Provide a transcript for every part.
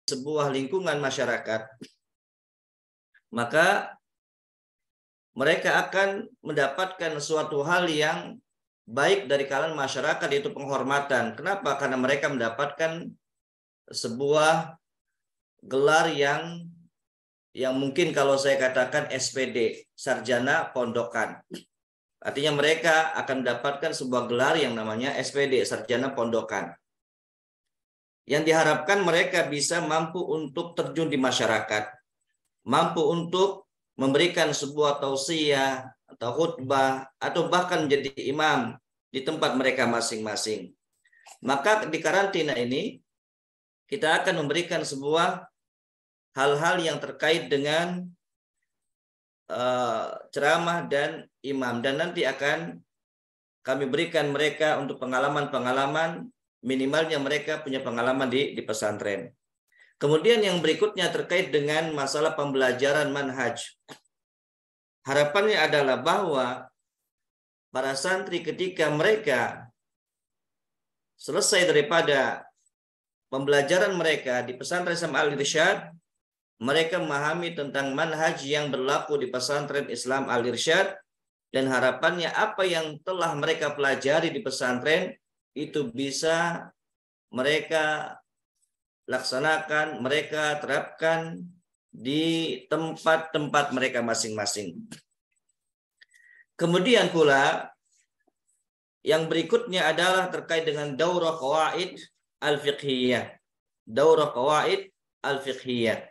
sebuah lingkungan masyarakat, maka mereka akan mendapatkan suatu hal yang baik dari kalangan masyarakat, yaitu penghormatan. Kenapa? Karena mereka mendapatkan sebuah gelar yang mungkin kalau saya katakan SPD, sarjana pondokan. Artinya mereka akan mendapatkan sebuah gelar yang namanya SPD, sarjana pondokan. Yang diharapkan mereka bisa mampu untuk terjun di masyarakat, mampu untuk memberikan sebuah tausiah atau khutbah atau bahkan menjadi imam di tempat mereka masing-masing. Maka di karantina ini kita akan memberikan sebuah hal-hal yang terkait dengan ceramah dan imam, dan nanti akan kami berikan mereka untuk pengalaman-pengalaman, minimalnya mereka punya pengalaman di pesantren. Kemudian yang berikutnya terkait dengan masalah pembelajaran manhaj. Harapannya adalah bahwa para santri ketika mereka selesai daripada pembelajaran mereka di pesantren Islam Al-Irsyad, mereka memahami tentang manhaj yang berlaku di pesantren Islam Al-Irsyad, dan harapannya apa yang telah mereka pelajari di pesantren itu bisa mereka laksanakan, mereka terapkan di tempat-tempat mereka masing-masing. Kemudian pula yang berikutnya adalah terkait dengan daurah qawaid al-fiqhiyah. Daurah qawaid al-fiqhiyah,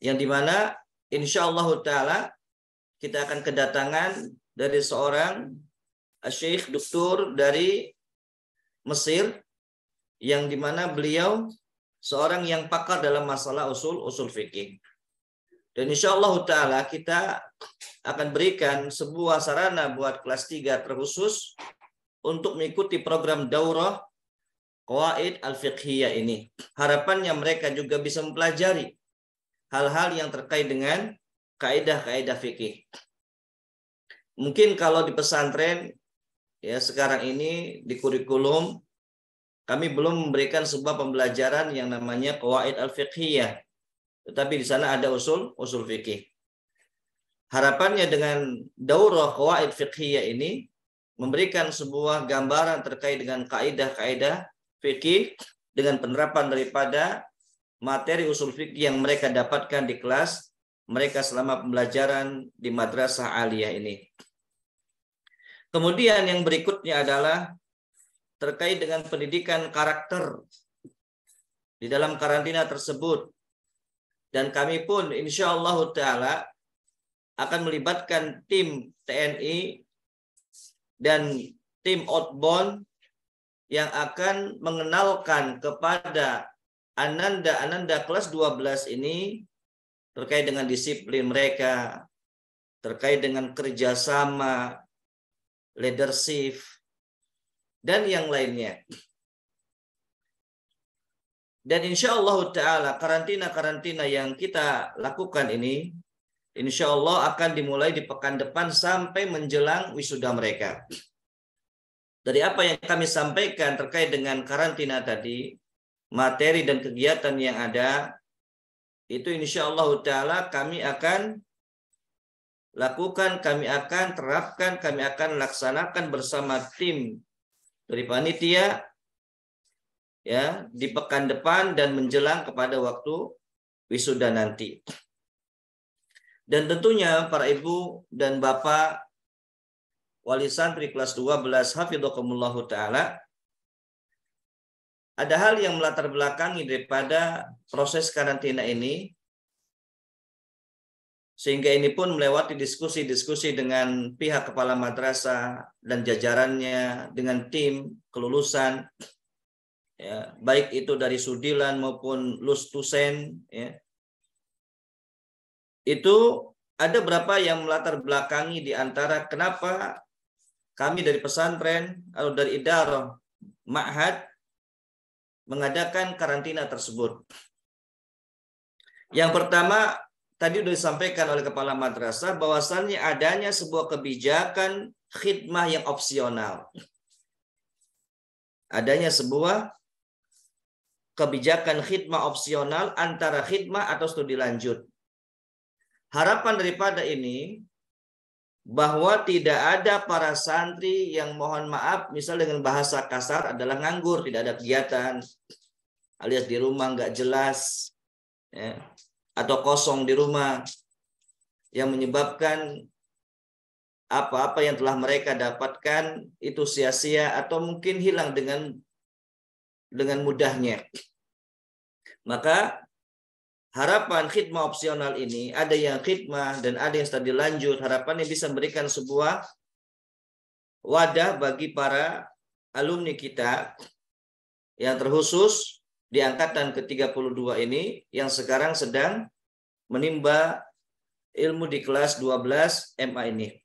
yang dimana insyaallah ta'ala kita akan kedatangan dari seorang Syekh Doktor dari Mesir, yang dimana beliau seorang yang pakar dalam masalah usul fikih. Dan insyaallah ta'ala kita akan berikan sebuah sarana buat kelas 3 terkhusus untuk mengikuti program daurah qawaid al-fiqhiyah ini. Harapannya mereka juga bisa mempelajari hal-hal yang terkait dengan kaidah-kaidah fikih. Mungkin kalau di pesantren ya sekarang ini di kurikulum kami belum memberikan sebuah pembelajaran yang namanya qawaid al-fiqhiyah, tetapi di sana ada usul fikih. Harapannya dengan daurah qawaid fiqhiyah ini memberikan sebuah gambaran terkait dengan kaidah-kaidah fikih dengan penerapan daripada materi usul fikih yang mereka dapatkan di kelas mereka selama pembelajaran di madrasah aliyah ini. Kemudian yang berikutnya adalah terkait dengan pendidikan karakter di dalam karantina tersebut. Dan kami pun insyaallah ta'ala akan melibatkan tim TNI dan tim outbound yang akan mengenalkan kepada ananda kelas 12 ini terkait dengan disiplin mereka, terkait dengan kerjasama, leadership, dan yang lainnya. Dan insyaallah ta'ala karantina yang kita lakukan ini insyaallah akan dimulai di pekan depan sampai menjelang wisuda mereka. Dari apa yang kami sampaikan terkait dengan karantina tadi, materi dan kegiatan yang ada, itu insyaallah ta'ala kami akan lakukan, kami akan terapkan, kami akan laksanakan bersama tim dari panitia ya di pekan depan dan menjelang kepada waktu wisuda nanti. Dan tentunya para ibu dan bapak wali santri kelas 12 hafidhakumullahu taala, ada hal yang melatar belakangi daripada proses karantina ini, sehingga ini pun melewati diskusi-diskusi dengan pihak kepala madrasah dan jajarannya, dengan tim kelulusan, ya, baik itu dari Sudilan maupun Lustusen, ya. Itu ada berapa yang melatar belakangi di antara kenapa kami dari pesantren atau dari idarah ma'had mengadakan karantina tersebut. Yang pertama, tadi sudah disampaikan oleh kepala madrasah bahwasannya adanya sebuah kebijakan khidmah yang opsional. Adanya sebuah kebijakan khidmah opsional antara khidmah atau studi lanjut. Harapan daripada ini bahwa tidak ada para santri yang mohon maaf misal dengan bahasa kasar adalah nganggur, tidak ada kegiatan, alias di rumah nggak jelas, ya, atau kosong di rumah, yang menyebabkan apa-apa yang telah mereka dapatkan itu sia-sia atau mungkin hilang dengan mudahnya. Maka harapan khidmah opsional ini, ada yang khidmah dan ada yang studi lanjut, harapannya bisa memberikan sebuah wadah bagi para alumni kita yang terkhusus di angkatan ke-32 ini yang sekarang sedang menimba ilmu di kelas 12 MA ini.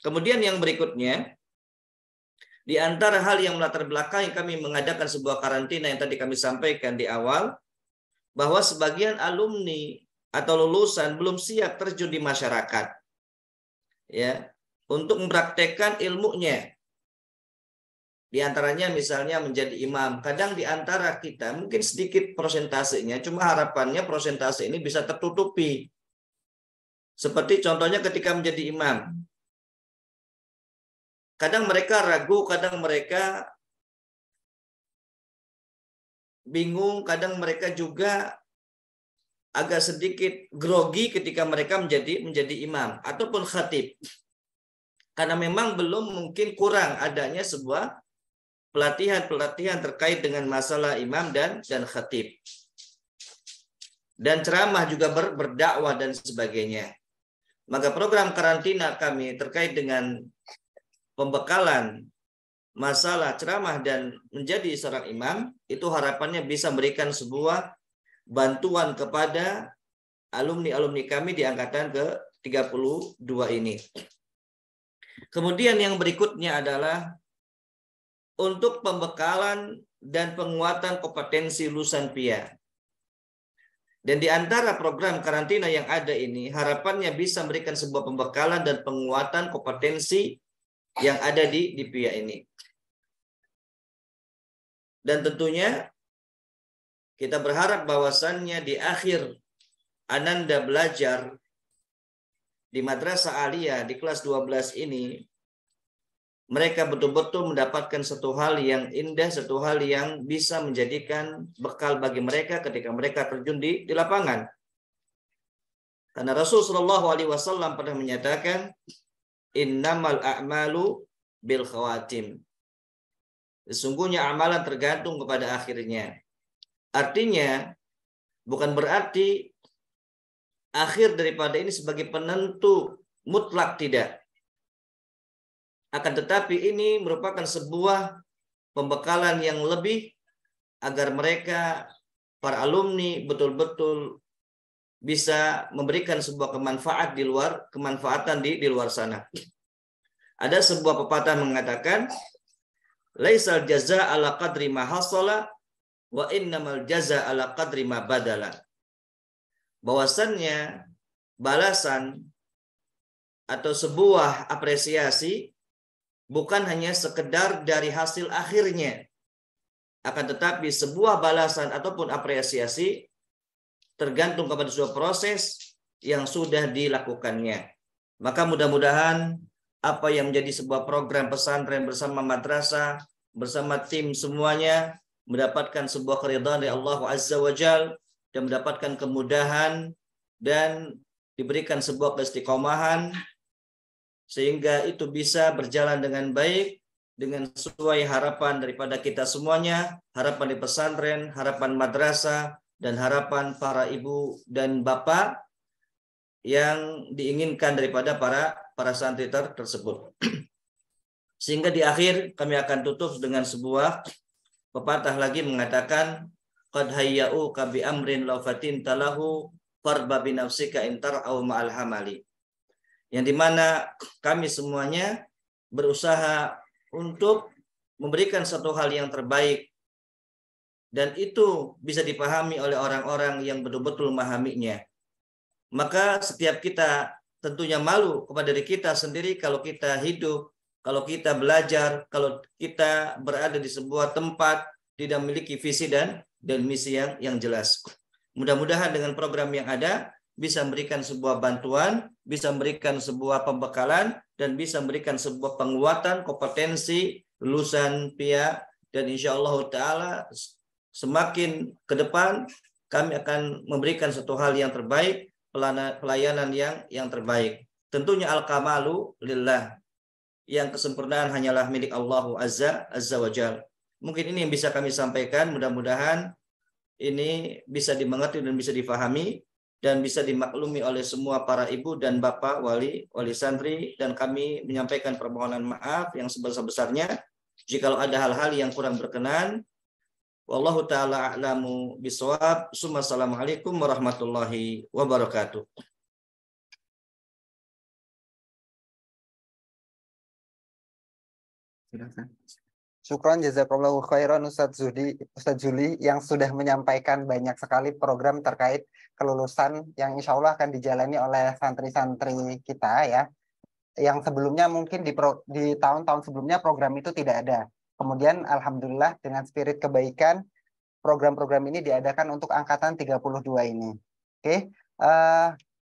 Kemudian yang berikutnya, di antara hal yang melatar belakangi kami mengadakan sebuah karantina yang tadi kami sampaikan di awal, bahwa sebagian alumni atau lulusan belum siap terjun di masyarakat, ya, untuk mempraktekkan ilmunya. Di antaranya misalnya menjadi imam. Kadang di antara kita mungkin sedikit prosentasenya, cuma harapannya prosentase ini bisa tertutupi. Seperti contohnya ketika menjadi imam. Kadang mereka ragu, kadang mereka bingung, kadang mereka juga agak sedikit grogi ketika mereka menjadi imam ataupun khatib. Karena memang belum, mungkin kurang adanya sebuah pelatihan terkait dengan masalah imam dan khatib. Dan ceramah juga berdakwah dan sebagainya. Maka program karantina kami terkait dengan pembekalan masalah ceramah dan menjadi seorang imam, itu harapannya bisa memberikan sebuah bantuan kepada alumni-alumni kami di angkatan ke-32 ini. Kemudian yang berikutnya adalah untuk pembekalan dan penguatan kompetensi lulusan PIA. Dan di antara program karantina yang ada ini, harapannya bisa memberikan sebuah pembekalan dan penguatan kompetensi yang ada di PIA ini. Dan tentunya kita berharap bahwasannya di akhir Ananda belajar di Madrasah Aliyah di kelas 12 ini, mereka betul-betul mendapatkan satu hal yang indah, satu hal yang bisa menjadikan bekal bagi mereka ketika mereka terjun di lapangan. Karena Rasulullah SAW pernah menyatakan, innamal a'malu bil khawatim. Sesungguhnya amalan tergantung kepada akhirnya. Artinya, bukan berarti akhir daripada ini sebagai penentu mutlak, tidak. Akan tetapi ini merupakan sebuah pembekalan yang lebih agar mereka, para alumni, betul-betul bisa memberikan sebuah kemanfaatan di luar sana. Ada sebuah pepatah mengatakan, laisal jaza ala qadri ma hasala wa innamal jaza ala qadri ma badala. Bahwasannya balasan atau sebuah apresiasi bukan hanya sekedar dari hasil akhirnya, akan tetapi sebuah balasan ataupun apresiasi tergantung kepada sebuah proses yang sudah dilakukannya. Maka mudah-mudahan apa yang menjadi sebuah program pesantren bersama madrasah, bersama tim semuanya, mendapatkan sebuah keridhaan dari Allah Azza wa Jalla dan mendapatkan kemudahan dan diberikan sebuah keistiqomahan sehingga itu bisa berjalan dengan baik, dengan sesuai harapan daripada kita semuanya, harapan di pesantren, harapan madrasah, dan harapan para ibu dan bapak yang diinginkan daripada para santri tersebut. Sehingga di akhir kami akan tutup dengan sebuah pepatah lagi mengatakan, qad hayya'uka bi amrin law fatinta lahu farba bi nafsika intar au ma'al hamali. Yang dimana kami semuanya berusaha untuk memberikan satu hal yang terbaik, dan itu bisa dipahami oleh orang-orang yang betul-betul memahaminya. Maka setiap kita tentunya malu kepada diri kita sendiri kalau kita hidup, kalau kita belajar, kalau kita berada di sebuah tempat tidak memiliki visi dan dan misi yang jelas. Mudah-mudahan dengan program yang ada bisa memberikan sebuah bantuan, bisa memberikan sebuah pembekalan, dan bisa memberikan sebuah penguatan kompetensi lulusan pihak, dan insya Allah Ta'ala semakin ke depan kami akan memberikan satu hal yang terbaik, pelayanan yang terbaik. Tentunya al-kamalu lillah, yang kesempurnaan hanyalah milik Allah Azza wa Jalla. Mungkin ini yang bisa kami sampaikan, mudah-mudahan ini bisa dimengerti dan bisa difahami dan bisa dimaklumi oleh semua para ibu dan bapak wali santri, dan kami menyampaikan permohonan maaf yang sebesar-besarnya jika ada hal-hal yang kurang berkenan. Wallahu taala a'lamu bishawab. Assalamualaikum warahmatullahi wabarakatuh. Syukron jazakallahu khairan Ustadz Zuli yang sudah menyampaikan banyak sekali program terkait kelulusan yang insya Allah akan dijalani oleh santri-santri kita ya. Yang sebelumnya mungkin di tahun-tahun sebelumnya program itu tidak ada. Kemudian alhamdulillah dengan spirit kebaikan program-program ini diadakan untuk angkatan 32 ini. Oke.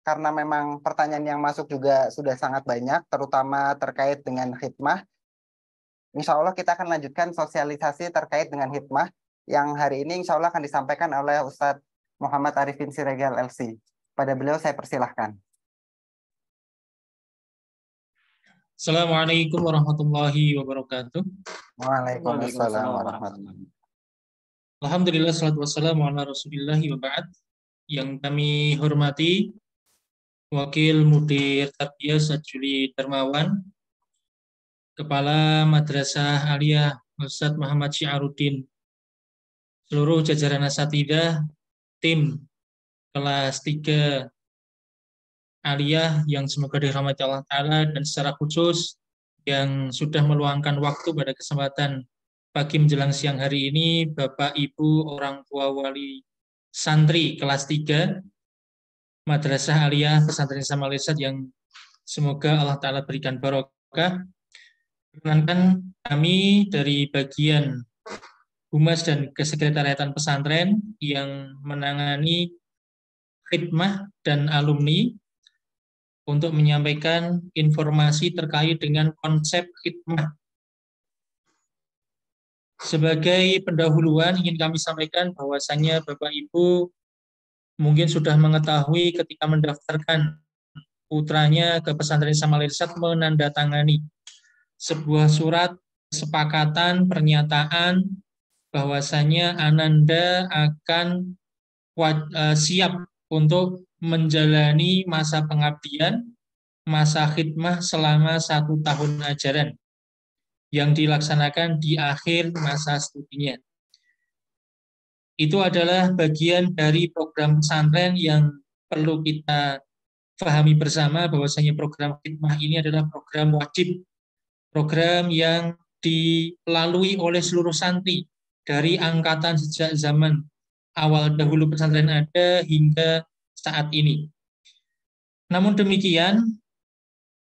Karena memang pertanyaan yang masuk juga sudah sangat banyak, terutama terkait dengan khidmah. Insya Allah kita akan lanjutkan sosialisasi terkait dengan hikmah yang hari ini insya Allah akan disampaikan oleh Ustadz Muhammad Arifin Siregar LC. Pada beliau saya persilahkan. Assalamualaikum warahmatullahi wabarakatuh. Waalaikumsalam warahmatullahi wabarakatuh. Alhamdulillah, salatu wassalamu ala rasulillahi wa ba'd. Yang kami hormati Wakil Mudir Tarbiyah Ustadz Juli Darmawan, Kepala Madrasah Aliyah Ustadz Muhammad Syiaruddin, seluruh jajaran asatidzah, tim kelas 3 Aliyah yang semoga dirahmati Allah Ta'ala, dan secara khusus yang sudah meluangkan waktu pada kesempatan pagi menjelang siang hari ini, Bapak, Ibu, orang tua wali santri kelas 3 Madrasah Aliyah Pesantren Samal Irsad yang semoga Allah Ta'ala berikan barokah. Perkenankan kami dari bagian Humas dan Kesekretariatan Pesantren yang menangani khidmah dan alumni untuk menyampaikan informasi terkait dengan konsep khidmah. Sebagai pendahuluan ingin kami sampaikan bahwasannya Bapak Ibu mungkin sudah mengetahui ketika mendaftarkan putranya ke Pesantren Samal Irsad menandatangani sebuah surat kesepakatan pernyataan bahwasanya Ananda akan siap untuk menjalani masa pengabdian, masa khidmah selama 1 tahun ajaran yang dilaksanakan di akhir masa studinya. Itu adalah bagian dari program pesantren yang perlu kita pahami bersama bahwasanya program khidmah ini adalah program wajib, program yang dilalui oleh seluruh santri dari angkatan sejak zaman awal dahulu pesantren ada hingga saat ini. Namun demikian,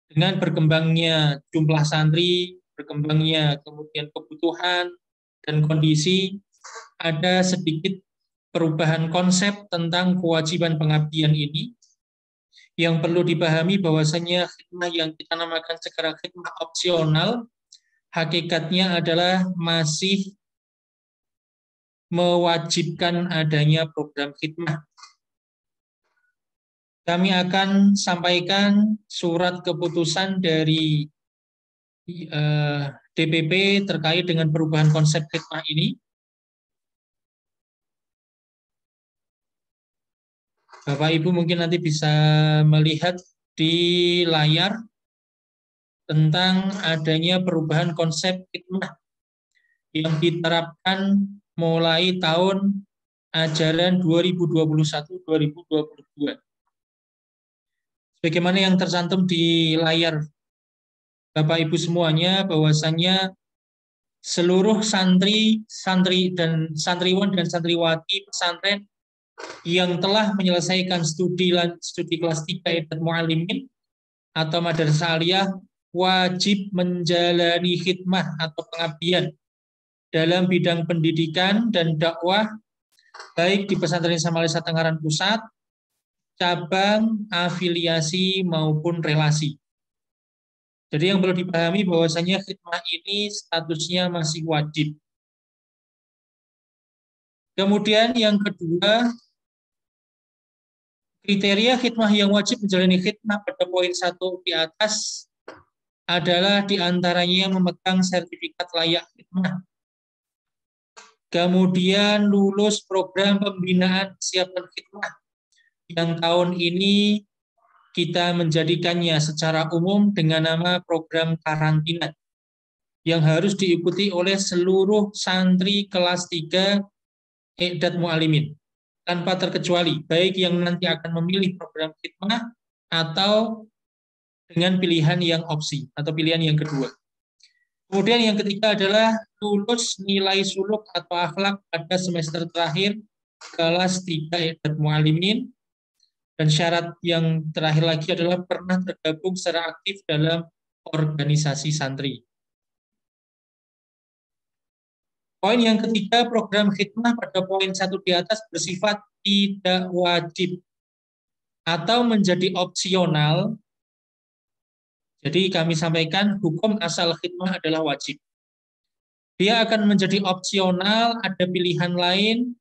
dengan berkembangnya jumlah santri, berkembangnya kemudian kebutuhan dan kondisi, ada sedikit perubahan konsep tentang kewajiban pengabdian ini yang perlu dipahami bahwasanya khidmah yang kita namakan sekarang khidmah opsional hakikatnya adalah masih mewajibkan adanya program khidmah. Kami akan sampaikan surat keputusan dari DPP terkait dengan perubahan konsep khidmah ini. Bapak Ibu mungkin nanti bisa melihat di layar tentang adanya perubahan konsep khidmah yang diterapkan mulai tahun ajaran 2021-2022. Sebagaimana yang tercantum di layar Bapak Ibu semuanya, bahwasannya seluruh santri dan santriwan dan santriwati pesantren yang telah menyelesaikan studi kelas 3 Idat Mu'allimin atau Madrasah Aliyah wajib menjalani khidmah atau pengabdian dalam bidang pendidikan dan dakwah baik di Pesantren Samalisa Tangerang Pusat, cabang, afiliasi maupun relasi. Jadi yang perlu dipahami bahwasanya khidmah ini statusnya masih wajib. Kemudian yang kedua, kriteria khidmah yang wajib menjalani khidmah pada poin 1 di atas adalah diantaranya memegang sertifikat layak khidmah. Kemudian lulus program pembinaan kesiapan khidmah yang tahun ini kita menjadikannya secara umum dengan nama program karantina yang harus diikuti oleh seluruh santri kelas 3 I'dad Mu'alimin tanpa terkecuali, baik yang nanti akan memilih program khidmah atau dengan pilihan yang opsi atau pilihan yang kedua. Kemudian yang ketiga adalah lulus nilai suluk atau akhlak pada semester terakhir kelas 3 I'dad Mu'alimin. Dan syarat yang terakhir lagi adalah pernah tergabung secara aktif dalam organisasi santri. Poin yang ketiga, program khidmah pada poin 1 di atas bersifat tidak wajib atau menjadi opsional. Jadi kami sampaikan hukum asal khidmah adalah wajib. Dia akan menjadi opsional, ada pilihan lain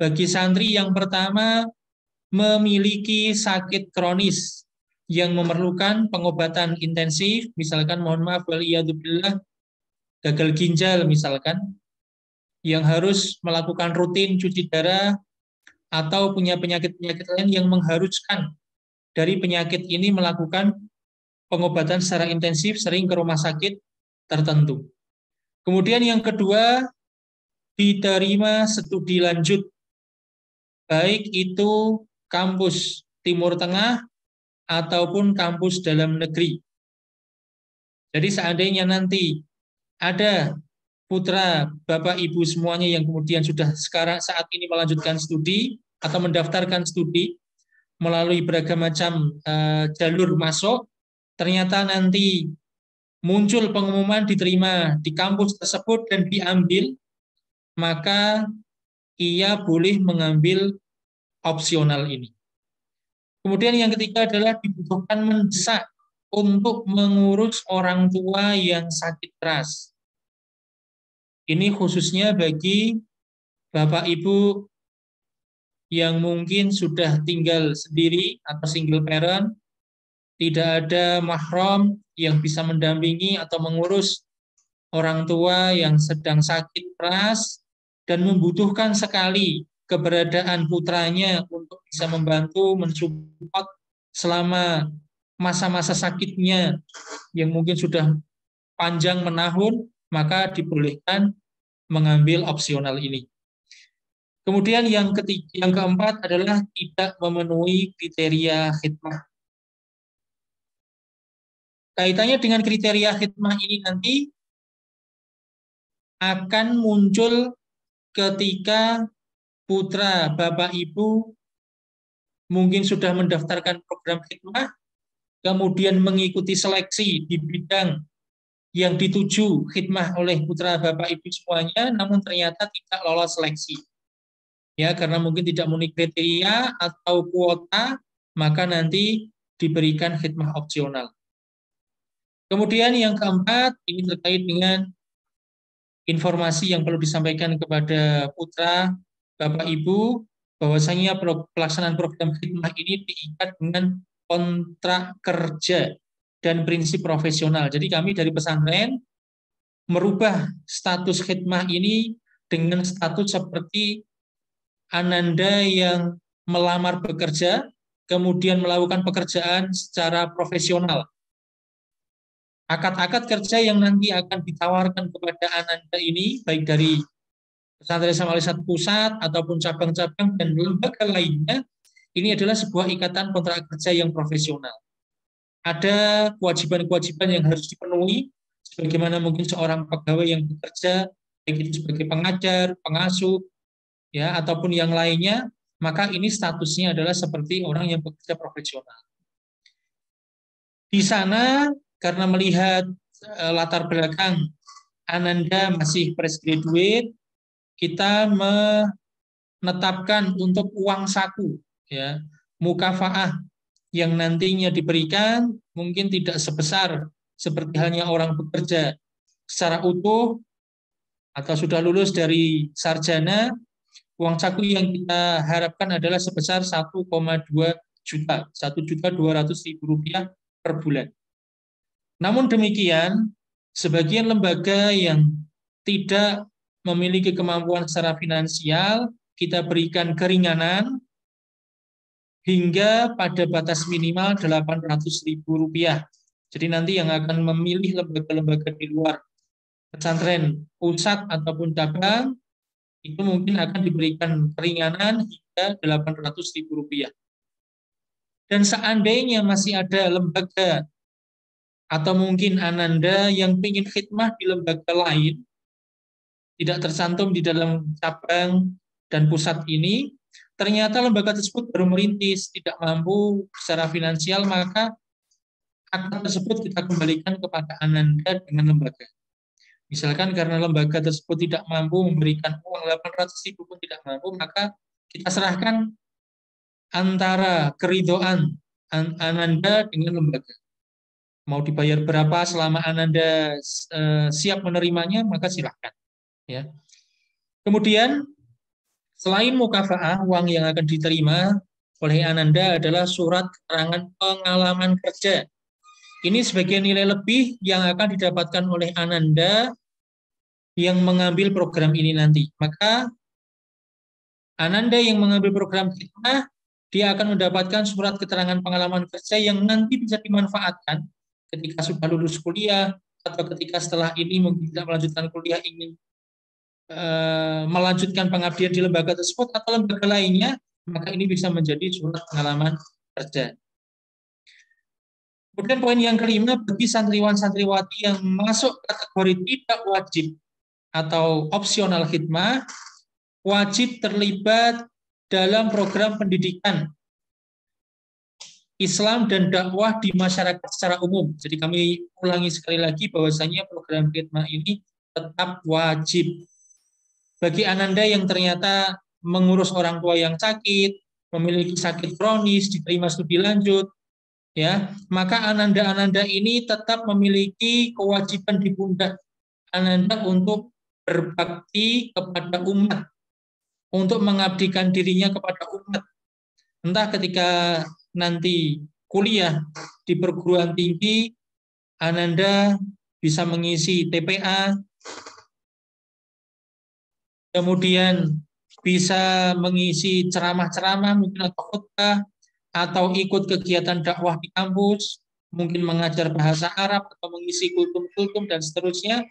bagi santri yang pertama memiliki sakit kronis yang memerlukan pengobatan intensif, misalkan mohon maaf waliyadzubillah gagal ginjal misalkan, yang harus melakukan rutin cuci darah atau punya penyakit-penyakit lain yang mengharuskan dari penyakit ini melakukan pengobatan secara intensif sering ke rumah sakit tertentu. Kemudian yang kedua, diterima studi lanjut, baik itu kampus Timur Tengah ataupun kampus dalam negeri. Jadi seandainya nanti ada putra, bapak, ibu semuanya yang kemudian sudah sekarang saat ini melanjutkan studi atau mendaftarkan studi melalui beragam macam jalur masuk, ternyata nanti muncul pengumuman diterima di kampus tersebut dan diambil, maka ia boleh mengambil opsional ini. Kemudian yang ketiga adalah dibutuhkan mendesak untuk mengurus orang tua yang sakit keras. Ini khususnya bagi bapak ibu yang mungkin sudah tinggal sendiri atau single parent, tidak ada mahram yang bisa mendampingi atau mengurus orang tua yang sedang sakit keras dan membutuhkan sekali keberadaan putranya untuk bisa membantu mensupport selama masa-masa sakitnya yang mungkin sudah panjang menahun, maka dibolehkan mengambil opsional ini. Kemudian yang keempat adalah tidak memenuhi kriteria khidmah. Kaitannya dengan kriteria khidmah ini nanti akan muncul ketika putra, bapak, ibu mungkin sudah mendaftarkan program khidmah, kemudian mengikuti seleksi di bidang yang dituju khidmah oleh putra, bapak, ibu semuanya, namun ternyata tidak lolos seleksi. Ya, karena mungkin tidak memenuhi kriteria atau kuota, maka nanti diberikan khidmah opsional. Kemudian yang keempat, ini terkait dengan informasi yang perlu disampaikan kepada putra, bapak, ibu, bahwasanya pelaksanaan program khidmah ini diikat dengan kontrak kerja dan prinsip profesional. Jadi kami dari pesantren merubah status khidmah ini dengan status seperti Ananda yang melamar bekerja, kemudian melakukan pekerjaan secara profesional. Akad-akad kerja yang nanti akan ditawarkan kepada Ananda ini, baik dari Pesantren Samalisa Pusat ataupun cabang-cabang dan lembaga lainnya, ini adalah sebuah ikatan kontrak kerja yang profesional. Ada kewajiban-kewajiban yang harus dipenuhi, sebagaimana mungkin seorang pegawai yang bekerja, baik itu sebagai pengajar, pengasuh, ya ataupun yang lainnya, maka ini statusnya adalah seperti orang yang bekerja profesional. Di sana karena melihat latar belakang Ananda masih fresh graduate, kita menetapkan untuk uang saku, ya, mukafaah yang nantinya diberikan mungkin tidak sebesar seperti halnya orang bekerja secara utuh atau sudah lulus dari sarjana. Uang saku yang kita harapkan adalah sebesar 1,2 juta, Rp1.200.000 per bulan. Namun demikian, sebagian lembaga yang tidak memiliki kemampuan secara finansial, kita berikan keringanan hingga pada batas minimal Rp800.000. Jadi nanti yang akan memilih lembaga-lembaga di luar pesantren pusat ataupun cabang, itu mungkin akan diberikan keringanan hingga Rp800.000. Dan seandainya masih ada lembaga atau mungkin Ananda yang ingin khidmah di lembaga lain, tidak tercantum di dalam cabang dan pusat ini, ternyata lembaga tersebut baru merintis, tidak mampu secara finansial, maka akad tersebut kita kembalikan kepada Ananda dengan lembaga. Misalkan karena lembaga tersebut tidak mampu memberikan uang 800.000 pun tidak mampu, maka kita serahkan antara keridhaan Ananda dengan lembaga. Mau dibayar berapa selama Ananda siap menerimanya, maka silahkan. Ya. Kemudian selain mukafaah, uang yang akan diterima oleh Ananda adalah surat keterangan pengalaman kerja. Ini sebagai nilai lebih yang akan didapatkan oleh Ananda yang mengambil program ini nanti. Maka Ananda yang mengambil program khidmah, dia akan mendapatkan surat keterangan pengalaman kerja yang nanti bisa dimanfaatkan ketika sudah lulus kuliah, atau ketika setelah ini mungkin tidak melanjutkan kuliah, ingin melanjutkan pengabdian di lembaga tersebut atau lembaga lainnya, maka ini bisa menjadi surat pengalaman kerja. Kemudian poin yang kelima, bagi santriwan-santriwati yang masuk kategori tidak wajib atau opsional khidmah, wajib terlibat dalam program pendidikan Islam dan dakwah di masyarakat secara umum. Jadi kami ulangi sekali lagi bahwasanya program khidmah ini tetap wajib. Bagi Ananda yang ternyata mengurus orang tua yang sakit, memiliki sakit kronis, diterima studi lanjut, ya, maka Ananda ini tetap memiliki kewajiban di pundak Ananda untuk berbakti kepada umat, untuk mengabdikan dirinya kepada umat. Entah ketika nanti kuliah di perguruan tinggi, Ananda bisa mengisi TPA, kemudian bisa mengisi ceramah-ceramah mungkin atau khutbah, atau ikut kegiatan dakwah di kampus, mungkin mengajar bahasa Arab atau mengisi kultum-kultum dan seterusnya.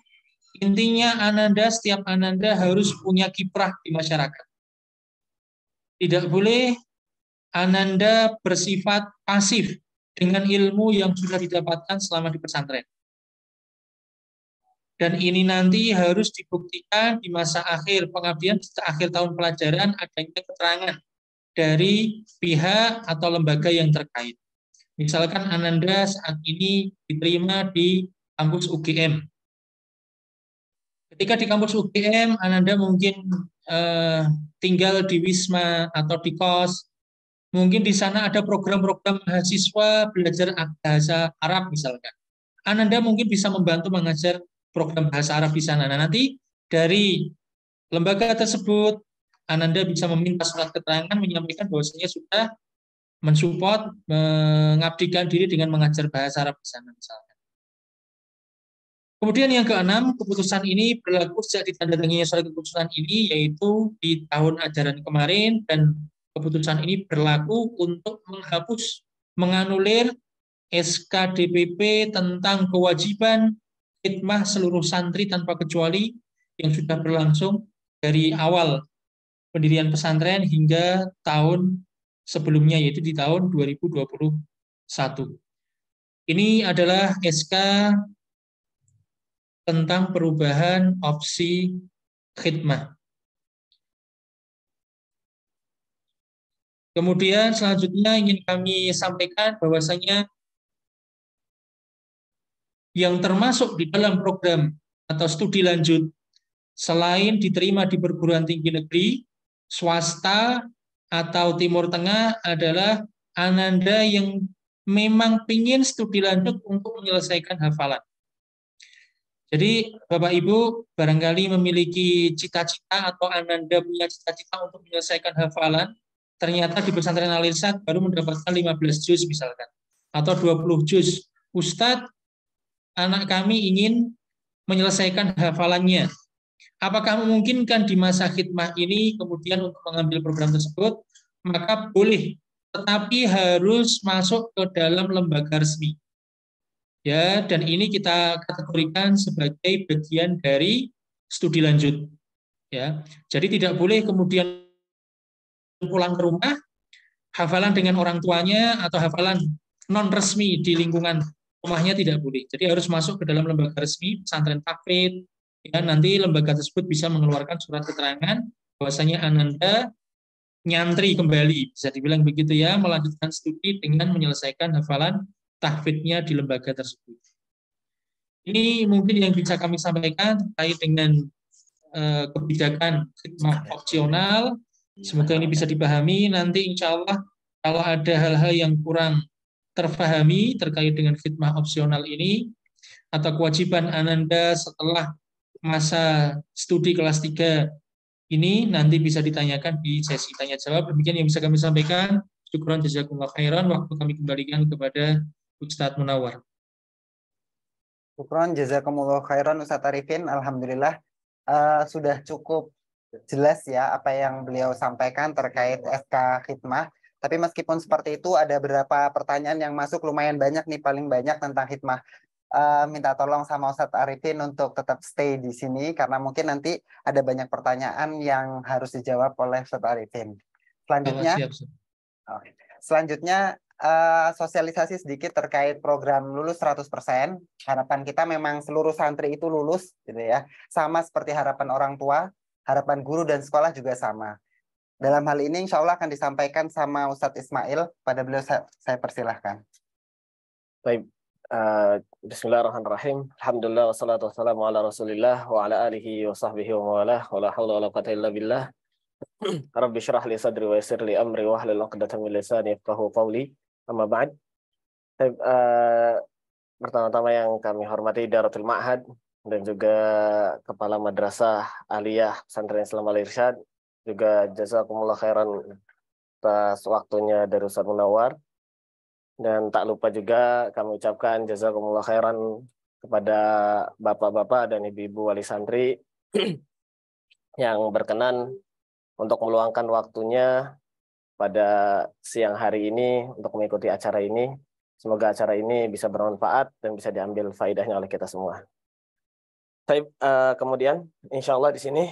Intinya setiap Ananda harus punya kiprah di masyarakat. Tidak boleh Ananda bersifat pasif dengan ilmu yang sudah didapatkan selama di pesantren. Dan ini nanti harus dibuktikan di masa akhir pengabdian, akhir tahun pelajaran, adanya keterangan dari pihak atau lembaga yang terkait. Misalkan Ananda saat ini diterima di kampus UGM. Ketika di kampus UGM, Ananda mungkin tinggal di Wisma atau di kos. Mungkin di sana ada program-program mahasiswa belajar bahasa Arab misalkan. Ananda mungkin bisa membantu mengajar program bahasa Arab di sana. Nah, nanti dari lembaga tersebut Ananda bisa meminta surat keterangan menyampaikan bahwasanya sudah mensupport, mengabdikan diri dengan mengajar bahasa Arab di sana misalkan. Kemudian yang keenam, keputusan ini berlaku sejak ditandatanganinya surat keputusan ini, yaitu di tahun ajaran kemarin, dan keputusan ini berlaku untuk menghapus, menganulir SK DPP tentang kewajiban khidmah seluruh santri tanpa kecuali yang sudah berlangsung dari awal pendirian pesantren hingga tahun sebelumnya, yaitu di tahun 2021. Ini adalah SK tentang perubahan opsi khidmah. Kemudian selanjutnya ingin kami sampaikan bahwasanya yang termasuk di dalam program atau studi lanjut selain diterima di perguruan tinggi negeri, swasta atau Timur Tengah adalah Ananda yang memang ingin studi lanjut untuk menyelesaikan hafalan. Jadi Bapak Ibu barangkali memiliki cita-cita atau Ananda punya cita-cita untuk menyelesaikan hafalan, ternyata di pesantren Al-Irsyad baru mendapatkan 15 juz misalkan, atau 20 juz. Ustadz, anak kami ingin menyelesaikan hafalannya. Apakah memungkinkan di masa khidmah ini kemudian untuk mengambil program tersebut? Maka boleh, tetapi harus masuk ke dalam lembaga resmi. Ya, dan ini kita kategorikan sebagai bagian dari studi lanjut. Ya, jadi tidak boleh kemudian pulang ke rumah hafalan dengan orang tuanya atau hafalan non resmi di lingkungan rumahnya, tidak boleh. Jadi harus masuk ke dalam lembaga resmi, pesantren tahfidz. Ya, nanti lembaga tersebut bisa mengeluarkan surat keterangan bahwasanya Ananda nyantri kembali, bisa dibilang begitu ya, melanjutkan studi dengan menyelesaikan hafalan tahfidznya di lembaga tersebut. Ini mungkin yang bisa kami sampaikan terkait dengan kebijakan khidmah opsional. Semoga ini bisa dipahami. Nanti insya Allah kalau ada hal-hal yang kurang terpahami terkait dengan khidmah opsional ini atau kewajiban Ananda setelah masa studi kelas 3 ini, nanti bisa ditanyakan di sesi tanya jawab. Demikian yang bisa kami sampaikan. Syukran jazakumullah khairan. Waktu kami kembalikan kepada Ustadz Munawar. Syukran jazakumullah khairan Ustadz Arifin. Alhamdulillah sudah cukup jelas ya apa yang beliau sampaikan terkait SK khidmah. Tapi meskipun seperti itu ada beberapa pertanyaan yang masuk lumayan banyak nih, paling banyak tentang khidmah. Minta tolong sama Ustadz Arifin untuk tetap stay di sini karena mungkin nanti ada banyak pertanyaan yang harus dijawab oleh Ustadz Arifin. Selanjutnya sosialisasi sedikit terkait program lulus 100%. Harapan kita memang seluruh santri itu lulus gitu ya. Sama seperti harapan orang tua, harapan guru dan sekolah juga sama. Dalam hal ini insya Allah akan disampaikan sama Ustadz Ismail. Pada beliau saya persilahkan. Baik. Bismillahirrahmanirrahim. Alhamdulillah wassalatu wassalamu ala Rasulillah wa ala alihi wa sahbihi wa mawalah. Wa la haula wa la quwwata illa billah. Rabbi syrah li sadri wa yassir li amri wa hlul 'uqdatam min lisani yafqahu qawli. Amma ba'd. Pertama-tama yang kami hormati Idaratul Ma'had dan juga Kepala Madrasah Aliyah Pesantren Islam Al-Irsyad, juga jazakumullah khairan atas waktunya dari Ustadz Munawar. Dan tak lupa juga kami ucapkan jazakumullah khairan kepada bapak-bapak dan ibu-ibu wali santri yang berkenan untuk meluangkan waktunya pada siang hari ini untuk mengikuti acara ini. Semoga acara ini bisa bermanfaat dan bisa diambil faedahnya oleh kita semua. Kemudian, insya Allah di sini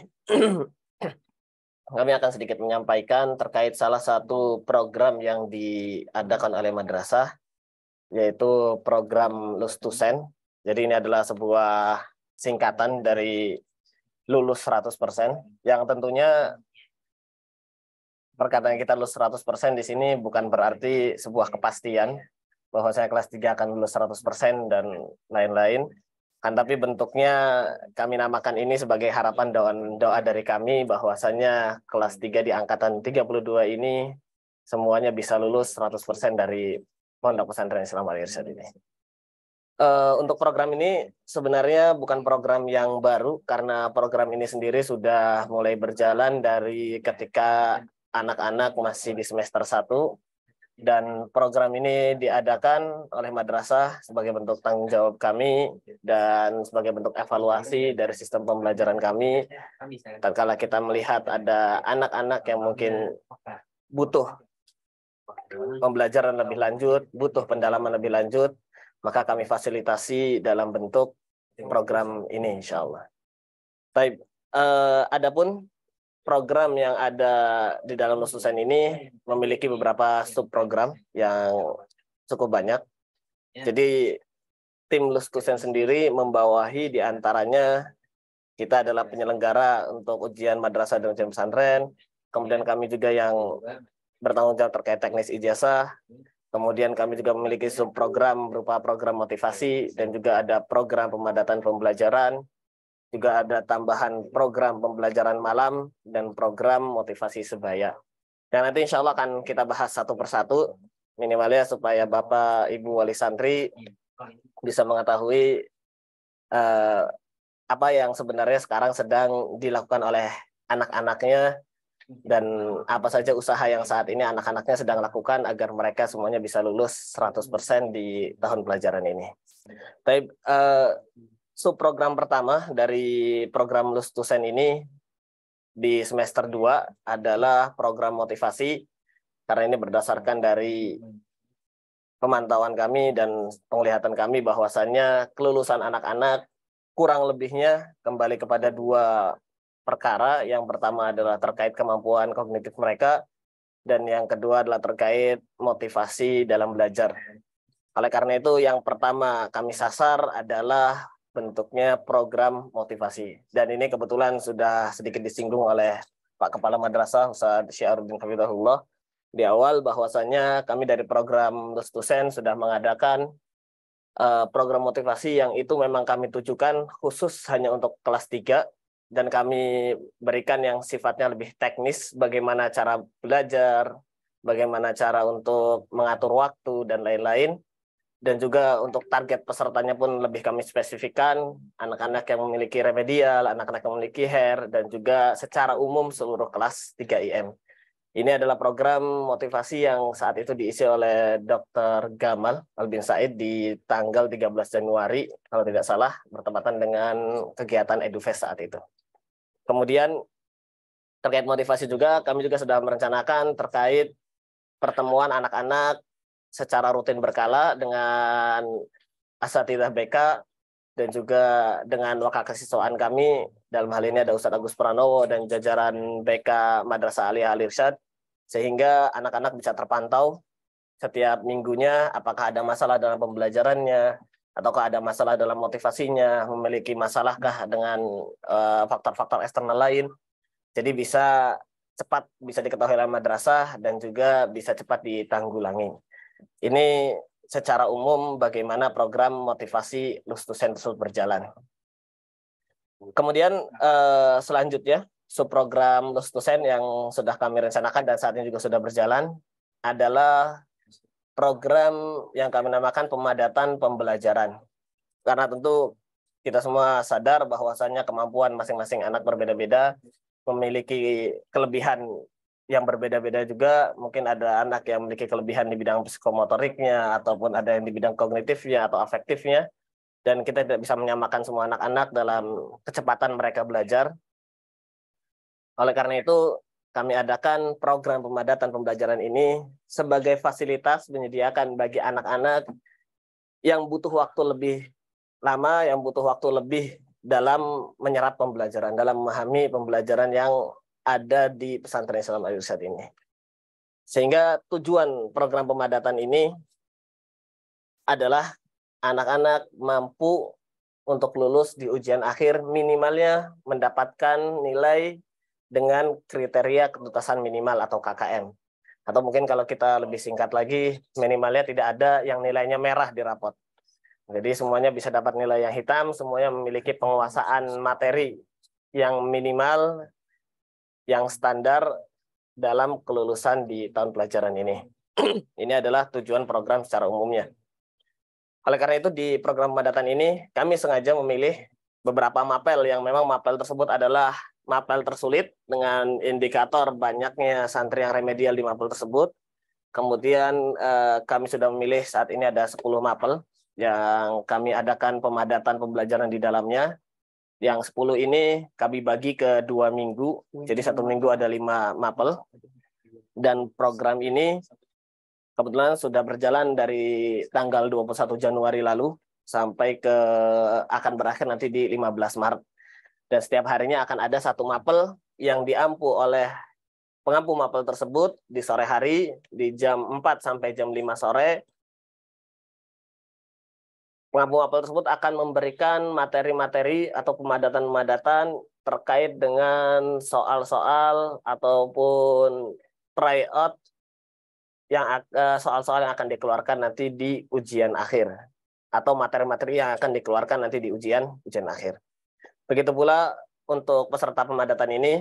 kami akan sedikit menyampaikan terkait salah satu program yang diadakan oleh madrasah, yaitu program Lustusen. Jadi ini adalah sebuah singkatan dari lulus 100%, yang tentunya perkataan kita lulus 100% di sini bukan berarti sebuah kepastian bahwa saya kelas 3 akan lulus 100% dan lain-lain. Kan tapi bentuknya kami namakan ini sebagai harapan doa dari kami bahwasanya kelas 3 di angkatan 32 ini semuanya bisa lulus 100% dari Pondok Pesantren Islam Al-Irsyad ini. Untuk program ini sebenarnya bukan program yang baru karena program ini sendiri sudah mulai berjalan dari ketika anak-anak masih di semester 1, dan program ini diadakan oleh madrasah sebagai bentuk tanggung jawab kami dan sebagai bentuk evaluasi dari sistem pembelajaran kami. Tatkala kita melihat ada anak-anak yang mungkin butuh pembelajaran lebih lanjut, butuh pendalaman lebih lanjut, maka kami fasilitasi dalam bentuk program ini insya Allah. Baik, adapun program yang ada di dalam Lustusen ini memiliki beberapa subprogram yang cukup banyak. Jadi tim Lustusen sendiri membawahi diantaranya kita adalah penyelenggara untuk ujian madrasah dan ujian pesantren. Kemudian kami juga yang bertanggung jawab terkait teknis ijazah. Kemudian kami juga memiliki subprogram berupa program motivasi dan juga ada program pemadatan pembelajaran. juga ada tambahan program pembelajaran malam dan program motivasi sebaya. Dan nanti insya Allah akan kita bahas satu persatu, minimalnya supaya Bapak Ibu Wali Santri bisa mengetahui apa yang sebenarnya sekarang sedang dilakukan oleh anak-anaknya dan apa saja usaha yang saat ini anak-anaknya sedang lakukan agar mereka semuanya bisa lulus 100% di tahun pelajaran ini. Tapi subprogram pertama dari program Lustusen ini di semester 2 adalah program motivasi, karena ini berdasarkan dari pemantauan kami dan penglihatan kami bahwasannya kelulusan anak-anak kurang lebihnya kembali kepada 2 perkara. Yang pertama adalah terkait kemampuan kognitif mereka, dan yang kedua adalah terkait motivasi dalam belajar. Oleh karena itu, yang pertama kami sasar adalah bentuknya program motivasi. Dan ini kebetulan sudah sedikit disinggung oleh Pak Kepala Madrasah, Ustaz Syiaruddin Hafizahullah, di awal bahwasannya kami dari program Lustusen sudah mengadakan program motivasi yang itu memang kami tujukan khusus hanya untuk kelas 3, dan kami berikan yang sifatnya lebih teknis, bagaimana cara belajar, bagaimana cara untuk mengatur waktu, dan lain-lain. Dan juga untuk target pesertanya pun lebih kami spesifikkan, anak-anak yang memiliki remedial, anak-anak yang memiliki HER, dan juga secara umum seluruh kelas 3 IM. Ini adalah program motivasi yang saat itu diisi oleh Dr. Gamal Albin Said di tanggal 13 Januari, kalau tidak salah, bertepatan dengan kegiatan EduFest saat itu. Kemudian terkait motivasi juga, kami juga sudah merencanakan terkait pertemuan anak-anak secara rutin berkala dengan asatidzah BK dan juga dengan wakil kesiswaan kami. Dalam hal ini ada Ustadz Agus Pranowo dan jajaran BK Madrasah Aliyah Al-Irsyad, sehingga anak-anak bisa terpantau setiap minggunya apakah ada masalah dalam pembelajarannya, ataukah ada masalah dalam motivasinya, memiliki masalahkah dengan faktor-faktor eksternal lain. Jadi bisa cepat bisa diketahui oleh madrasah dan juga bisa cepat ditanggulangi. Ini secara umum bagaimana program motivasi Lustusen tersebut berjalan. Kemudian selanjutnya subprogram Lustusen yang sudah kami rencanakan dan saat ini juga sudah berjalan adalah program yang kami namakan pemadatan pembelajaran. Karena tentu kita semua sadar bahwasannya kemampuan masing-masing anak berbeda-beda, memiliki kelebihan yang berbeda-beda juga. Mungkin ada anak yang memiliki kelebihan di bidang psikomotoriknya, ataupun ada yang di bidang kognitifnya atau afektifnya, dan kita tidak bisa menyamakan semua anak-anak dalam kecepatan mereka belajar. Oleh karena itu, kami adakan program pemadatan pembelajaran ini sebagai fasilitas menyediakan bagi anak-anak yang butuh waktu lebih lama, yang butuh waktu lebih dalam menyerap pembelajaran, dalam memahami pembelajaran yang ada di pesantren Islam Al-Irsyad ini. Sehingga tujuan program pemadatan ini adalah anak-anak mampu untuk lulus di ujian akhir, minimalnya mendapatkan nilai dengan kriteria ketutasan minimal atau KKM. Atau mungkin kalau kita lebih singkat lagi, minimalnya tidak ada yang nilainya merah di rapot. Jadi semuanya bisa dapat nilai yang hitam, semuanya memiliki penguasaan materi yang minimal, yang standar dalam kelulusan di tahun pelajaran ini. Ini adalah tujuan program secara umumnya. Oleh karena itu di program pemadatan ini kami sengaja memilih beberapa mapel yang memang mapel tersebut adalah mapel tersulit dengan indikator banyaknya santri yang remedial di mapel tersebut. Kemudian kami sudah memilih saat ini ada 10 mapel yang kami adakan pemadatan pembelajaran di dalamnya. Yang 10 ini kami bagi ke 2 minggu, jadi 1 minggu ada 5 mapel. Dan program ini kebetulan sudah berjalan dari tanggal 21 Januari lalu sampai ke akan berakhir nanti di 15 Maret. Dan setiap harinya akan ada 1 mapel yang diampu oleh pengampu mapel tersebut di sore hari di jam 4 sampai jam 5 sore. Pengampu mapel tersebut akan memberikan materi-materi atau pemadatan-pemadatan terkait dengan soal-soal ataupun tryout yang soal-soal yang akan dikeluarkan nanti di ujian akhir, atau materi-materi yang akan dikeluarkan nanti di ujian akhir. Begitu pula untuk peserta pemadatan ini,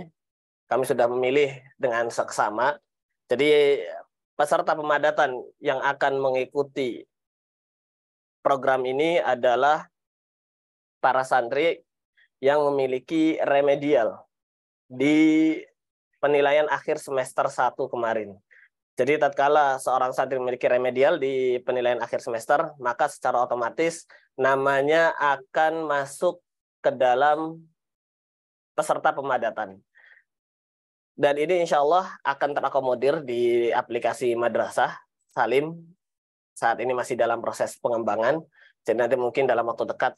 kami sudah memilih dengan seksama. Jadi peserta pemadatan yang akan mengikuti program ini adalah para santri yang memiliki remedial di penilaian akhir semester 1 kemarin. Jadi tatkala seorang santri memiliki remedial di penilaian akhir semester, maka secara otomatis namanya akan masuk ke dalam peserta pemadatan. Dan ini insya Allah akan terakomodir di aplikasi Madrasah Salim. Saat ini masih dalam proses pengembangan. Jadi nanti mungkin dalam waktu dekat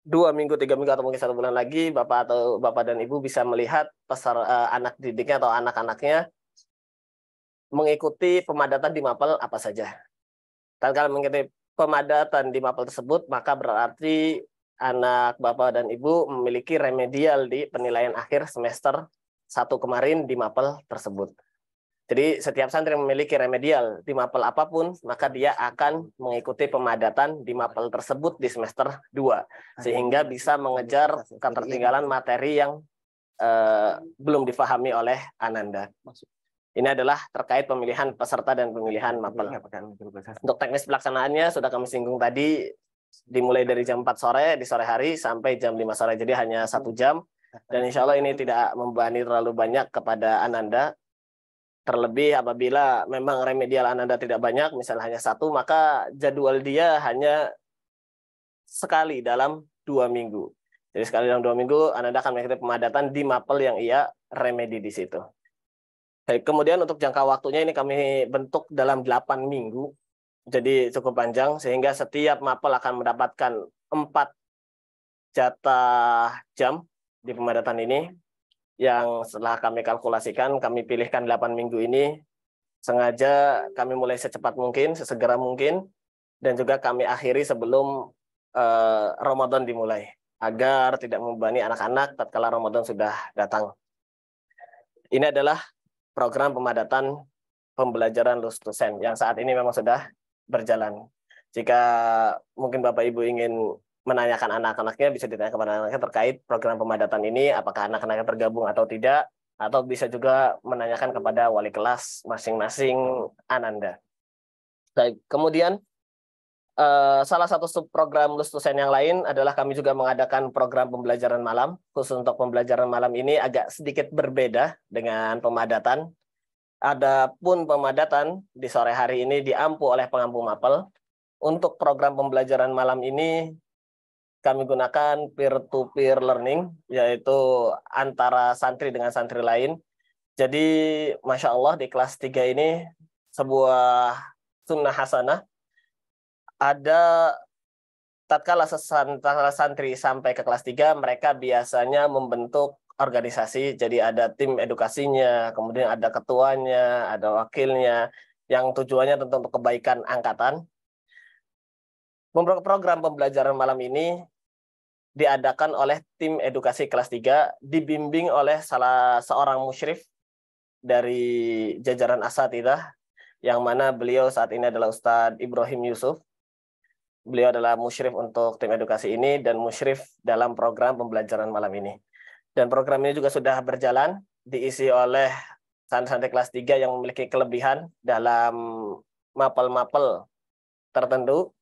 2 minggu, 3 minggu, atau mungkin 1 bulan lagi, Bapak dan Ibu bisa melihat anak didiknya atau anak-anaknya mengikuti pemadatan di mapel apa saja. Dan kalau mengikuti pemadatan di mapel tersebut, maka berarti anak Bapak dan Ibu memiliki remedial di penilaian akhir semester 1 kemarin di mapel tersebut. Jadi setiap santri memiliki remedial di mapel apapun, maka dia akan mengikuti pemadatan di mapel tersebut di semester 2. Sehingga bisa mengejar ketertinggalan materi yang belum difahami oleh Ananda. Ini adalah terkait pemilihan peserta dan pemilihan mapel. Untuk teknis pelaksanaannya sudah kami singgung tadi, dimulai dari jam 4 sore di sore hari sampai jam 5 sore. Jadi hanya 1 jam. Dan insya Allah ini tidak membebani terlalu banyak kepada Ananda. Terlebih apabila memang remedial Ananda tidak banyak, misalnya hanya 1, maka jadwal dia hanya sekali dalam 2 minggu. Jadi sekali dalam 2 minggu, Ananda akan mengikuti pemadatan di mapel yang ia remedi di situ. Baik, kemudian untuk jangka waktunya ini kami bentuk dalam 8 minggu. Jadi cukup panjang, sehingga setiap mapel akan mendapatkan 4 jatah jam di pemadatan ini. Yang setelah kami kalkulasikan, kami pilihkan 8 minggu ini. Sengaja kami mulai secepat mungkin, sesegera mungkin. Dan juga kami akhiri sebelum Ramadan dimulai. Agar tidak membebani anak-anak tatkala Ramadan sudah datang. Ini adalah program pemadatan pembelajaran Lustusen yang saat ini memang sudah berjalan. Jika mungkin Bapak Ibu ingin menanyakan anak-anaknya, bisa ditanya kepada anaknya terkait program pemadatan ini, apakah anak-anaknya tergabung atau tidak, atau bisa juga menanyakan kepada wali kelas masing-masing Ananda. Baik, kemudian salah satu subprogram Lustusen yang lain adalah kami juga mengadakan program pembelajaran malam. Khusus untuk pembelajaran malam ini agak sedikit berbeda dengan pemadatan. Adapun pemadatan di sore hari ini diampu oleh pengampu mapel. Untuk program pembelajaran malam ini kami gunakan peer-to-peer learning, yaitu antara santri dengan santri lain. Jadi Masya Allah di kelas 3 ini sebuah sunnah hasanah. Ada tatkala santri sampai ke kelas 3, mereka biasanya membentuk organisasi. Jadi ada tim edukasinya, kemudian ada ketuanya, ada wakilnya, yang tujuannya tentu untuk kebaikan angkatan. Program pembelajaran malam ini diadakan oleh tim edukasi kelas 3, dibimbing oleh salah seorang musyrif dari jajaran asatidzah, yang mana beliau saat ini adalah Ustadz Ibrahim Yusuf. Beliau adalah musyrif untuk tim edukasi ini dan musyrif dalam program pembelajaran malam ini. Dan program ini juga sudah berjalan, diisi oleh santri-santri kelas 3 yang memiliki kelebihan dalam mapel-mapel tertentu.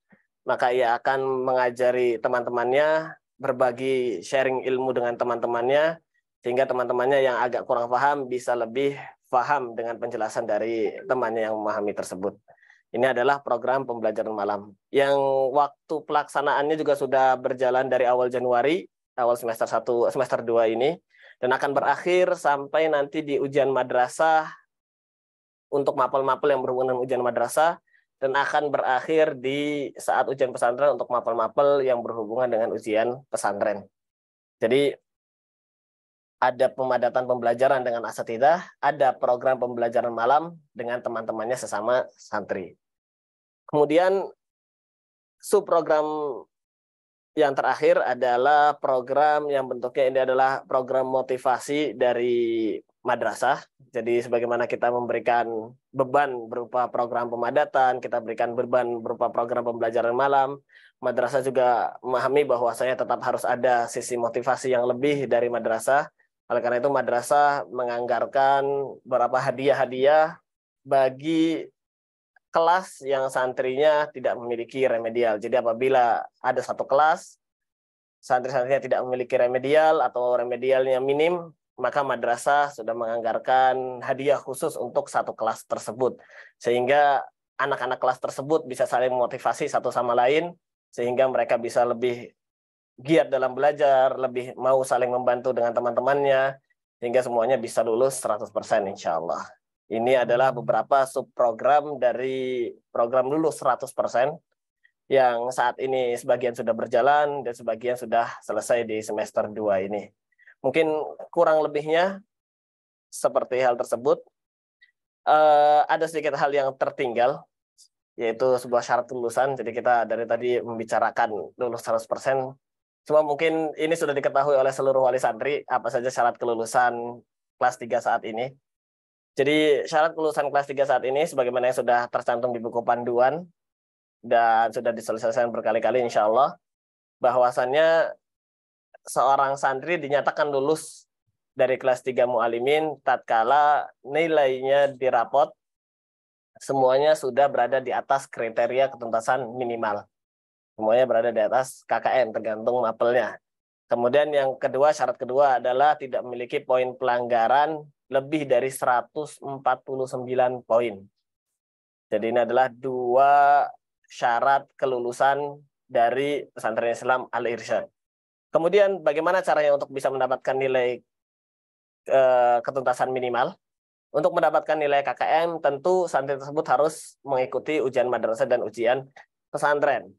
Maka ia akan mengajari teman-temannya, berbagi sharing ilmu dengan teman-temannya, sehingga teman-temannya yang agak kurang paham bisa lebih paham dengan penjelasan dari temannya yang memahami tersebut. Ini adalah program pembelajaran malam yang waktu pelaksanaannya juga sudah berjalan dari awal Januari, awal semester 1, semester 2 ini, dan akan berakhir sampai nanti di ujian madrasah untuk mapel-mapel yang berhubungan dengan ujian madrasah, dan akan berakhir di saat ujian pesantren untuk mapel-mapel yang berhubungan dengan ujian pesantren. Jadi ada pemadatan pembelajaran dengan asatidzah, ada program pembelajaran malam dengan teman-temannya sesama santri. Kemudian subprogram yang terakhir adalah program yang bentuknya ini adalah program motivasi dari madrasah. Jadi sebagaimana kita memberikan beban berupa program pemadatan, kita berikan beban berupa program pembelajaran malam, madrasah juga memahami bahwa saya tetap harus ada sisi motivasi yang lebih dari madrasah. Oleh karena itu madrasah menganggarkan beberapa hadiah-hadiah bagi kelas yang santrinya tidak memiliki remedial. Jadi apabila ada satu kelas, santri-santrinya tidak memiliki remedial atau remedialnya minim, maka madrasah sudah menganggarkan hadiah khusus untuk satu kelas tersebut. Sehingga anak-anak kelas tersebut bisa saling memotivasi satu sama lain, sehingga mereka bisa lebih giat dalam belajar, lebih mau saling membantu dengan teman-temannya, sehingga semuanya bisa lulus 100% insya Allah. Ini adalah beberapa subprogram dari program lulus 100% yang saat ini sebagian sudah berjalan dan sebagian sudah selesai di semester 2 ini. Mungkin kurang lebihnya seperti hal tersebut. Ada sedikit hal yang tertinggal, yaitu sebuah syarat kelulusan. Jadi kita dari tadi membicarakan lulus 100%. Cuma mungkin ini sudah diketahui oleh seluruh wali santri, apa saja syarat kelulusan kelas 3 saat ini. Jadi syarat kelulusan kelas 3 saat ini sebagaimana yang sudah tercantum di buku panduan dan sudah diselesaikan berkali-kali insya Allah, bahwasannya seorang santri dinyatakan lulus dari kelas 3 mu'alimin tatkala nilainya di rapot semuanya sudah berada di atas kriteria ketuntasan minimal. Semuanya berada di atas KKM tergantung mapelnya. Kemudian yang kedua, syarat kedua adalah tidak memiliki poin pelanggaran lebih dari 149 poin. Jadi ini adalah 2 syarat kelulusan dari pesantren Islam Al-Irsyad. Kemudian bagaimana caranya untuk bisa mendapatkan nilai ketuntasan minimal? Untuk mendapatkan nilai KKM, tentu santri tersebut harus mengikuti ujian madrasah dan ujian pesantren.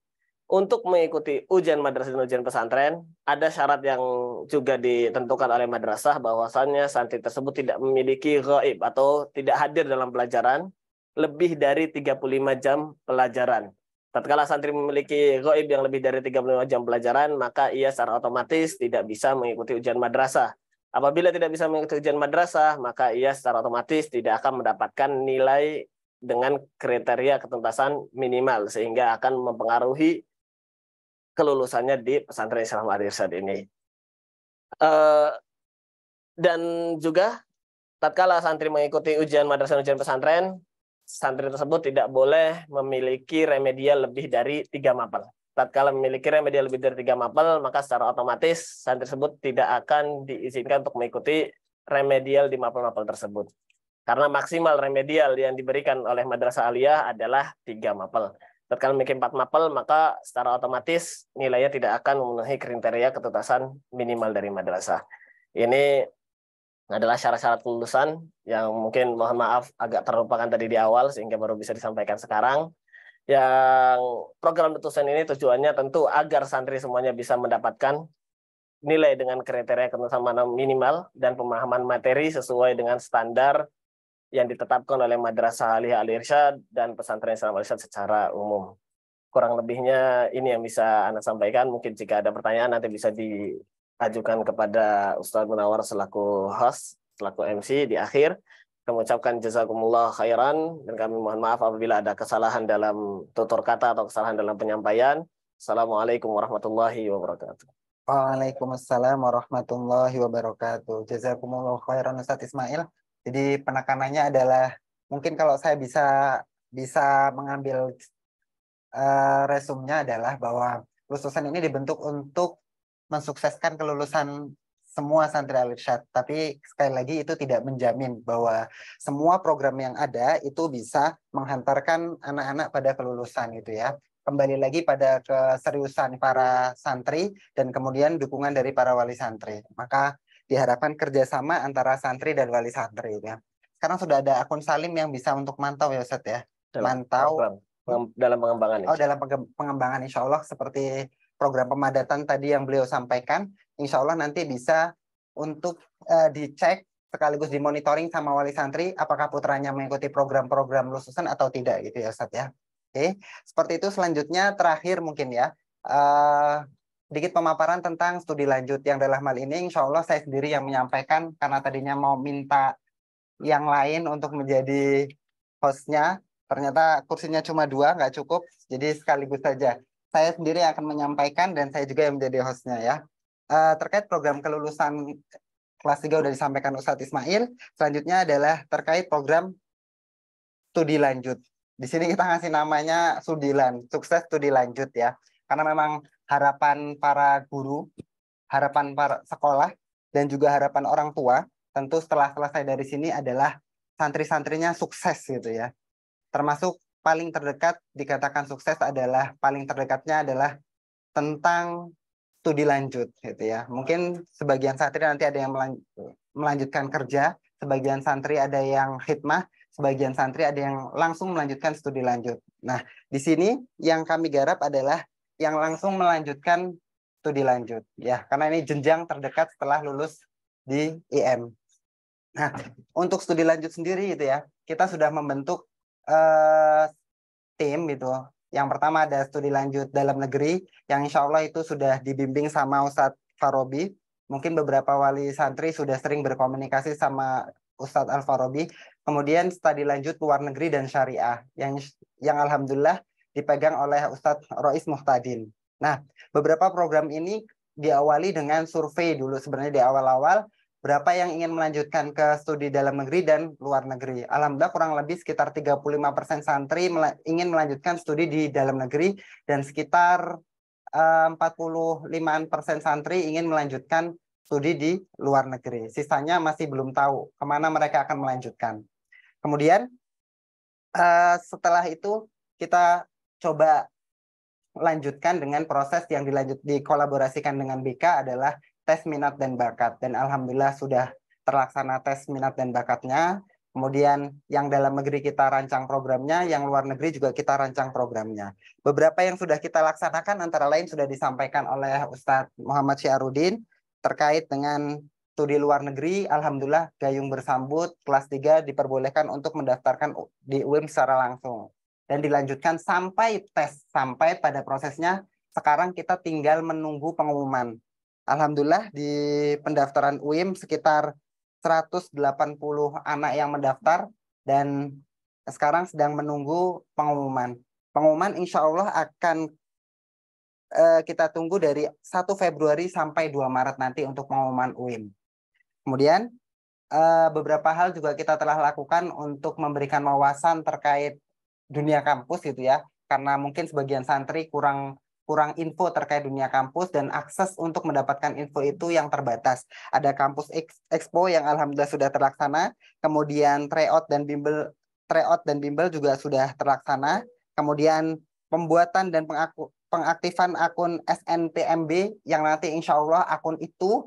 Untuk mengikuti ujian madrasah dan ujian pesantren, ada syarat yang juga ditentukan oleh madrasah bahwasannya santri tersebut tidak memiliki ghaib atau tidak hadir dalam pelajaran lebih dari 35 jam pelajaran. Tatkala santri memiliki ghaib yang lebih dari 35 jam pelajaran, maka ia secara otomatis tidak bisa mengikuti ujian madrasah. Apabila tidak bisa mengikuti ujian madrasah, maka ia secara otomatis tidak akan mendapatkan nilai dengan kriteria ketuntasan minimal, sehingga akan mempengaruhi kelulusannya di pesantren Islam Al-Irsyad ini. Dan juga tatkala santri mengikuti ujian madrasah dan ujian pesantren, santri tersebut tidak boleh memiliki remedial lebih dari 3 mapel. Tatkala memiliki remedial lebih dari 3 mapel, maka secara otomatis santri tersebut tidak akan diizinkan untuk mengikuti remedial di mapel-mapel tersebut. Karena maksimal remedial yang diberikan oleh madrasah aliyah adalah 3 mapel. Tatkala memiliki 4 mapel, maka secara otomatis nilainya tidak akan memenuhi kriteria ketuntasan minimal dari madrasah. Ini adalah syarat-syarat kelulusan yang mungkin mohon maaf agak terlupakan tadi di awal sehingga baru bisa disampaikan sekarang. Yang program ketuntasan ini tujuannya tentu agar santri semuanya bisa mendapatkan nilai dengan kriteria ketuntasan minimal dan pemahaman materi sesuai dengan standar yang ditetapkan oleh Madrasah Aliyah Al-Irsyad dan pesantren Islam Al-Irsyad secara umum. Kurang lebihnya ini yang bisa Anda sampaikan. Mungkin jika ada pertanyaan nanti bisa diajukan kepada Ustaz Munawar selaku host, selaku MC di akhir. Kami ucapkan jazakumullah khairan dan kami mohon maaf apabila ada kesalahan dalam tutur kata atau kesalahan dalam penyampaian. Assalamualaikum warahmatullahi wabarakatuh. Waalaikumsalam warahmatullahi wabarakatuh. Jazakumullah khairan Ustaz Ismail. Jadi penekanannya adalah mungkin kalau saya bisa mengambil resumnya adalah bahwa lulusan ini dibentuk untuk mensukseskan kelulusan semua santri Al-Irsyad. Tapi sekali lagi itu tidak menjamin bahwa semua program yang ada itu bisa menghantarkan anak-anak pada kelulusan gitu ya. Kembali lagi pada keseriusan para santri dan kemudian dukungan dari para wali santri. Maka diharapkan kerjasama antara santri dan wali santri ya. Sekarang sudah ada akun Salim yang bisa untuk mantau ya Ustaz ya. Mantau dalam pengembangan. Dalam pengembangan insya Allah seperti program pemadatan tadi yang beliau sampaikan, insya Allah nanti bisa untuk dicek sekaligus dimonitoring sama wali santri apakah putranya mengikuti program-program lulusan atau tidak gitu ya Ustaz ya. Oke, seperti itu. Selanjutnya terakhir mungkin ya sedikit pemaparan tentang studi lanjut yang dalam hal ini insya Allah saya sendiri yang menyampaikan karena tadinya mau minta yang lain untuk menjadi hostnya, ternyata kursinya cuma 2 nggak cukup, jadi sekaligus saja saya sendiri yang akan menyampaikan dan saya juga yang menjadi hostnya ya. Terkait program kelulusan kelas 3 sudah disampaikan Ustadz Ismail. Selanjutnya adalah terkait program studi lanjut. Di sini kita ngasih namanya Sudilan, sukses studi lanjut ya. Karena memang harapan para guru, harapan para sekolah, dan juga harapan orang tua, tentu setelah selesai dari sini adalah santri-santrinya sukses gitu ya. Termasuk paling terdekat dikatakan sukses adalah, paling terdekatnya adalah tentang studi lanjut gitu ya. Mungkin sebagian santri nanti ada yang melanjutkan kerja, sebagian santri ada yang khidmah, sebagian santri ada yang langsung melanjutkan studi lanjut. Nah, di sini yang kami garap adalah yang langsung melanjutkan studi lanjut ya, karena ini jenjang terdekat setelah lulus di IM. Nah, untuk studi lanjut sendiri itu ya, kita sudah membentuk tim gitu. Yang pertama ada studi lanjut dalam negeri yang insya Allah itu sudah dibimbing sama Ustadz Farobi. Mungkin beberapa wali santri sudah sering berkomunikasi sama Ustadz Al-Farobi. Kemudian studi lanjut luar negeri dan syariah yang alhamdulillah dipegang oleh Ustadz Rois Muhtadin. Nah, beberapa program ini diawali dengan survei dulu sebenarnya di awal-awal, berapa yang ingin melanjutkan ke studi dalam negeri dan luar negeri. Alhamdulillah kurang lebih sekitar 35% santri ingin melanjutkan studi di dalam negeri dan sekitar 45% santri ingin melanjutkan studi di luar negeri. Sisanya masih belum tahu kemana mereka akan melanjutkan. Kemudian setelah itu kita coba lanjutkan dengan proses yang dikolaborasikan dengan BK adalah tes minat dan bakat, dan alhamdulillah sudah terlaksana tes minat dan bakatnya. Kemudian yang dalam negeri kita rancang programnya, yang luar negeri juga kita rancang programnya. Beberapa yang sudah kita laksanakan antara lain sudah disampaikan oleh Ustadz Muhammad Syiarudin terkait dengan studi luar negeri. Alhamdulillah gayung bersambut, kelas 3 diperbolehkan untuk mendaftarkan di UIM secara langsung dan dilanjutkan sampai tes, sampai pada prosesnya sekarang kita tinggal menunggu pengumuman. Alhamdulillah di pendaftaran UIM sekitar 180 anak yang mendaftar dan sekarang sedang menunggu pengumuman. Pengumuman insya Allah akan kita tunggu dari 1 Februari sampai 2 Maret nanti untuk pengumuman UIM. Kemudian beberapa hal juga kita telah lakukan untuk memberikan wawasan terkait dunia kampus gitu ya. Karena mungkin sebagian santri kurang info terkait dunia kampus dan akses untuk mendapatkan info itu yang terbatas. Ada kampus expo yang alhamdulillah sudah terlaksana, kemudian tryout dan bimbel juga sudah terlaksana, kemudian pembuatan dan pengaktifan akun SNPMB yang nanti insya Allah akun itu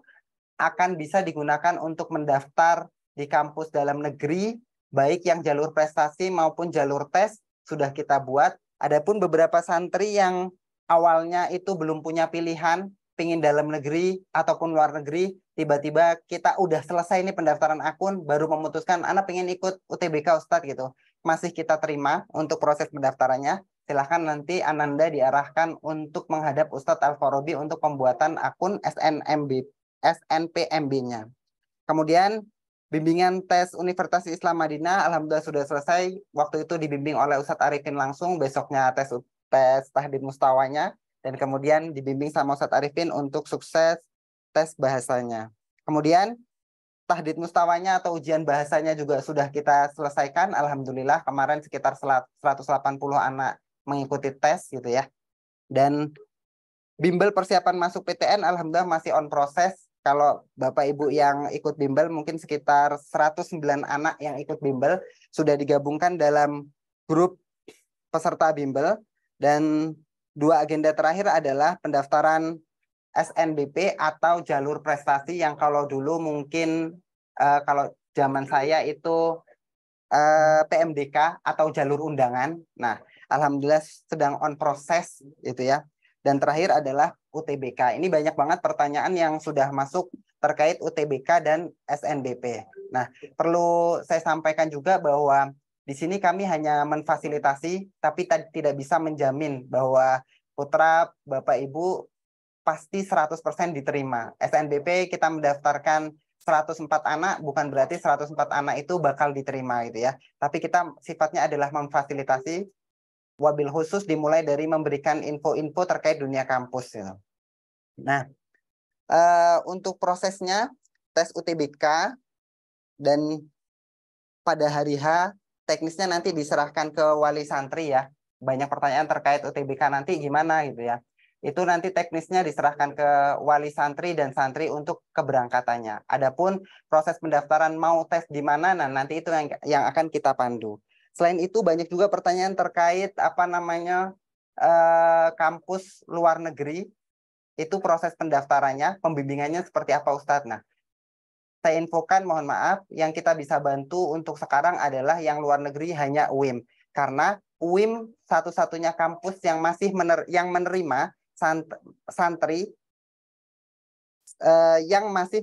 akan bisa digunakan untuk mendaftar di kampus dalam negeri, baik yang jalur prestasi maupun jalur tes sudah kita buat. Adapun beberapa santri yang awalnya itu belum punya pilihan, pingin dalam negeri ataupun luar negeri, tiba-tiba kita udah selesai nih pendaftaran akun, baru memutuskan anak pengen ikut UTBK Ustadz gitu. Masih kita terima untuk proses pendaftarannya. Silahkan nanti Ananda diarahkan untuk menghadap Ustadz Al-Farobi untuk pembuatan akun SNPMB-nya. Kemudian bimbingan tes Universitas Islam Madinah alhamdulillah sudah selesai. Waktu itu dibimbing oleh Ustadz Arifin langsung, besoknya tes tahdid mustawanya, dan kemudian dibimbing sama Ustadz Arifin untuk sukses tes bahasanya. Kemudian tahdid mustawanya atau ujian bahasanya juga sudah kita selesaikan. Alhamdulillah kemarin sekitar 180 anak mengikuti tes gitu ya. Dan bimbel persiapan masuk PTN alhamdulillah masih on proses. Kalau Bapak Ibu yang ikut bimbel mungkin sekitar 109 anak yang ikut bimbel sudah digabungkan dalam grup peserta bimbel. Dan 2 agenda terakhir adalah pendaftaran SNBP atau jalur prestasi yang kalau dulu mungkin kalau zaman saya itu PMDK atau jalur undangan. Nah, alhamdulillah sedang on proses gitu ya. Dan terakhir adalah UTBK. Ini banyak banget pertanyaan yang sudah masuk terkait UTBK dan SNBP. Nah, perlu saya sampaikan juga bahwa di sini kami hanya memfasilitasi, tapi tidak bisa menjamin bahwa putra Bapak Ibu pasti 100% diterima. SNBP kita mendaftarkan 104 anak, bukan berarti 104 anak itu bakal diterima gitu ya. Tapi kita sifatnya adalah memfasilitasi, wabil khusus dimulai dari memberikan info-info terkait dunia kampus gitu. Nah, untuk prosesnya tes UTBK dan pada hari H teknisnya nanti diserahkan ke wali santri ya. Banyak pertanyaan terkait UTBK nanti gimana gitu ya. Itu nanti teknisnya diserahkan ke wali santri dan santri untuk keberangkatannya. Adapun proses pendaftaran mau tes di mana, nah nanti itu yang akan kita pandu. Selain itu banyak juga pertanyaan terkait kampus luar negeri. Itu proses pendaftarannya, pembimbingannya seperti apa Ustadz? Nah, saya infokan, mohon maaf, yang kita bisa bantu untuk sekarang adalah yang luar negeri hanya UIM. Karena UIM satu-satunya kampus yang masih menerima santri yang masih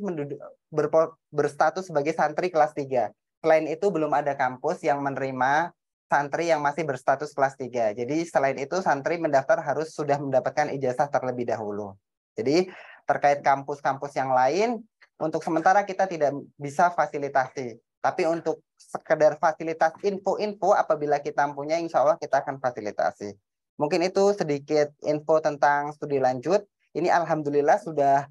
berstatus sebagai santri kelas 3. Selain itu belum ada kampus yang menerima santri yang masih berstatus kelas 3. Jadi selain itu santri mendaftar harus sudah mendapatkan ijazah terlebih dahulu. Jadi terkait kampus-kampus yang lain, untuk sementara kita tidak bisa fasilitasi. Tapi untuk sekedar fasilitas info-info apabila kita punya, insya Allah kita akan fasilitasi. Mungkin itu sedikit info tentang studi lanjut. Ini alhamdulillah sudah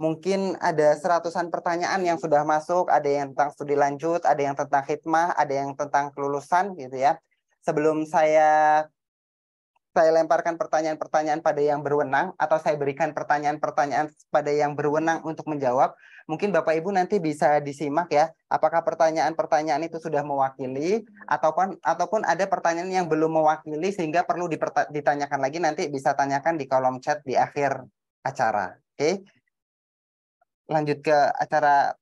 mungkin ada seratusan pertanyaan yang sudah masuk. Ada yang tentang studi lanjut, ada yang tentang khidmah, ada yang tentang kelulusan gitu ya. Sebelum saya lemparkan pertanyaan-pertanyaan pada yang berwenang atau saya berikan pertanyaan-pertanyaan pada yang berwenang untuk menjawab, mungkin Bapak Ibu nanti bisa disimak ya, apakah pertanyaan-pertanyaan itu sudah mewakili ataupun ada pertanyaan yang belum mewakili sehingga perlu ditanyakan lagi, nanti bisa tanyakan di kolom chat di akhir acara. Oke. Lanjut ke acara.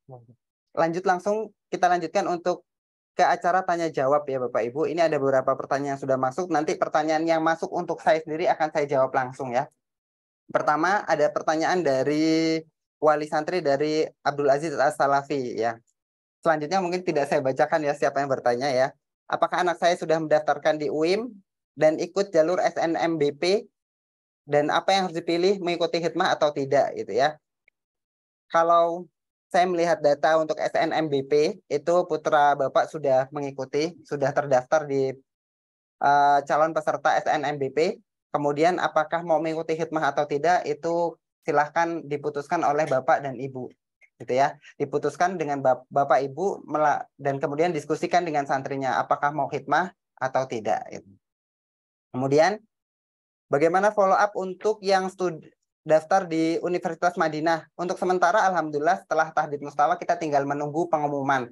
Lanjut langsung kita lanjutkan untuk ke acara tanya jawab ya Bapak Ibu. Ini ada beberapa pertanyaan yang sudah masuk. Nanti pertanyaan yang masuk untuk saya sendiri akan saya jawab langsung ya. Pertama ada pertanyaan dari wali santri dari Abdul Aziz As-Salafi ya. Selanjutnya mungkin tidak saya bacakan ya siapa yang bertanya ya. Apakah anak saya sudah mendaftarkan di UIM dan ikut jalur SNMBP, dan apa yang harus dipilih, mengikuti khidmah atau tidak gitu ya. Kalau saya melihat data untuk SNMBP, itu putra Bapak sudah mengikuti, sudah terdaftar di calon peserta SNMBP. Kemudian apakah mau mengikuti khidmah atau tidak, itu silahkan diputuskan oleh Bapak dan Ibu. Gitu ya. Diputuskan dengan Bapak Ibu dan kemudian diskusikan dengan santrinya, apakah mau khidmah atau tidak. Kemudian, bagaimana follow up untuk yang daftar di Universitas Madinah? Untuk sementara alhamdulillah setelah tahdid mustawa kita tinggal menunggu pengumuman.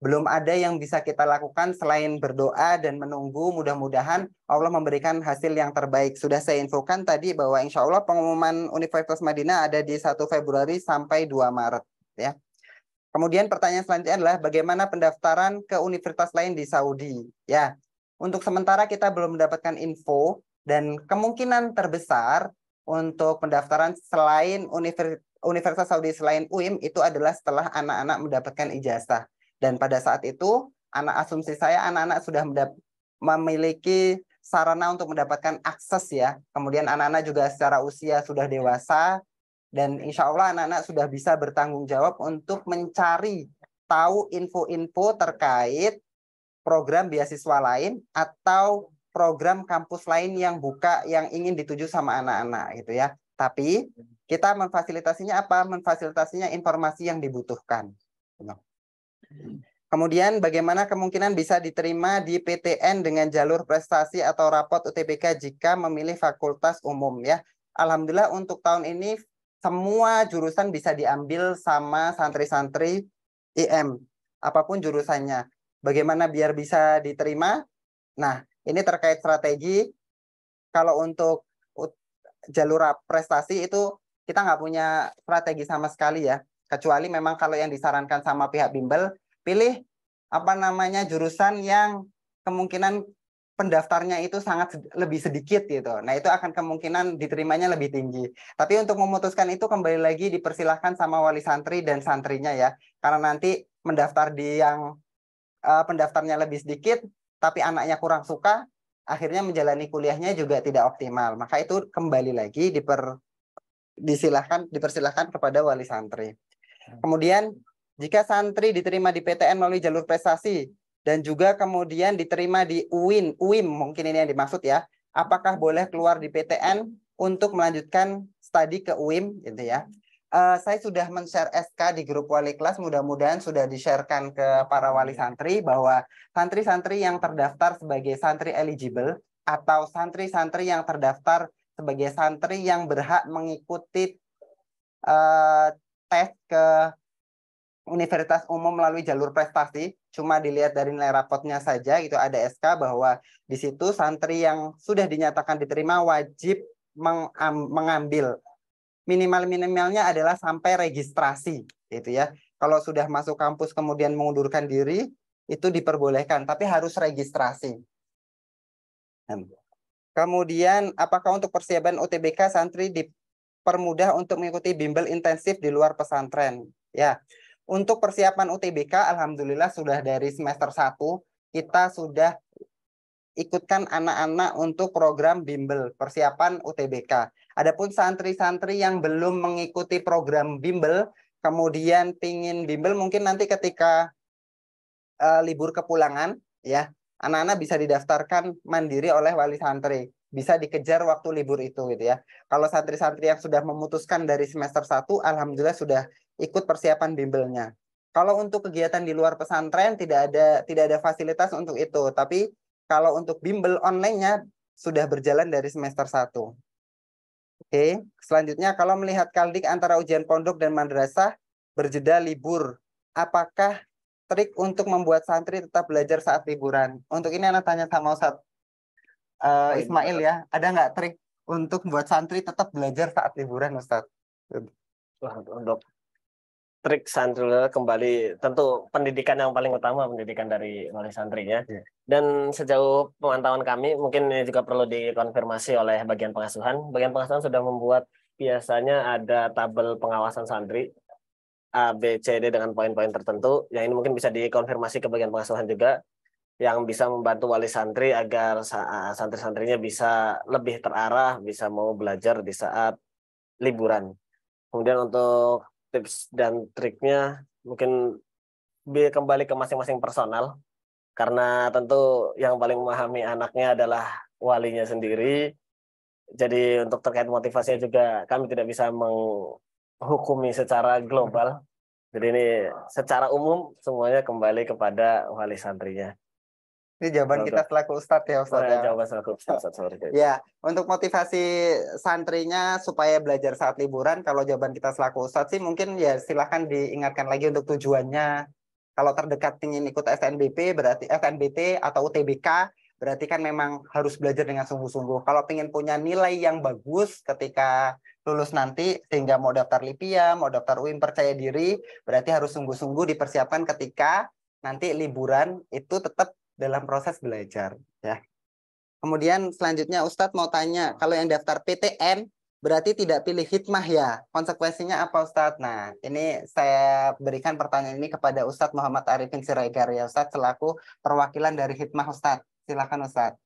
Belum ada yang bisa kita lakukan selain berdoa dan menunggu, mudah-mudahan Allah memberikan hasil yang terbaik. Sudah saya infokan tadi bahwa insya Allah pengumuman Universitas Madinah ada di 1 Februari sampai 2 Maret ya. Kemudian pertanyaan selanjutnya adalah bagaimana pendaftaran ke universitas lain di Saudi ya. Untuk sementara kita belum mendapatkan info, dan kemungkinan terbesar untuk pendaftaran selain Universitas Saudi selain UIM itu adalah setelah anak-anak mendapatkan ijazah. Dan pada saat itu, asumsi saya anak-anak sudah memiliki sarana untuk mendapatkan akses ya. Kemudian anak-anak juga secara usia sudah dewasa, dan insya Allah anak-anak sudah bisa bertanggung jawab untuk mencari tahu info-info terkait program beasiswa lain atau program kampus lain yang buka yang ingin dituju sama anak-anak gitu ya. Tapi kita memfasilitasinya apa? Memfasilitasinya informasi yang dibutuhkan. Kemudian bagaimana kemungkinan bisa diterima di PTN dengan jalur prestasi atau rapot UTBK jika memilih fakultas umum ya. Alhamdulillah untuk tahun ini semua jurusan bisa diambil sama santri-santri IM, apapun jurusannya. Bagaimana biar bisa diterima? Nah, ini terkait strategi. Kalau untuk jalur prestasi itu kita nggak punya strategi sama sekali ya. Kecuali memang kalau yang disarankan sama pihak bimbel, pilih jurusan yang kemungkinan pendaftarnya itu sangat lebih sedikit gitu. Nah, itu akan kemungkinan diterimanya lebih tinggi. Tapi untuk memutuskan itu kembali lagi dipersilahkan sama wali santri dan santrinya ya. Karena nanti mendaftar di yang pendaftarnya lebih sedikit, tapi anaknya kurang suka, akhirnya menjalani kuliahnya juga tidak optimal. Maka itu kembali lagi dipersilahkan kepada wali santri. Kemudian jika santri diterima di PTN melalui jalur prestasi dan juga kemudian diterima di UIM mungkin ini yang dimaksud ya, apakah boleh keluar di PTN untuk melanjutkan studi ke UIM gitu ya. Saya sudah men-share SK di grup wali kelas, mudah-mudahan sudah di-sharekan ke para wali santri bahwa santri-santri yang terdaftar sebagai santri eligible atau santri-santri yang terdaftar sebagai santri yang berhak mengikuti tes ke Universitas Umum melalui jalur prestasi, cuma dilihat dari nilai rapotnya saja, itu ada SK bahwa di situ santri yang sudah dinyatakan diterima wajib mengambil minimalnya adalah sampai registrasi, gitu ya. Kalau sudah masuk kampus kemudian mengundurkan diri, itu diperbolehkan, tapi harus registrasi. Kemudian, apakah untuk persiapan UTBK santri dipermudah untuk mengikuti bimbel intensif di luar pesantren? Ya, untuk persiapan UTBK, alhamdulillah sudah dari semester 1 kita sudah ikutkan anak-anak untuk program bimbel persiapan UTBK. Adapun santri-santri yang belum mengikuti program bimbel, kemudian pingin bimbel, mungkin nanti ketika libur kepulangan, ya anak-anak bisa didaftarkan mandiri oleh wali santri. Bisa dikejar waktu libur itu gitu ya. Kalau santri-santri yang sudah memutuskan dari semester 1, alhamdulillah sudah ikut persiapan bimbelnya. Kalau untuk kegiatan di luar pesantren tidak ada fasilitas untuk itu, tapi kalau untuk bimbel online-nya sudah berjalan dari semester 1. Oke, selanjutnya kalau melihat kaldik antara ujian pondok dan madrasah berjeda libur, apakah trik untuk membuat santri tetap belajar saat liburan? Untuk ini anak tanya sama Ustadz Ismail ya, ada nggak trik untuk membuat santri tetap belajar saat liburan, Ustadz? Untuk trik santri kembali, tentu pendidikan yang paling utama, pendidikan dari wali santrinya. Dan sejauh pemantauan kami, mungkin ini juga perlu dikonfirmasi oleh bagian pengasuhan. Bagian pengasuhan sudah membuat biasanya ada tabel pengawasan santri A, B, C, D dengan poin-poin tertentu. Yang ini mungkin bisa dikonfirmasi ke bagian pengasuhan juga, yang bisa membantu wali santri agar santri-santrinya bisa lebih terarah, bisa mau belajar di saat liburan. Kemudian untuk tips dan triknya mungkin kembali ke masing-masing personal, karena tentu yang paling memahami anaknya adalah walinya sendiri. Jadi untuk terkait motivasinya juga kami tidak bisa menghukumi secara global. Jadi ini secara umum semuanya kembali kepada wali santrinya. Ini jawaban kita selaku Ustadz ya, Ustadz ya. Jawaban selaku Ustadz, sorry. Ya, untuk motivasi santrinya supaya belajar saat liburan, kalau jawaban kita selaku Ustadz sih mungkin ya silahkan diingatkan lagi untuk tujuannya. Kalau terdekat ingin ikut SNBP, berarti SNBT atau UTBK, berarti kan memang harus belajar dengan sungguh-sungguh. Kalau ingin punya nilai yang bagus ketika lulus nanti, sehingga mau daftar LIPIA, mau daftar UIN percaya diri, berarti harus sungguh-sungguh dipersiapkan ketika nanti liburan itu tetap dalam proses belajar ya. Kemudian selanjutnya Ustadz mau tanya, kalau yang daftar PTN berarti tidak pilih hikmah ya, konsekuensinya apa Ustadz? Nah ini saya berikan pertanyaan ini kepada Ustadz Muhammad Arifin Siregar ya Ustadz, selaku perwakilan dari hikmah Ustadz. Silakan Ustadz.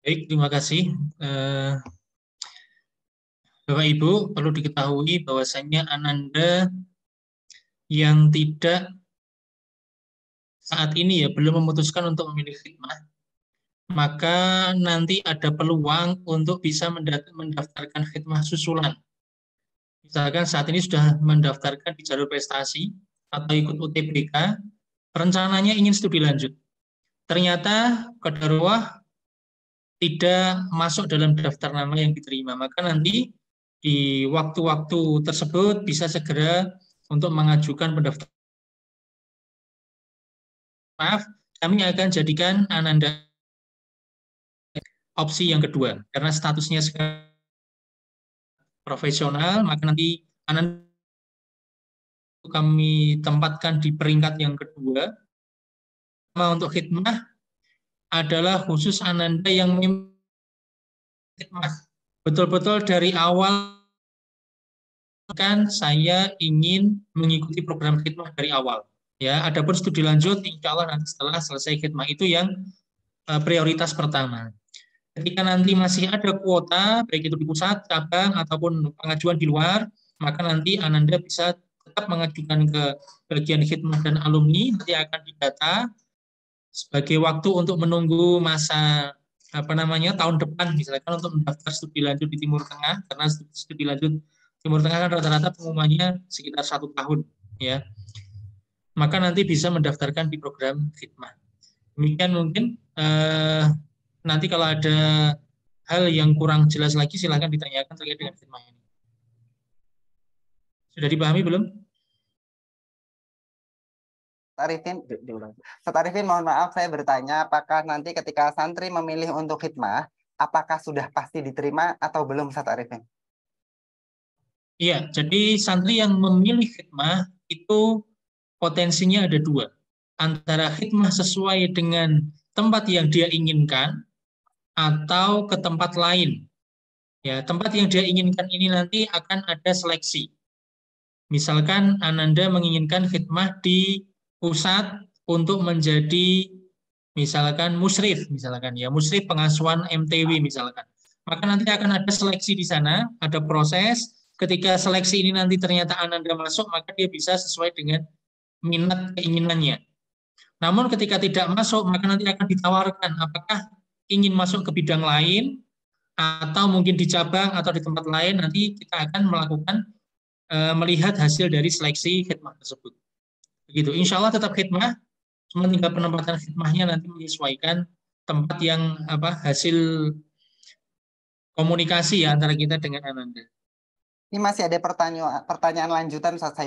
Baik, terima kasih. Bapak Ibu, perlu diketahui bahwasanya Ananda yang tidak saat ini ya belum memutuskan untuk memilih hikmah, maka nanti ada peluang untuk bisa mendaftarkan hikmah susulan. Misalkan saat ini sudah mendaftarkan di jalur prestasi atau ikut UTBK, rencananya ingin studi lanjut. Ternyata qadarullah tidak masuk dalam daftar nama yang diterima, maka nanti di waktu-waktu tersebut bisa segera untuk mengajukan pendaftaran. Maaf, kami akan jadikan Ananda opsi yang kedua, karena statusnya sekarang profesional, maka nanti Ananda kami tempatkan di peringkat yang kedua. Untuk khidmah adalah khusus Ananda yang khidmah. Betul-betul dari awal kan saya ingin mengikuti program khidmah dari awal. Ya, adapun studi lanjut, insya Allah nanti setelah selesai khidmah itu yang prioritas pertama. ketika nanti masih ada kuota, baik itu di pusat, cabang, ataupun pengajuan di luar, maka nanti Ananda bisa tetap mengajukan ke bagian khidmah dan alumni, nanti akan didata sebagai waktu untuk menunggu masa tahun depan, misalkan untuk mendaftar studi lanjut di Timur Tengah, karena studi lanjut Timur Tengah kan rata-rata pengumumannya sekitar 1 tahun, ya. Maka nanti bisa mendaftarkan di program khidmah. Demikian mungkin. Nanti kalau ada hal yang kurang jelas lagi, silakan ditanyakan terkait dengan khidmah ini. Sudah dipahami belum? Ustaz Arifin, mohon maaf saya bertanya, apakah nanti ketika santri memilih untuk khidmah, apakah sudah pasti diterima atau belum, Ustaz Arifin? Iya, jadi santri yang memilih khidmah itu potensinya ada 2. Antara khidmah sesuai dengan tempat yang dia inginkan, atau ke tempat lain. Ya, tempat yang dia inginkan ini nanti akan ada seleksi. Misalkan Ananda menginginkan khidmah di pusat untuk menjadi misalkan musyrif, misalkan ya, musyrif pengasuhan MTW misalkan. Maka nanti akan ada seleksi di sana, ada proses. Ketika seleksi ini nanti ternyata Ananda masuk, maka dia bisa sesuai dengan minat keinginannya. Namun ketika tidak masuk, maka nanti akan ditawarkan apakah ingin masuk ke bidang lain, atau mungkin di cabang atau di tempat lain, nanti kita akan melakukan melihat hasil dari seleksi khidmah tersebut. Begitu. Insya Allah tetap khidmah, cuma tinggal penempatan khidmahnya nanti menyesuaikan tempat yang hasil komunikasi ya antara kita dengan Ananda. Ini masih ada pertanyaan lanjutan Ustaz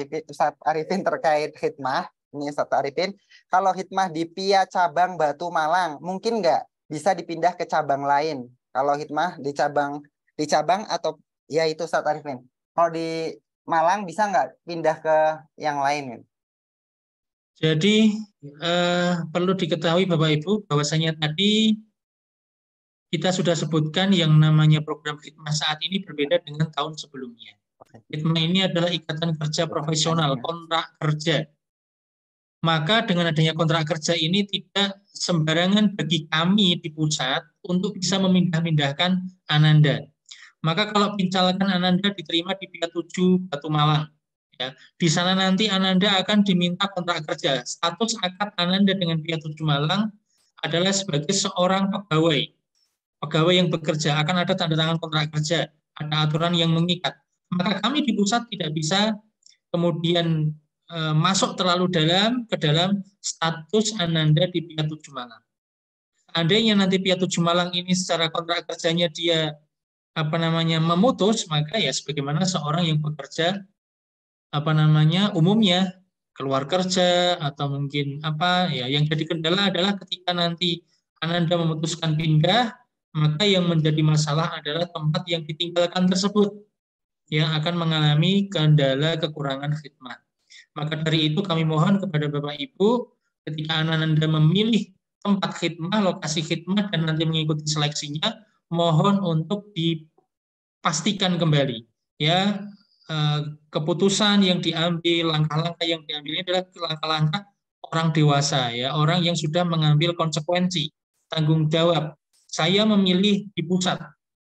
Arifin terkait khidmah. Ini Ustaz Arifin, kalau khidmah di PIA cabang Batu Malang, mungkin nggak bisa dipindah ke cabang lain? Kalau khidmah di cabang atau ya itu Ustaz Arifin. Kalau di Malang bisa nggak pindah ke yang lain? Jadi perlu diketahui Bapak Ibu bahwasanya tadi kita sudah sebutkan yang namanya program khidmah saat ini berbeda dengan tahun sebelumnya. Khidmah ini adalah ikatan kerja profesional, kontrak kerja. Maka dengan adanya kontrak kerja ini tidak sembarangan bagi kami di pusat untuk bisa memindah-mindahkan Ananda. Maka kalau misalkan Ananda diterima di PIA 7 Batu Malang, ya, di sana nanti Ananda akan diminta kontrak kerja. Status akad Ananda dengan PIA 7 Malang adalah sebagai seorang pegawai. Pegawai yang bekerja akan ada tanda tangan kontrak kerja, ada aturan yang mengikat. Maka kami di pusat tidak bisa kemudian masuk terlalu dalam ke dalam status Ananda di PIA 7 Malang. Seandainya nanti PIA 7 Malang ini secara kontrak kerjanya dia memutus, maka ya sebagaimana seorang yang bekerja umumnya keluar kerja atau mungkin yang jadi kendala adalah ketika nanti Ananda memutuskan pindah, maka yang menjadi masalah adalah tempat yang ditinggalkan tersebut yang akan mengalami kendala kekurangan khidmah. Maka dari itu kami mohon kepada Bapak Ibu ketika Ananda memilih tempat khidmah, lokasi khidmah dan nanti mengikuti seleksinya, mohon untuk dipastikan kembali ya keputusan yang diambil, langkah-langkah yang diambil ini adalah langkah-langkah orang dewasa ya, orang yang sudah mengambil konsekuensi, tanggung jawab. Saya memilih di pusat,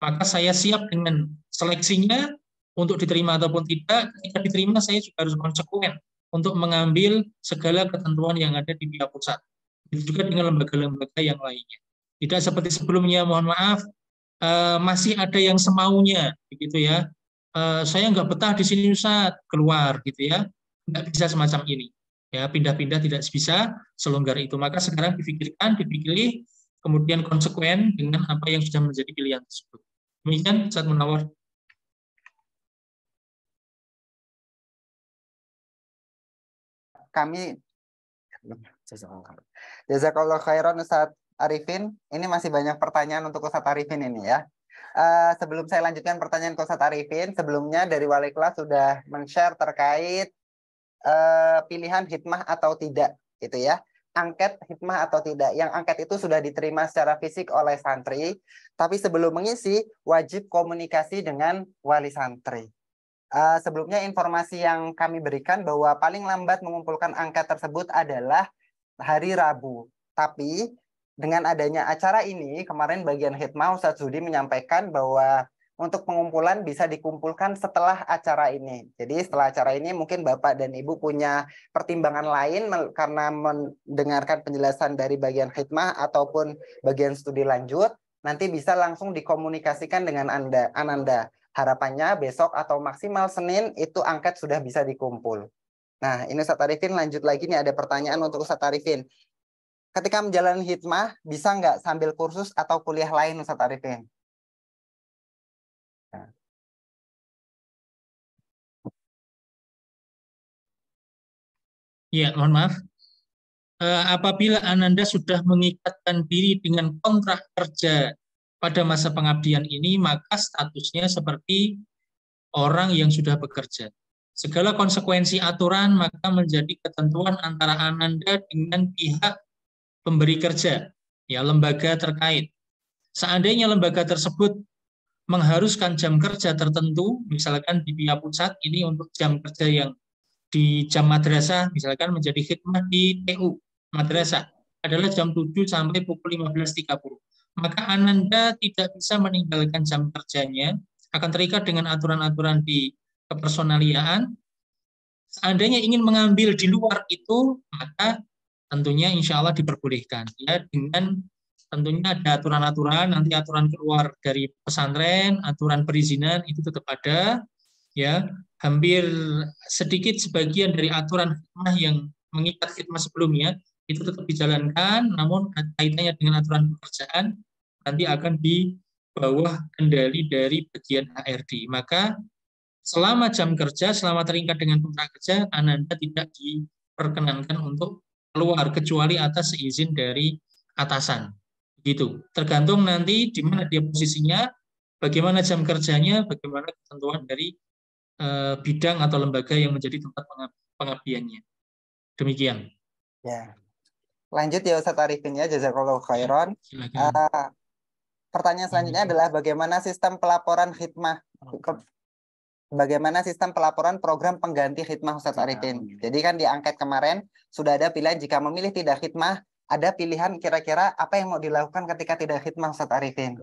maka saya siap dengan seleksinya untuk diterima ataupun tidak. Ketika diterima saya juga harus konsekuen untuk mengambil segala ketentuan yang ada di pihak pusat. Itu juga dengan lembaga-lembaga yang lainnya. Tidak seperti sebelumnya, mohon maaf, masih ada yang semaunya, begitu ya. Saya nggak betah di sini Ustaz, keluar gitu ya. Nggak bisa semacam ini. Ya, pindah-pindah tidak bisa selonggar itu. Maka sekarang dipilih, kemudian konsekuen dengan apa yang sudah menjadi pilihan tersebut. Demikian Ustaz Munawar. Kami jazakallah khairan Ustaz Arifin. Ini masih banyak pertanyaan untuk Ustaz Arifin ini ya. Sebelum saya lanjutkan pertanyaan ke Ustaz Arifin, sebelumnya dari wali kelas sudah men-share terkait pilihan khidmah atau tidak, gitu ya. Angket khidmah atau tidak. Yang angket itu sudah diterima secara fisik oleh santri, tapi sebelum mengisi wajib komunikasi dengan wali santri. Sebelumnya informasi yang kami berikan bahwa paling lambat mengumpulkan angket tersebut adalah hari Rabu. Tapi dengan adanya acara ini, kemarin bagian Khidmah Ustadz Zudi menyampaikan bahwa untuk pengumpulan bisa dikumpulkan setelah acara ini. Jadi setelah acara ini mungkin Bapak dan Ibu punya pertimbangan lain karena mendengarkan penjelasan dari bagian Khidmah ataupun bagian studi lanjut, nanti bisa langsung dikomunikasikan dengan Ananda. Harapannya besok atau maksimal Senin itu angket sudah bisa dikumpul. Nah, ini Ustadz Arifin lanjut lagi nih, ada pertanyaan untuk Ustadz Arifin. Ketika menjalani Khidmah, bisa nggak sambil kursus atau kuliah lain Ustadz Arifin? Ya, mohon maaf. Apabila Ananda sudah mengikatkan diri dengan kontrak kerja pada masa pengabdian ini, maka statusnya seperti orang yang sudah bekerja. Segala konsekuensi aturan maka menjadi ketentuan antara Ananda dengan pihak pemberi kerja, ya, lembaga terkait. Seandainya lembaga tersebut mengharuskan jam kerja tertentu, misalkan di pihak pusat ini untuk jam kerja yang di jam madrasah, misalkan menjadi khidmah di TU madrasah adalah jam 7 sampai pukul 15.30. Maka Ananda tidak bisa meninggalkan jam kerjanya, akan terikat dengan aturan-aturan di kepersonaliaan. Seandainya ingin mengambil di luar itu, maka tentunya insya Allah diperbolehkan. Ya, dengan tentunya ada aturan-aturan, nanti aturan keluar dari pesantren, aturan perizinan itu tetap ada. Ya, hampir sedikit sebagian dari aturan khidmah yang mengikat khidmah sebelumnya itu tetap dijalankan, namun kaitannya dengan aturan pekerjaan nanti akan di bawah kendali dari bagian HRD. Maka selama jam kerja, selama terikat dengan kontrak kerja, Ananda tidak diperkenankan untuk keluar kecuali atas seizin dari atasan. Begitu. Tergantung nanti di mana dia posisinya, bagaimana jam kerjanya, bagaimana ketentuan dari bidang atau lembaga yang menjadi tempat pengabdiannya. Demikian. Ya. Lanjut ya Ustadz Arifin ya, jazakallahu khairan. Pertanyaan selanjutnya adalah bagaimana sistem pelaporan khidmah? Bagaimana sistem pelaporan program pengganti khidmah Ustadz Arifin? Jadi kan di angket kemarin sudah ada pilihan jika memilih tidak khidmah, ada pilihan kira-kira apa yang mau dilakukan ketika tidak khidmah Ustadz Arifin?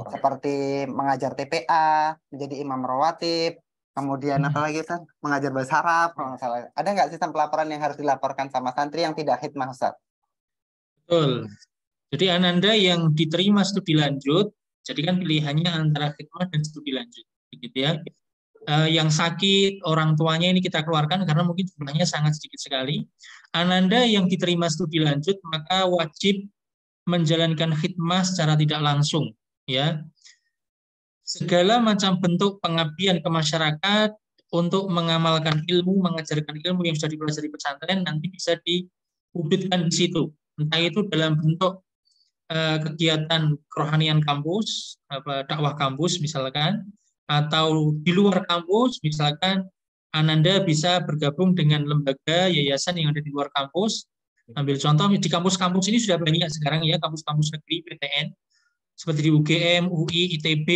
Seperti mengajar TPA, menjadi imam rawatib, kemudian apa lagi kan? Mengajar bahasa Arab, kalau nggak salah. Ada nggak sistem pelaporan yang harus dilaporkan sama santri yang tidak khidmah Ustadz? Betul. Jadi Ananda yang diterima studi lanjut, jadi kan pilihannya antara khidmah dan studi lanjut, begitu ya. Yang sakit orang tuanya ini kita keluarkan karena mungkin jumlahnya sangat sedikit sekali. Ananda yang diterima studi lanjut maka wajib menjalankan khidmah secara tidak langsung, ya. Segala macam bentuk pengabdian ke masyarakat untuk mengamalkan ilmu, mengajarkan ilmu yang sudah dipelajari pesantren nanti bisa diwujudkan di situ. Entah itu dalam bentuk kegiatan kerohanian kampus, dakwah kampus misalkan, atau di luar kampus misalkan Ananda bisa bergabung dengan lembaga yayasan yang ada di luar kampus. Ambil contoh di kampus-kampus ini sudah banyak sekarang ya, kampus-kampus negeri PTN seperti di UGM, UI, ITB,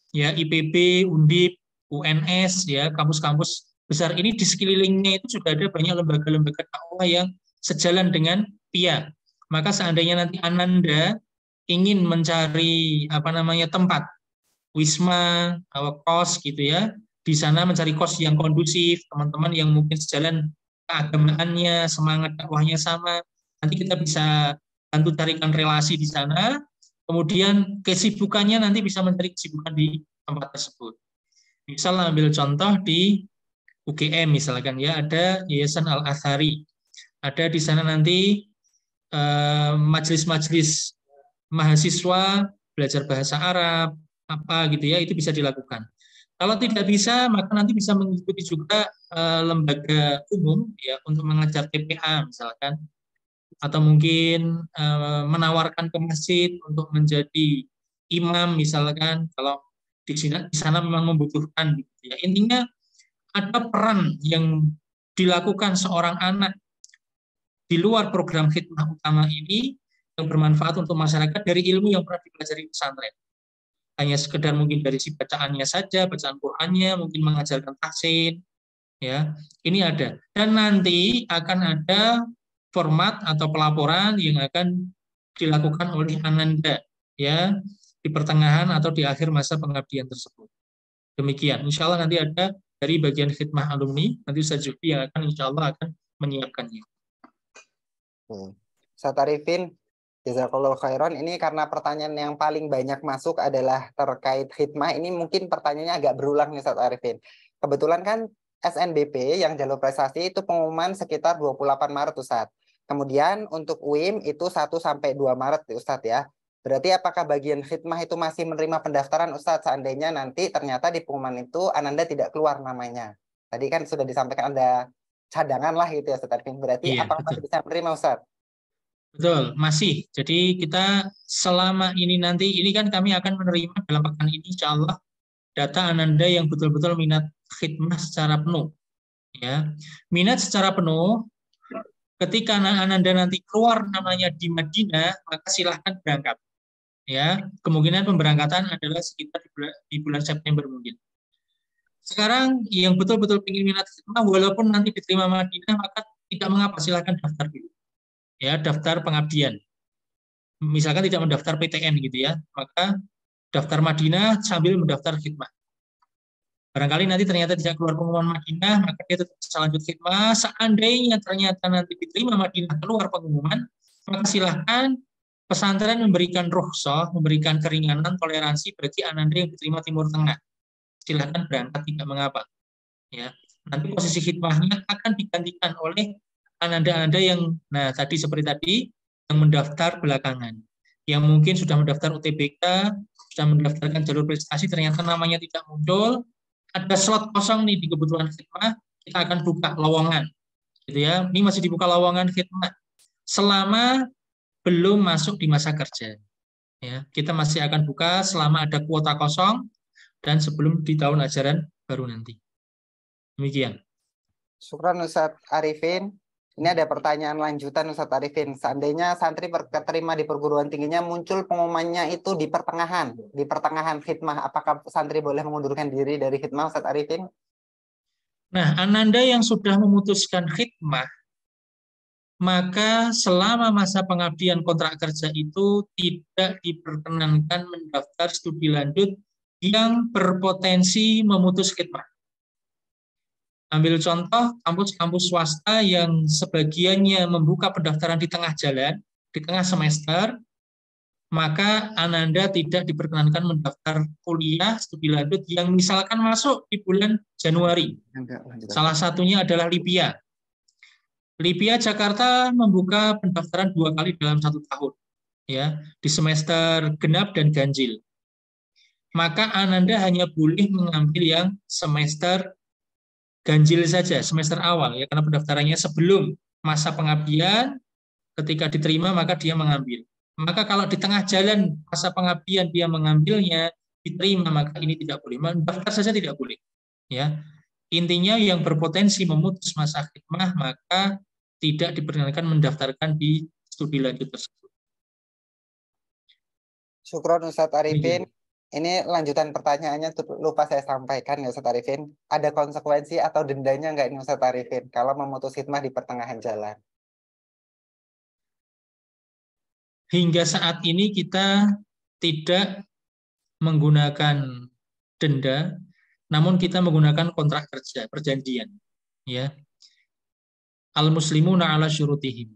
ya IPB, Undip, UNS, ya kampus-kampus besar ini di sekelilingnya itu sudah ada banyak lembaga-lembaga dakwah yang sejalan dengan PIA. Maka seandainya nanti Ananda ingin mencari tempat wisma, kos gitu ya, di sana mencari kos yang kondusif, teman-teman yang mungkin sejalan keagamaannya, semangat dakwahnya sama, nanti kita bisa bantu carikan relasi di sana. Kemudian kesibukannya nanti bisa mencari kesibukan di tempat tersebut. Misal ambil contoh di UGM misalkan ya, ada Yayasan Al-Azhari. Ada di sana nanti majelis-majelis mahasiswa belajar bahasa Arab, apa gitu ya, itu bisa dilakukan. Kalau tidak bisa, maka nanti bisa mengikuti juga lembaga umum ya untuk mengajar TPA misalkan, atau mungkin menawarkan ke masjid untuk menjadi imam misalkan kalau di sana memang membutuhkan gitu ya. Intinya ada peran yang dilakukan seorang anak di luar program khidmah utama ini yang bermanfaat untuk masyarakat dari ilmu yang pernah dipelajari pesantren. Hanya sekedar mungkin dari si bacaannya saja, bacaan Qur'annya, mungkin mengajarkan tahsin, ya. Ini ada. Dan nanti akan ada format atau pelaporan yang akan dilakukan oleh Ananda ya di pertengahan atau di akhir masa pengabdian tersebut. Demikian. Insya Allah nanti ada dari bagian khidmah alumni, nanti Ustaz Zuhdi yang akan insya Allah akan menyiapkannya. Ustaz Arifin, jazakallahu khairan. Ini karena pertanyaan yang paling banyak masuk adalah terkait khidmah. Ini mungkin pertanyaannya agak berulang nih Ustaz Arifin. Kebetulan kan SNBP yang jalur prestasi itu pengumuman sekitar 28 Maret Ustaz. Kemudian untuk UIM itu 1 sampai 2 Maret Ustaz ya. Berarti apakah bagian khidmah itu masih menerima pendaftaran Ustaz seandainya nanti ternyata di pengumuman itu Ananda tidak keluar namanya. Tadi kan sudah disampaikan ada cadangan lah gitu ya Ustaz Arifin. Berarti Iya, apakah masih bisa menerima Ustaz? Betul, masih. Jadi kita selama ini nanti, ini kan kami akan menerima dalam pekan ini insya Allah data Ananda yang betul-betul minat khidmah secara penuh. Ya, minat secara penuh. Ketika Ananda nanti keluar namanya di Madinah, maka silahkan berangkat. Ya, kemungkinan pemberangkatan adalah sekitar di bulan September mungkin. Sekarang yang betul-betul ingin minat khidmah, walaupun nanti diterima Madinah, maka tidak mengapa, silahkan daftar dulu. Ya, daftar pengabdian. Misalkan tidak mendaftar PTN gitu ya, maka daftar Madinah sambil mendaftar khidmah. Barangkali nanti ternyata tidak keluar pengumuman Madinah, maka dia tetap bisa lanjut khidmah. Seandainya ternyata nanti diterima Madinah keluar pengumuman, maka silahkan pesantren memberikan rukhsah, memberikan keringanan, toleransi bagi Ananda yang diterima Timur Tengah. Silahkan berangkat, tidak mengapa. Ya, nanti posisi khidmahnya akan digantikan oleh Ananda-Ananda yang, nah tadi seperti tadi, yang mendaftar belakangan. Yang mungkin sudah mendaftar UTBK, sudah mendaftarkan jalur prestasi, ternyata namanya tidak muncul, ada slot kosong nih di kebutuhan khidmah, kita akan buka lowongan. Gitu ya. Ini masih dibuka lowongan khidmah. Selama belum masuk di masa kerja. Ya, kita masih akan buka selama ada kuota kosong dan sebelum di tahun ajaran baru nanti. Demikian. Syukran Ustaz Arifin. Ini ada pertanyaan lanjutan Ustaz Arifin. Seandainya santri keterima di perguruan tingginya muncul pengumumannya itu di pertengahan khidmah, apakah santri boleh mengundurkan diri dari khidmah Ustaz Arifin? Nah, Ananda yang sudah memutuskan khidmah, maka selama masa pengabdian kontrak kerja itu tidak diperkenankan mendaftar studi lanjut yang berpotensi memutus khidmah. Ambil contoh kampus-kampus swasta yang sebagiannya membuka pendaftaran di tengah jalan, di tengah semester, maka Ananda tidak diperkenankan mendaftar kuliah studi lanjut yang misalkan masuk di bulan Januari. Salah satunya adalah LIPIA. LIPIA Jakarta membuka pendaftaran 2 kali dalam 1 tahun, ya, di semester genap dan ganjil. Maka Ananda hanya boleh mengambil yang semester ganjil saja, semester awal, ya, karena pendaftarannya sebelum masa pengabdian. Ketika diterima maka dia mengambil. Maka kalau di tengah jalan masa pengabdian dia mengambilnya, diterima, maka ini tidak boleh. Mendaftar saja tidak boleh. Ya, intinya yang berpotensi memutus masa khidmah maka tidak diperkenankan mendaftarkan di studi lanjut tersebut. Syukron Ustaz Arifin. Ini lanjutan pertanyaannya lupa saya sampaikan ya Ustaz Arifin. Ada konsekuensi atau dendanya nggak ini Ustaz Arifin kalau memutus khidmah di pertengahan jalan? Hingga saat ini kita tidak menggunakan denda, namun kita menggunakan kontrak kerja, perjanjian. Ya, al-muslimuna ala syurutihim.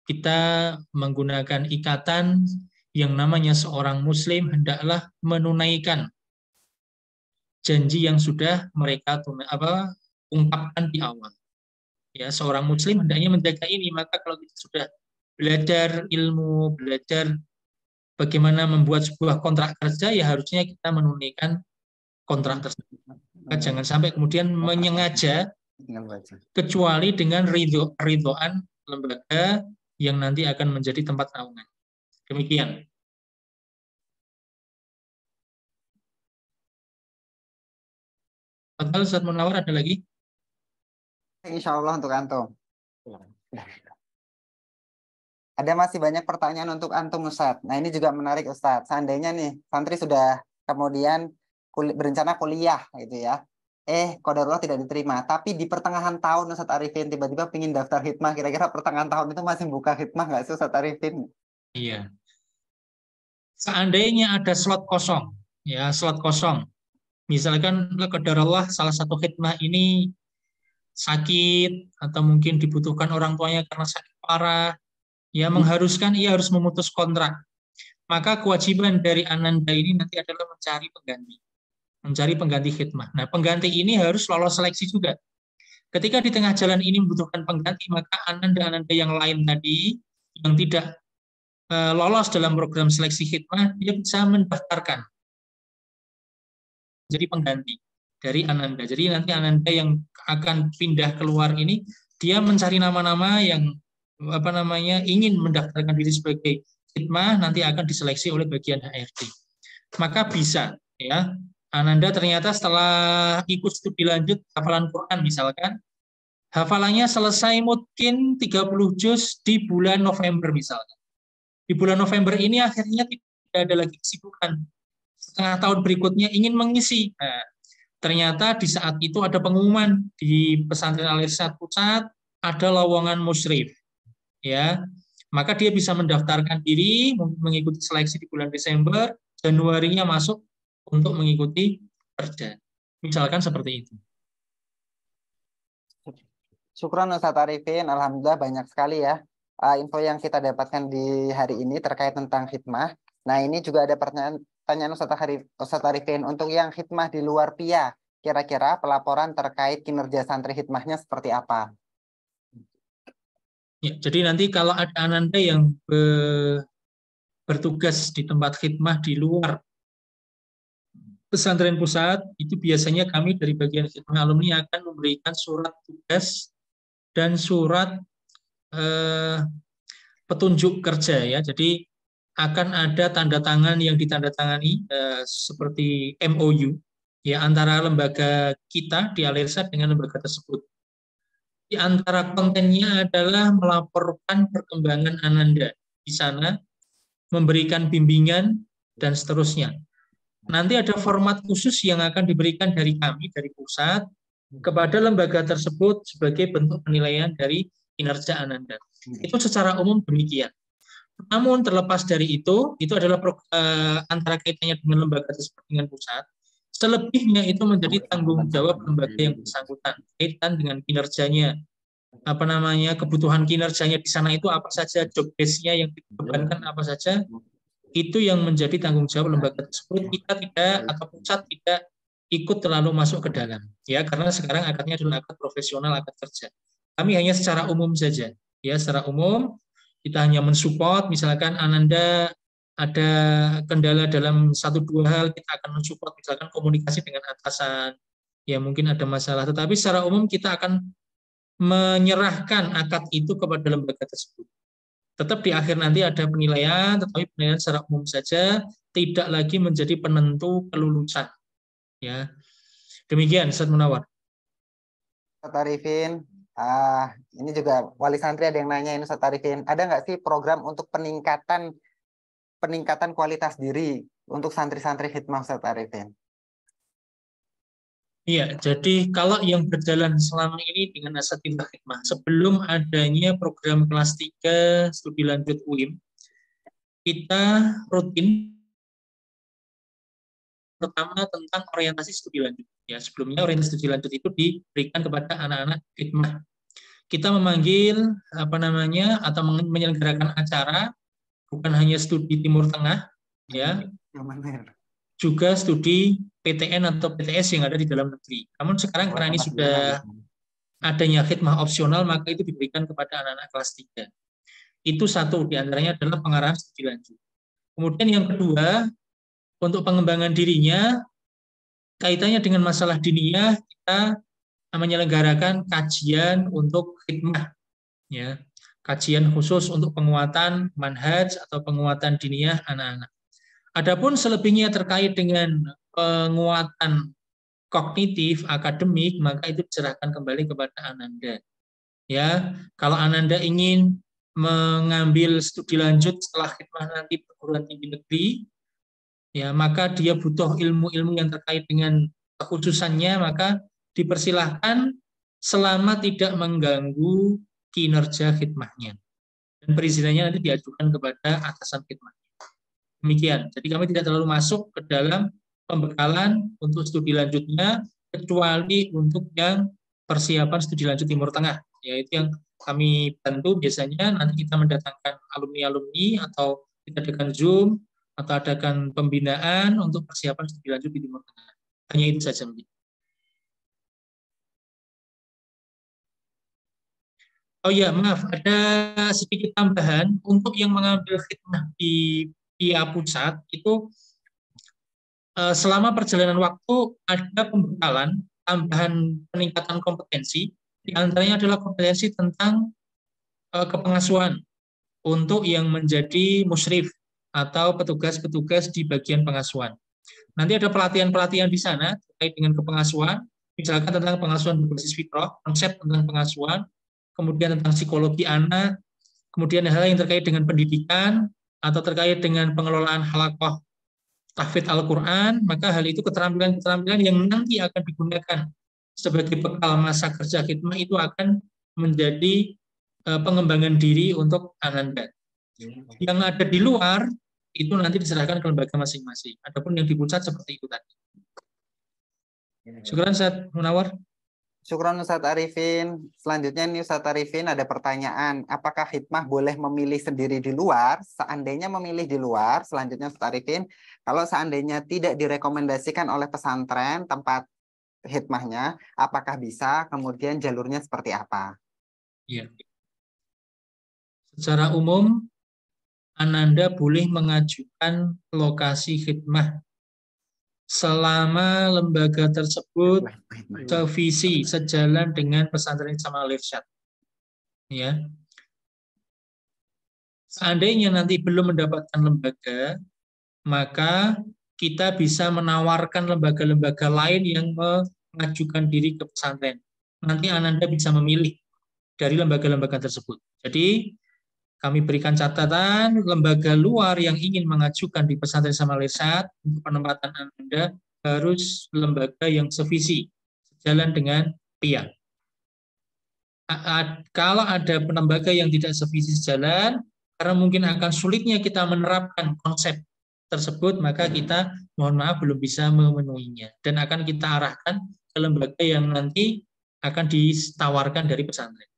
Kita menggunakan ikatan yang namanya seorang muslim hendaklah menunaikan janji yang sudah mereka ungkapkan di awal. Ya, seorang muslim hendaknya menjaga ini. Maka kalau kita sudah belajar ilmu, belajar bagaimana membuat sebuah kontrak kerja, ya harusnya kita menunaikan kontrak tersebut. Maka jangan sampai kemudian menyengaja kecuali dengan ridhoan lembaga yang nanti akan menjadi tempat naungan. Demikian. Padahal Ustaz Munawar ada lagi? Insya Allah untuk antum. Ada masih banyak pertanyaan untuk antum Ustaz. Nah ini juga menarik Ustaz. Seandainya nih santri sudah kemudian berencana kuliah gitu ya. Qadarullah tidak diterima. Tapi di pertengahan tahun Ustaz Arifin tiba-tiba ingin daftar khidmah. Kira-kira pertengahan tahun itu masih buka khidmah nggak sih Ustaz Arifin? Iya. Seandainya ada slot kosong, ya slot kosong, misalkan qadarullah salah satu khidmah ini sakit atau mungkin dibutuhkan orang tuanya karena sakit parah, ya mengharuskan ia harus memutus kontrak. Maka kewajiban dari Ananda ini nanti adalah mencari pengganti khidmah. Nah, pengganti ini harus lolos seleksi juga. Ketika di tengah jalan ini membutuhkan pengganti, maka Ananda yang lain tadi yang tidak lolos dalam program seleksi khidmah, dia bisa mendaftarkan jadi pengganti dari Ananda. Jadi nanti Ananda yang akan pindah keluar ini, dia mencari nama-nama yang ingin mendaftarkan diri sebagai khidmah, nanti akan diseleksi oleh bagian HRD. Maka bisa, ya, Ananda ternyata setelah ikut studi lanjut hafalan Quran misalkan, hafalannya selesai mungkin 30 juz di bulan November misalkan. Di bulan November ini akhirnya tidak ada lagi kesibukan. Setengah tahun berikutnya ingin mengisi. Nah, ternyata di saat itu ada pengumuman di pesantren Al-Irsyad Pusat, ada lowongan musyrif. Ya, maka dia bisa mendaftarkan diri mengikuti seleksi di bulan Desember, Januarinya masuk untuk mengikuti kerja. Misalkan seperti itu. Syukron Ustadz Arifin, alhamdulillah banyak sekali ya info yang kita dapatkan di hari ini terkait tentang khidmah. Nah, ini juga ada pertanyaan Ustadz Arifin untuk yang khidmah di luar PIA. Kira-kira pelaporan terkait kinerja santri khidmahnya seperti apa? Ya, jadi nanti kalau ada Ananda yang bertugas di tempat khidmah di luar pesantren pusat, itu biasanya kami dari bagian khidmah alumni akan memberikan surat tugas dan surat petunjuk kerja, ya. Jadi akan ada tanda tangan yang ditandatangani seperti MOU, ya, antara lembaga kita di Al-Irsyad dengan lembaga tersebut. Di antara kontennya adalah melaporkan perkembangan Ananda di sana, memberikan bimbingan dan seterusnya. Nanti ada format khusus yang akan diberikan dari kami dari pusat kepada lembaga tersebut sebagai bentuk penilaian dari kinerja Ananda. Itu secara umum demikian. Namun terlepas dari itu adalah antara kaitannya dengan lembaga tersebut dengan pusat. Selebihnya itu menjadi tanggung jawab lembaga yang bersangkutan kaitan dengan kinerjanya. Kebutuhan kinerjanya di sana itu apa saja, job desk-nya yang dibebankan apa saja, itu yang menjadi tanggung jawab lembaga tersebut. Kita tidak atau pusat tidak ikut terlalu masuk ke dalam, ya, karena sekarang akadnya adalah akad profesional, akad kerja. Kami hanya secara umum saja, ya, secara umum kita hanya mensupport. Misalkan Ananda ada kendala dalam 1-2 hal, kita akan mensupport, misalkan komunikasi dengan atasan, ya mungkin ada masalah, tetapi secara umum kita akan menyerahkan akad itu kepada lembaga tersebut. Tetap di akhir nanti ada penilaian, tetapi penilaian secara umum saja, tidak lagi menjadi penentu kelulusan. Ya, demikian Ustaz Munawar. Ustadz Arifin, ini juga wali santri ada yang nanya, ini Ustadz Arifin, ada nggak sih program untuk peningkatan kualitas diri untuk santri-santri khidmah Ustadz Arifin? Iya, jadi kalau yang berjalan selama ini dengan asatidz khidmah, sebelum adanya program kelas 3 studi lanjut UIM, kita rutin pertama tentang orientasi studi lanjut. Ya, sebelumnya orientasi studi lanjut itu diberikan kepada anak-anak khidmah. Kita memanggil atau menyelenggarakan acara bukan hanya studi Timur Tengah, ya, juga studi PTN atau PTS yang ada di dalam negeri. Namun sekarang karena ini sudah adanya khidmah opsional, maka itu diberikan kepada anak-anak kelas 3. Itu satu diantaranya adalah pengarahan studi lanjut. Kemudian yang kedua, untuk pengembangan dirinya, kaitannya dengan masalah diniyah, kita menyelenggarakan kajian untuk khidmah, ya, kajian khusus untuk penguatan manhaj atau penguatan diniyah anak-anak. Adapun selebihnya terkait dengan penguatan kognitif akademik, maka itu diserahkan kembali kepada Ananda. Ya, kalau Ananda ingin mengambil studi lanjut setelah khidmah nanti perguruan tinggi negeri, ya, maka dia butuh ilmu-ilmu yang terkait dengan kekhususannya, maka dipersilahkan selama tidak mengganggu kinerja khidmahnya. Dan perizinannya nanti diajukan kepada atasan khidmahnya. Demikian. Jadi kami tidak terlalu masuk ke dalam pembekalan untuk studi lanjutnya, kecuali untuk yang persiapan studi lanjut Timur Tengah, yaitu yang kami bantu biasanya nanti kita mendatangkan alumni-alumni atau kita adakan Zoom atau adakan pembinaan untuk persiapan studi lanjut di Timur Tengah. Hanya itu saja. Oh ya, maaf, ada sedikit tambahan untuk yang mengambil khidmah di PIA Pusat itu selama perjalanan waktu ada pembekalan tambahan peningkatan kompetensi, di antaranya adalah kompetensi tentang kepengasuhan untuk yang menjadi musyrif atau petugas-petugas di bagian pengasuhan. Nanti ada pelatihan-pelatihan di sana terkait dengan kepengasuhan, misalkan tentang pengasuhan berbasis fitrah, konsep tentang pengasuhan, kemudian tentang psikologi anak, kemudian hal yang terkait dengan pendidikan atau terkait dengan pengelolaan halaqah tahfidz Al-Quran, maka hal itu keterampilan-keterampilan yang nanti akan digunakan sebagai bekal masa kerja khidmah itu akan menjadi pengembangan diri untuk Ananda. Yang ada di luar itu nanti diserahkan ke lembaga masing-masing. Adapun yang di pusat seperti itu tadi. Syukran Ustaz Munawar. Syukran Ustaz Arifin. Selanjutnya nih Ustaz Arifin ada pertanyaan. Apakah khidmah boleh memilih sendiri di luar? Seandainya memilih di luar, selanjutnya Ustaz Arifin, kalau seandainya tidak direkomendasikan oleh pesantren tempat khidmahnya, apakah bisa? Kemudian jalurnya seperti apa? Ya. Secara umum, Ananda boleh mengajukan lokasi khidmah selama lembaga tersebut sevisi sejalan dengan pesantren sama Irsyad. Ya. Seandainya nanti belum mendapatkan lembaga, maka kita bisa menawarkan lembaga-lembaga lain yang mengajukan diri ke pesantren. Nanti Ananda bisa memilih dari lembaga-lembaga tersebut. Jadi kami berikan catatan lembaga luar yang ingin mengajukan di pesantren sama Irsyad untuk penempatan Anda harus lembaga yang sevisi sejalan dengan PIA. Kalau ada lembaga yang tidak sevisi sejalan, karena mungkin akan sulitnya kita menerapkan konsep tersebut, maka kita mohon maaf belum bisa memenuhinya dan akan kita arahkan ke lembaga yang nanti akan ditawarkan dari pesantren.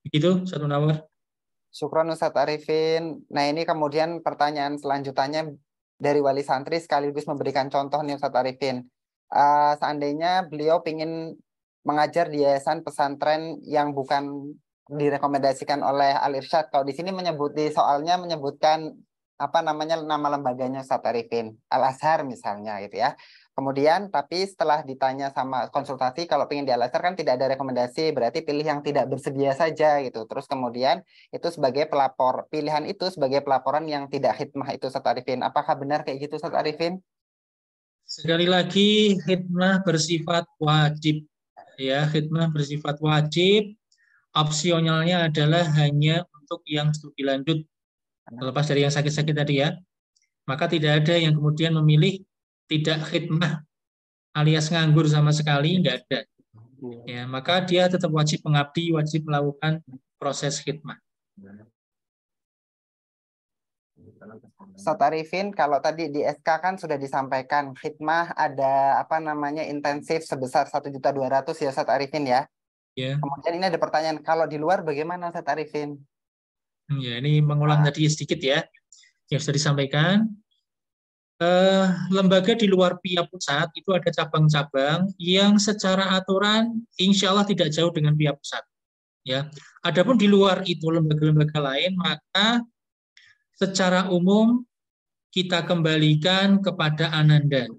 Begitu, Ustaz Munawar. Syukron Ustaz Arifin. Nah ini kemudian pertanyaan selanjutnya dari wali santri sekaligus memberikan contoh nih Ustaz Arifin. Seandainya beliau ingin mengajar di yayasan pesantren yang bukan direkomendasikan oleh Al-Irsyad. Kalau di sini menyebutkan apa namanya nama lembaganya Ustaz Arifin, Al-Azhar misalnya gitu ya. Kemudian tapi setelah ditanya sama konsultasi kalau pengen di Al-Azhar kan tidak ada rekomendasi, berarti pilih yang tidak bersedia saja gitu. Terus kemudian itu sebagai pelapor, pilihan itu sebagai pelaporan yang tidak khidmah itu Ustaz Arifin. Apakah benar kayak gitu Ustaz Arifin? Sekali lagi khidmah bersifat wajib ya, khidmah bersifat wajib. Opsionalnya adalah hanya untuk yang studi lanjut. Terlepas dari yang sakit-sakit tadi ya. Maka tidak ada yang kemudian memilih tidak khidmah alias nganggur sama sekali, enggak ada. Ya, maka dia tetap wajib mengabdi, wajib melakukan proses khidmah. Ustaz Arifin, kalau tadi di SK kan sudah disampaikan khidmah ada apa namanya intensif sebesar 1.200.000 ya Ustaz Arifin ya. Ya. Kemudian ini ada pertanyaan, kalau di luar bagaimana Ustaz Arifin? Ya, ini mengulang tadi sedikit ya, yang sudah disampaikan. Lembaga di luar PIA Pusat itu ada cabang-cabang yang secara aturan insya Allah tidak jauh dengan PIA Pusat. Ya, adapun di luar itu lembaga-lembaga lain, maka secara umum kita kembalikan kepada Ananda.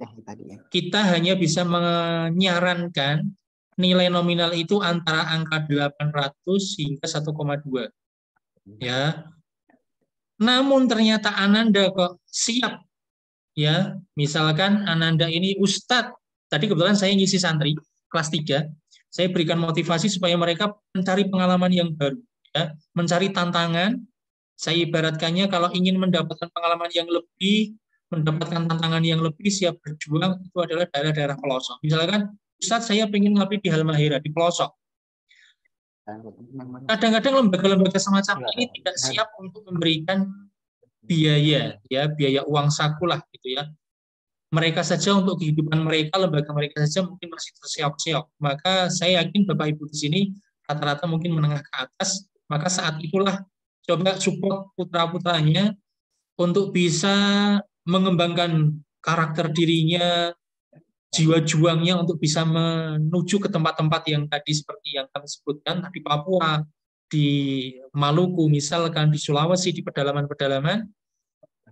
Kita hanya bisa menyarankan nilai nominal itu antara angka 800 hingga 1,2. Ya. Namun ternyata Ananda kok siap. Ya, misalkan Ananda ini Ustadz, tadi kebetulan saya ngisi santri kelas 3, saya berikan motivasi supaya mereka mencari pengalaman yang baru, ya, mencari tantangan. Saya ibaratkannya kalau ingin mendapatkan pengalaman yang lebih, mendapatkan tantangan yang lebih, siap berjuang, itu adalah daerah-daerah pelosok. Misalkan, Ustadz saya ingin ngabdi di Halmahera, di pelosok. Kadang-kadang lembaga-lembaga semacam ini tidak siap untuk memberikan biaya, ya biaya uang saku lah gitu ya. Mereka saja untuk kehidupan mereka, lembaga mereka saja mungkin masih terseok-seok. Maka saya yakin Bapak Ibu di sini rata-rata mungkin menengah ke atas. Maka saat itulah coba support putra-putranya untuk bisa mengembangkan karakter dirinya, jiwa juangnya untuk bisa menuju ke tempat-tempat yang tadi seperti yang kami sebutkan, di Papua, di Maluku, misalkan di Sulawesi, di pedalaman-pedalaman,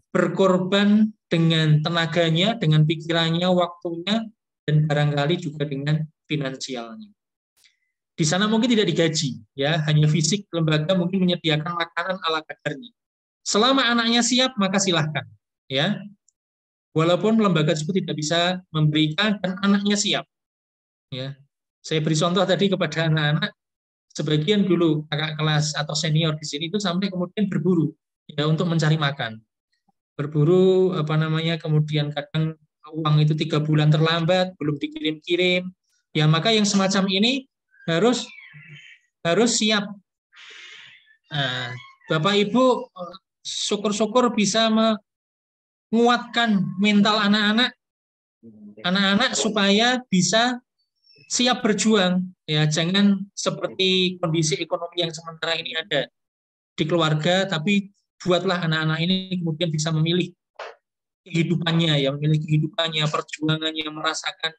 berkorban dengan tenaganya, dengan pikirannya, waktunya, dan barangkali juga dengan finansialnya. Di sana mungkin tidak digaji, ya, hanya fisik, lembaga mungkin menyediakan makanan ala kadarnya. Selama anaknya siap, maka silahkan, ya. Walaupun lembaga tersebut tidak bisa memberikan dan anaknya siap, ya. Saya beri contoh tadi kepada anak-anak, sebagian dulu kakak kelas atau senior di sini itu sampai kemudian berburu, ya, untuk mencari makan. Berburu kemudian kadang uang itu 3 bulan terlambat, belum dikirim-kirim, ya, maka yang semacam ini harus siap. Nah, Bapak Ibu syukur-syukur bisa menguatkan mental anak-anak supaya bisa siap berjuang, ya, jangan seperti kondisi ekonomi yang sementara ini ada di keluarga, tapi buatlah anak-anak ini kemudian bisa memilih kehidupannya, ya, memilih kehidupannya, perjuangannya, merasakan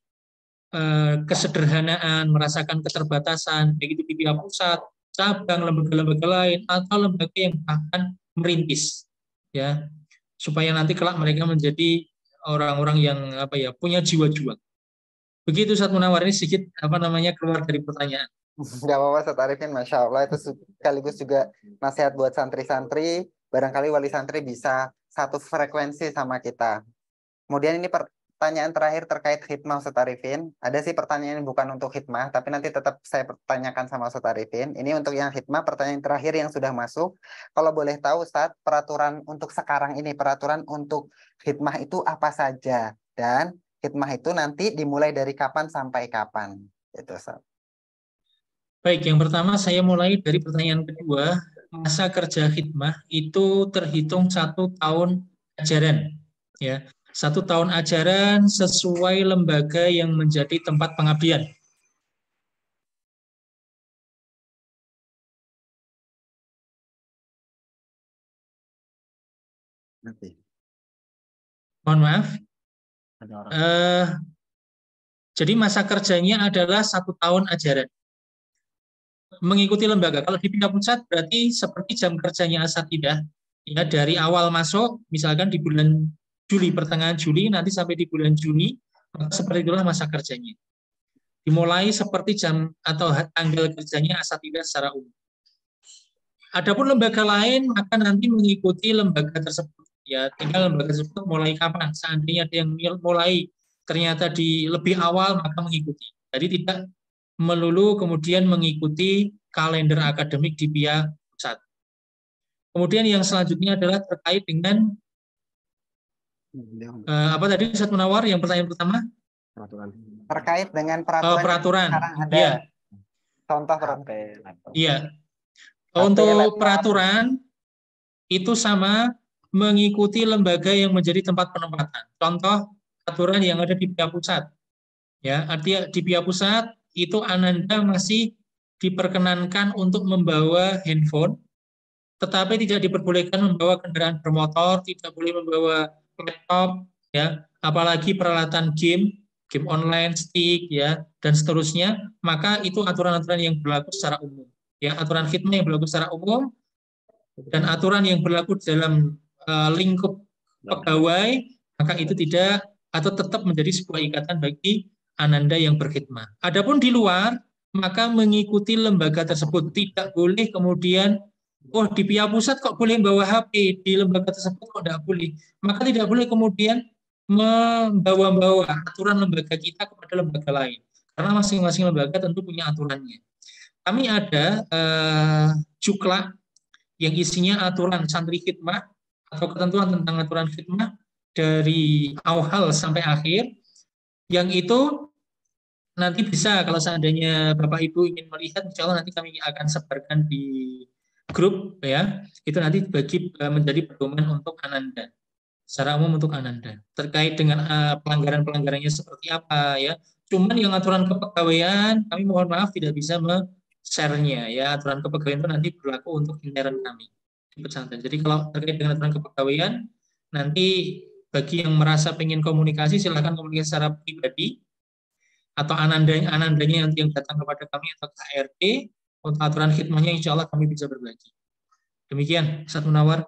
kesederhanaan, merasakan keterbatasan, baik itu di pihak pusat, cabang, lembaga-lembaga lain, atau lembaga yang bahkan merintis, ya, supaya nanti kelak mereka menjadi orang-orang yang punya jiwa juang. Begitu Ustaz Munawar, ini sedikit keluar dari pertanyaan. Nggak apa-apa Ustaz Arifin, Masya Allah, itu sekaligus juga nasihat buat santri-santri, barangkali wali santri bisa satu frekuensi sama kita. Kemudian ini pertanyaan terakhir terkait khidmah Ustaz Arifin. Ada sih pertanyaan bukan untuk khidmah, tapi nanti tetap saya pertanyakan sama Ustaz Arifin. Ini untuk yang khidmah, pertanyaan terakhir yang sudah masuk. Kalau boleh tahu Ustaz, peraturan untuk sekarang ini, peraturan untuk khidmah itu apa saja? Dan khidmah itu nanti dimulai dari kapan sampai kapan? Itu Ustaz. Baik, yang pertama saya mulai dari pertanyaan kedua. Masa kerja khidmah itu terhitung 1 tahun ajaran, ya, 1 tahun ajaran sesuai lembaga yang menjadi tempat pengabdian. Mohon maaf. Jadi masa kerjanya adalah 1 tahun ajaran. Mengikuti lembaga. Kalau di pihak pusat berarti seperti jam kerjanya asatidah, ya, dari awal masuk, misalkan di bulan Juli, pertengahan Juli, nanti sampai di bulan Juni, maka seperti itulah masa kerjanya. Dimulai seperti jam atau tanggal kerjanya asatidah secara umum. Adapun lembaga lain, maka nanti mengikuti lembaga tersebut. Ya, tinggal lembaga tersebut mulai kapan. Seandainya ada yang mulai ternyata di lebih awal, maka mengikuti. Jadi tidak melulu kemudian mengikuti kalender akademik di pihak pusat. Kemudian yang selanjutnya adalah terkait dengan apa tadi Ustaz Munawar, yang pertanyaan pertama? Peraturan. Terkait dengan peraturan. Peraturan. Sekarang ada. Ya. Contoh peraturan. Iya. Untuk peraturan itu sama mengikuti lembaga yang menjadi tempat penempatan. Contoh peraturan yang ada di pihak pusat. Ya, artinya di pihak pusat itu Ananda masih diperkenankan untuk membawa handphone, tetapi tidak diperbolehkan membawa kendaraan bermotor, tidak boleh membawa laptop, ya, apalagi peralatan game online, stick, ya, dan seterusnya. Maka itu aturan-aturan yang berlaku secara umum, ya, aturan khidmah yang berlaku secara umum dan aturan yang berlaku dalam lingkup pegawai, maka itu tidak atau tetap menjadi sebuah ikatan bagi Ananda yang berkhidmah. Adapun di luar, maka mengikuti lembaga tersebut. Tidak boleh kemudian, oh di pihak pusat kok boleh bawa HP, di lembaga tersebut kok tidak boleh. Maka tidak boleh kemudian membawa-bawa aturan lembaga kita kepada lembaga lain. Karena masing-masing lembaga tentu punya aturannya. Kami ada Cukla yang isinya aturan santri khidmah atau ketentuan tentang aturan khidmah dari awal sampai akhir, yang itu nanti bisa kalau seandainya Bapak Ibu ingin melihat, insya Allah nanti kami akan sebarkan di grup ya, itu nanti bagi menjadi pedoman untuk Ananda. Secara umum untuk Ananda. Terkait dengan pelanggaran-pelanggarannya seperti apa ya. Cuman yang aturan kepegawaian kami mohon maaf tidak bisa share-nya ya. Aturan kepegawaian itu nanti berlaku untuk intern kami di pesantren. Jadi kalau terkait dengan aturan kepegawaian nanti bagi yang merasa pengen komunikasi silahkan komunikasi secara pribadi atau anandanya yang datang kepada kami atau ke HRD untuk aturan khidmahnya insya Allah kami bisa berbagi. Demikian Ustaz Munawar.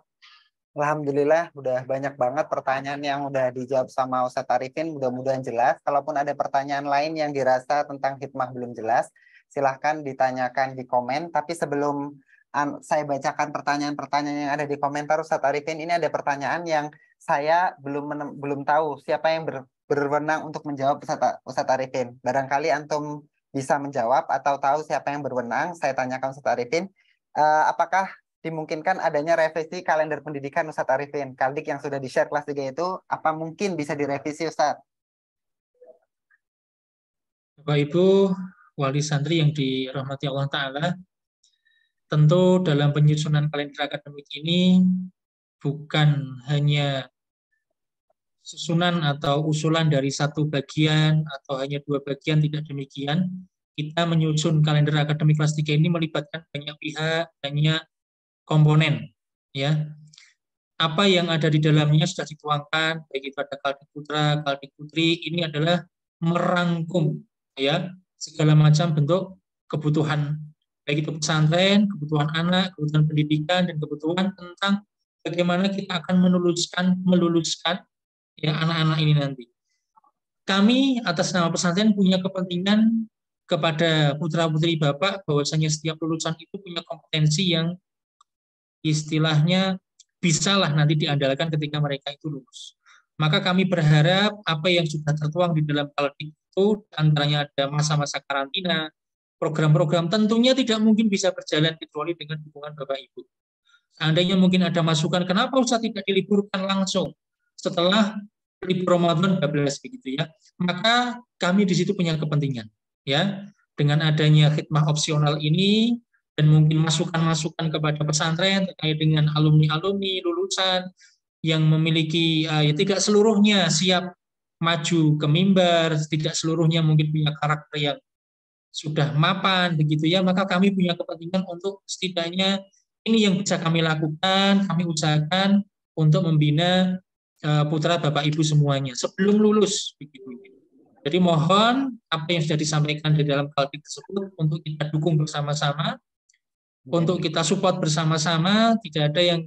Alhamdulillah udah banyak banget pertanyaan yang udah dijawab sama Ustadz Arifin, mudah-mudahan jelas. Kalaupun ada pertanyaan lain yang dirasa tentang khidmah belum jelas, silahkan ditanyakan di komen. Tapi sebelum saya bacakan pertanyaan-pertanyaan yang ada di komentar Ustadz Arifin, ini ada pertanyaan yang saya belum tahu siapa yang berwenang untuk menjawab Ustadz Arifin. Barangkali antum bisa menjawab atau tahu siapa yang berwenang, saya tanyakan Ustadz Arifin. Apakah dimungkinkan adanya revisi kalender pendidikan Ustadz Arifin? Kaldik yang sudah di-share kelas 3 itu, apa mungkin bisa direvisi Ustadz? Bapak Ibu, wali santri yang dirahmati Allah Ta'ala, tentu dalam penyusunan kalender akademik ini bukan hanya susunan atau usulan dari satu bagian atau hanya dua bagian, tidak demikian. Kita menyusun kalender akademik kelas 3 ini melibatkan banyak pihak, banyak komponen, ya. Apa yang ada di dalamnya sudah dituangkan, baik itu ada Kaldik Putra, Kaldik Putri, ini adalah merangkum, ya, segala macam bentuk kebutuhan, baik itu pesantren, kebutuhan anak, kebutuhan pendidikan, dan kebutuhan tentang bagaimana kita akan meluluskan ya anak-anak ini nanti. Kami atas nama pesantren punya kepentingan kepada putra-putri Bapak bahwasanya setiap lulusan itu punya kompetensi yang istilahnya bisalah nanti diandalkan ketika mereka itu lulus. Maka kami berharap apa yang sudah tertuang di dalam Kaldik itu, antaranya ada masa-masa karantina, program-program tentunya tidak mungkin bisa berjalan kecuali dengan dukungan Bapak Ibu. Seandainya mungkin ada masukan, kenapa Ustaz tidak diliburkan langsung setelah libur Ramadan 12 begitu ya? Maka kami di situ punya kepentingan, ya, dengan adanya khidmah opsional ini. Dan mungkin masukan-masukan kepada pesantren terkait dengan alumni-alumni lulusan yang memiliki ya tidak seluruhnya siap maju ke mimbar, tidak seluruhnya mungkin punya karakter yang sudah mapan begitu ya, maka kami punya kepentingan untuk setidaknya ini yang bisa kami lakukan, kami usahakan untuk membina putra Bapak Ibu semuanya sebelum lulus begitu. Jadi mohon apa yang sudah disampaikan di dalam Kaldik tersebut untuk kita dukung bersama-sama, untuk kita support bersama-sama. Tidak ada yang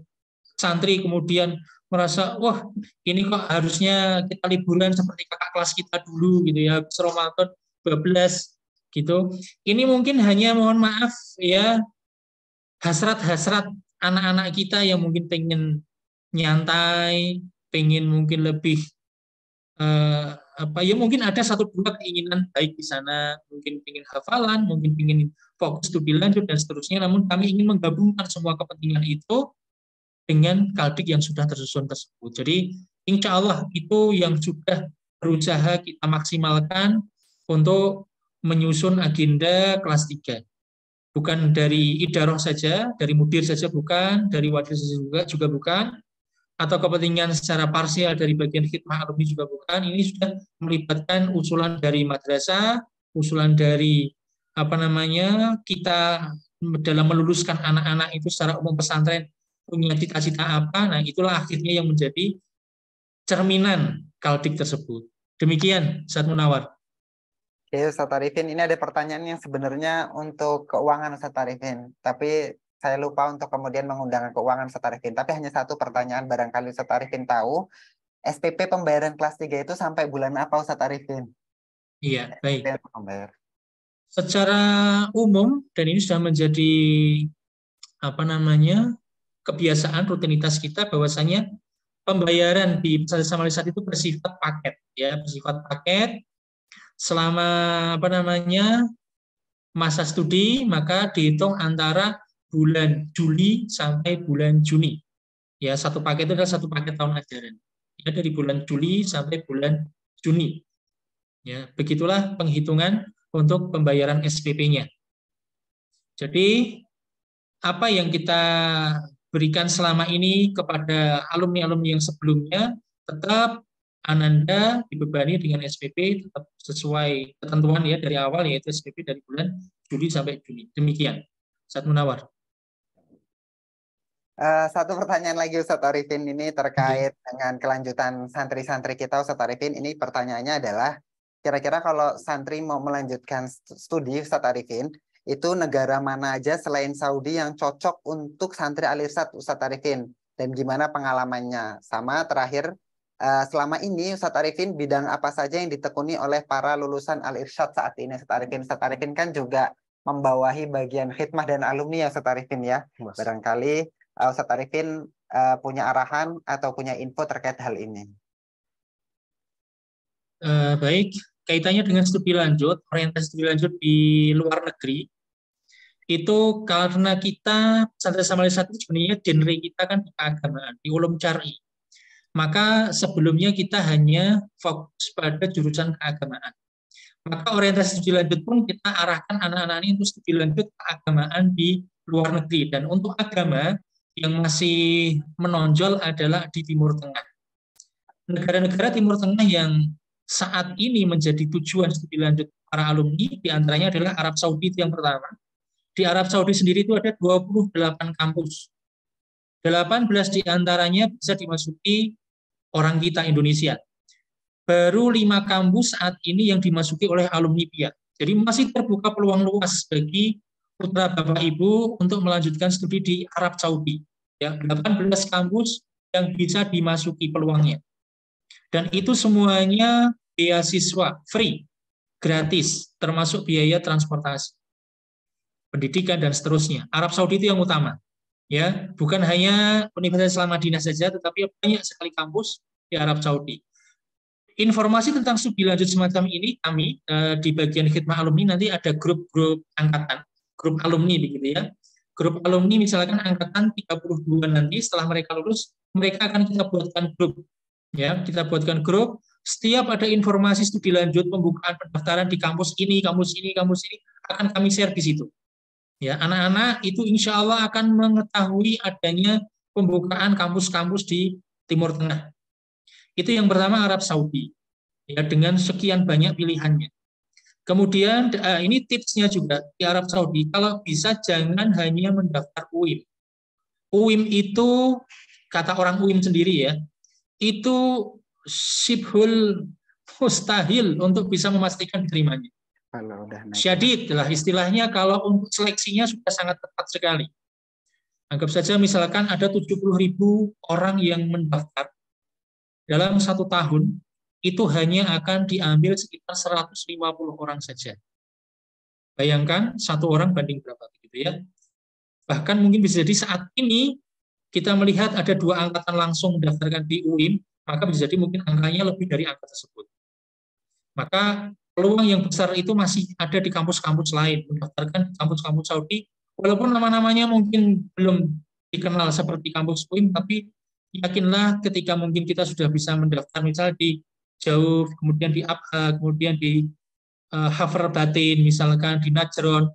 santri kemudian merasa wah ini kok harusnya kita liburan seperti kakak kelas kita dulu gitu ya, Ramadan 12 gitu. Ini mungkin hanya mohon maaf ya hasrat-hasrat anak-anak kita yang mungkin pengen nyantai, pengen mungkin lebih ya mungkin ada satu dua keinginan baik di sana, mungkin ingin hafalan, mungkin ingin fokus studi lanjut dan seterusnya. Namun kami ingin menggabungkan semua kepentingan itu dengan Kaldik yang sudah tersusun tersebut. Jadi insya Allah itu yang sudah berusaha kita maksimalkan untuk menyusun agenda kelas 3. Bukan dari idaroh saja, dari mudir saja bukan, dari wadil juga bukan, atau kepentingan secara parsial dari bagian khidmah alumni juga bukan. Ini sudah melibatkan usulan dari madrasah, usulan dari kita dalam meluluskan anak-anak itu secara umum pesantren punya cita-cita apa. Nah, itulah akhirnya yang menjadi cerminan Kaldik tersebut. Demikian, Ustaz Munawar. Oke, Ustaz Arifin, ini ada pertanyaan yang sebenarnya untuk keuangan Ustaz Arifin, tapi saya lupa untuk kemudian mengundang keuangan Ustaz Arifin. Tapi hanya satu pertanyaan, barangkali Ustaz Arifin tahu, SPP pembayaran kelas 3 itu sampai bulan apa Ustaz Arifin? Iya, baik. Pembayar. Secara umum, dan ini sudah menjadi kebiasaan rutinitas kita, bahwasanya pembayaran di pesantren Samalisat itu bersifat paket, ya, bersifat paket selama masa studi, maka dihitung antara bulan Juli sampai bulan Juni. Ya, satu paket itu adalah satu paket tahun ajaran. Ya, dari bulan Juli sampai bulan Juni. Ya, begitulah penghitungan untuk pembayaran SPP-nya. Jadi apa yang kita berikan selama ini kepada alumni-alumni yang sebelumnya, tetap Ananda dibebani dengan SPP tetap sesuai ketentuan ya dari awal, yaitu SPP dari bulan Juli sampai Juni. Demikian. Ustaz Munawar. Satu pertanyaan lagi Ustadz Arifin, ini terkait dengan kelanjutan santri-santri kita Ustadz Arifin. Ini pertanyaannya adalah, kira-kira kalau santri mau melanjutkan studi Ustadz Arifin, itu negara mana aja selain Saudi yang cocok untuk santri Al-Irsyad Ustadz Arifin? Dan gimana pengalamannya? Sama terakhir, selama ini Ustadz Arifin, bidang apa saja yang ditekuni oleh para lulusan Al-Irsyad saat ini Ustadz Arifin? Ustadz Arifin kan juga membawahi bagian khidmah dan alumni ya Ustadz Arifin ya. Barangkali Ustadz Arifin punya arahan atau punya info terkait hal ini. Baik, kaitannya dengan studi lanjut, orientasi studi lanjut di luar negeri, itu karena kita pesantren Samal satu sebenarnya genre kita kan keagamaan, di ulum syar'i. Maka sebelumnya kita hanya fokus pada jurusan keagamaan. Maka orientasi studi lanjut pun kita arahkan anak-anak ini untuk studi lanjut keagamaan di luar negeri. Dan untuk agama yang masih menonjol adalah di Timur Tengah. Negara-negara Timur Tengah yang saat ini menjadi tujuan studi lanjut para alumni, diantaranya adalah Arab Saudi yang pertama. Di Arab Saudi sendiri itu ada 28 kampus. 18 diantaranya bisa dimasuki orang kita Indonesia. Baru 5 kampus saat ini yang dimasuki oleh alumni PIA. Jadi masih terbuka peluang luas bagi putra Bapak Ibu untuk melanjutkan studi di Arab Saudi. Ya, 18 kampus yang bisa dimasuki peluangnya. Dan itu semuanya beasiswa, free, gratis, termasuk biaya transportasi, pendidikan, dan seterusnya. Arab Saudi itu yang utama. Ya, bukan hanya Universitas Islam Madinah saja, tetapi banyak sekali kampus di Arab Saudi. Informasi tentang studi lanjut semacam ini kami di bagian khidmah alumni nanti ada grup-grup angkatan, grup alumni begitu ya. Grup alumni misalkan angkatan 32 nanti setelah mereka lulus, mereka akan kita buatkan grup. Ya, kita buatkan grup. Setiap ada informasi studi lanjut, pembukaan pendaftaran di kampus ini akan kami share di situ. Ya, anak-anak itu insya Allah akan mengetahui adanya pembukaan kampus-kampus di Timur Tengah. Itu yang pertama Arab Saudi, ya, dengan sekian banyak pilihannya. Kemudian ini tipsnya juga di Arab Saudi, kalau bisa jangan hanya mendaftar UIM. UIM itu kata orang UIM sendiri ya, itu syibhul mustahil untuk bisa memastikan diterimanya. Syadid lah istilahnya, kalau untuk seleksinya sudah sangat tepat sekali. Anggap saja misalkan ada 70.000 orang yang mendaftar. Dalam 1 tahun, itu hanya akan diambil sekitar 150 orang saja. Bayangkan, 1 orang banding berapa, gitu ya. Bahkan mungkin bisa jadi saat ini, kita melihat ada 2 angkatan langsung mendaftarkan di UIM, maka bisa jadi mungkin angkanya lebih dari angka tersebut. Maka peluang yang besar itu masih ada di kampus-kampus lain, mendaftarkan kampus-kampus Saudi, walaupun nama-namanya mungkin belum dikenal seperti kampus UIM, tapi yakinlah ketika mungkin kita sudah bisa mendaftar misalnya di Jauh, kemudian di Abha, kemudian di Hafar Batin, misalkan di Najron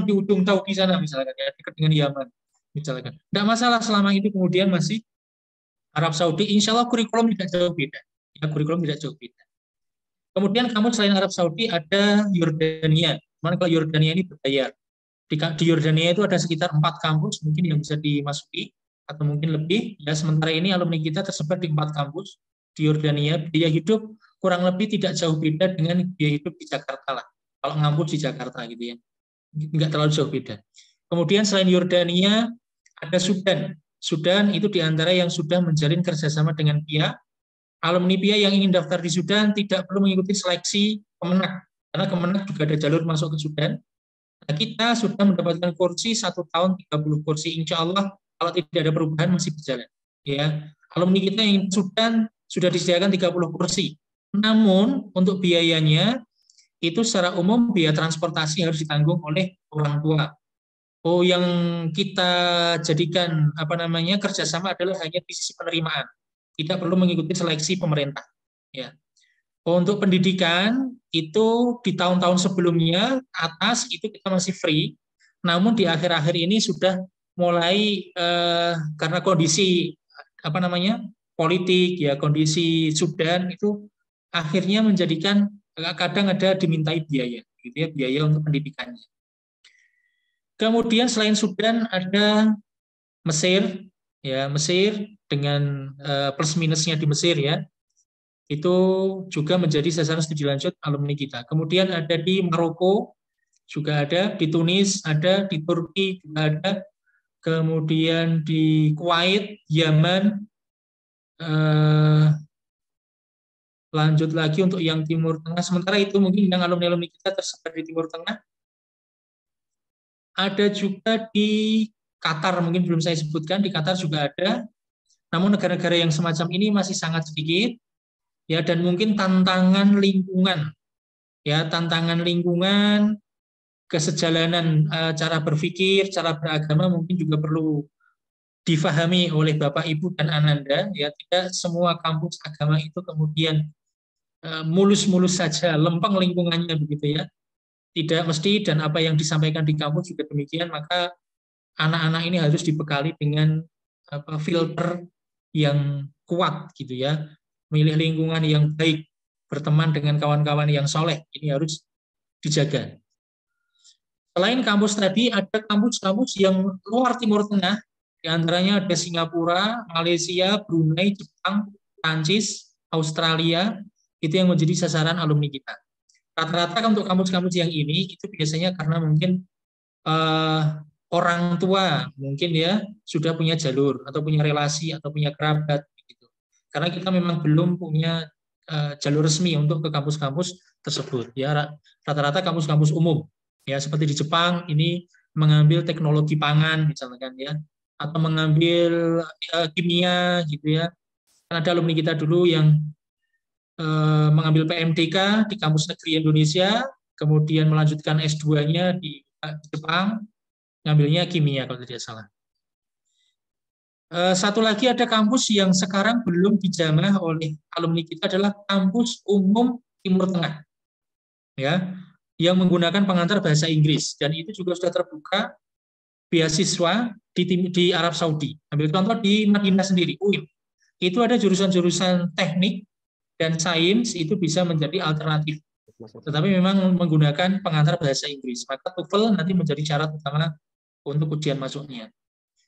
di ujung Tauki sana misalkan, ya, dekat dengan Yaman, misalkan. Tidak masalah selama itu kemudian masih Arab Saudi, insya Allah kurikulum tidak jauh beda. Ya, kurikulum tidak jauh beda. Kemudian kampus selain Arab Saudi ada Yordania. Cuman kalau Yordania ini berbayar. Di Yordania itu ada sekitar 4 kampus mungkin yang bisa dimasuki, atau mungkin lebih. Ya, sementara ini alumni kita tersebar di 4 kampus di Yordania. Biaya hidup kurang lebih tidak jauh beda dengan biaya hidup di Jakarta lah. Kalau ngampus di Jakarta gitu ya, nggak terlalu jauh beda. Kemudian selain Yordania ada Sudan. Sudan itu diantara yang sudah menjalin kerjasama dengan PIA. Alumni PIA yang ingin daftar di Sudan tidak perlu mengikuti seleksi Kemenak, karena Kemenak juga ada jalur masuk ke Sudan. Nah, kita sudah mendapatkan kursi 1 tahun 30 kursi, insya Allah kalau tidak ada perubahan masih berjalan. Ya, alumni kita yang Sudan sudah disediakan 30 kursi. Namun untuk biayanya itu secara umum biaya transportasi harus ditanggung oleh orang tua. Oh, yang kita jadikan kerjasama adalah hanya di sisi penerimaan. Tidak perlu mengikuti seleksi pemerintah. Ya. Untuk pendidikan itu di tahun-tahun sebelumnya atas itu kita masih free, namun di akhir-akhir ini sudah mulai karena kondisi politik ya, kondisi Sudan itu akhirnya menjadikan kadang ada dimintai biaya, gitu ya, biaya untuk pendidikannya. Kemudian selain Sudan ada Mesir, ya Mesir dengan plus minusnya di Mesir ya, itu juga menjadi sasaran studi lanjut alumni kita. Kemudian ada di Maroko, juga ada di Tunis, ada di Turki juga ada, kemudian di Kuwait, Yaman, lanjut lagi untuk yang Timur Tengah. Sementara itu mungkin yang alumni-alumni kita tersebar di Timur Tengah. Ada juga di Qatar, mungkin belum saya sebutkan, di Qatar juga ada. Namun negara-negara yang semacam ini masih sangat sedikit, ya, dan mungkin tantangan lingkungan, ya, tantangan lingkungan, kesejalanan cara berpikir, cara beragama mungkin juga perlu difahami oleh Bapak, Ibu, dan Ananda. Ya, tidak semua kampus agama itu kemudian mulus-mulus saja, lempeng lingkungannya begitu ya. Tidak mesti, dan apa yang disampaikan di kampus juga demikian. Maka anak-anak ini harus dibekali dengan filter yang kuat gitu ya, memilih lingkungan yang baik, berteman dengan kawan-kawan yang soleh, ini harus dijaga. Selain kampus tadi, ada kampus-kampus yang luar Timur Tengah, diantaranya ada Singapura, Malaysia, Brunei, Jepang, Prancis, Australia, itu yang menjadi sasaran alumni kita. Rata-rata untuk kampus-kampus yang ini itu biasanya karena mungkin orang tua mungkin ya sudah punya jalur atau punya relasi atau punya kerabat gitu. Karena kita memang belum punya jalur resmi untuk ke kampus-kampus tersebut ya, rata-rata kampus-kampus umum ya, seperti di Jepang ini mengambil teknologi pangan misalkan ya, atau mengambil kimia gitu ya. Kan ada alumni kita dulu yang mengambil PMDK di kampus negeri Indonesia, kemudian melanjutkan S2-nya di Jepang, ngambilnya kimia kalau tidak salah. Satu lagi ada kampus yang sekarang belum dijamah oleh alumni kita adalah kampus umum Timur Tengah, ya, yang menggunakan pengantar bahasa Inggris, dan itu juga sudah terbuka beasiswa di Arab Saudi. Ambil contoh di Madinah sendiri, UIN, itu ada jurusan-jurusan teknik dan sains itu bisa menjadi alternatif. Tetapi memang menggunakan pengantar bahasa Inggris. Maka TOEFL nanti menjadi syarat utama untuk ujian masuknya.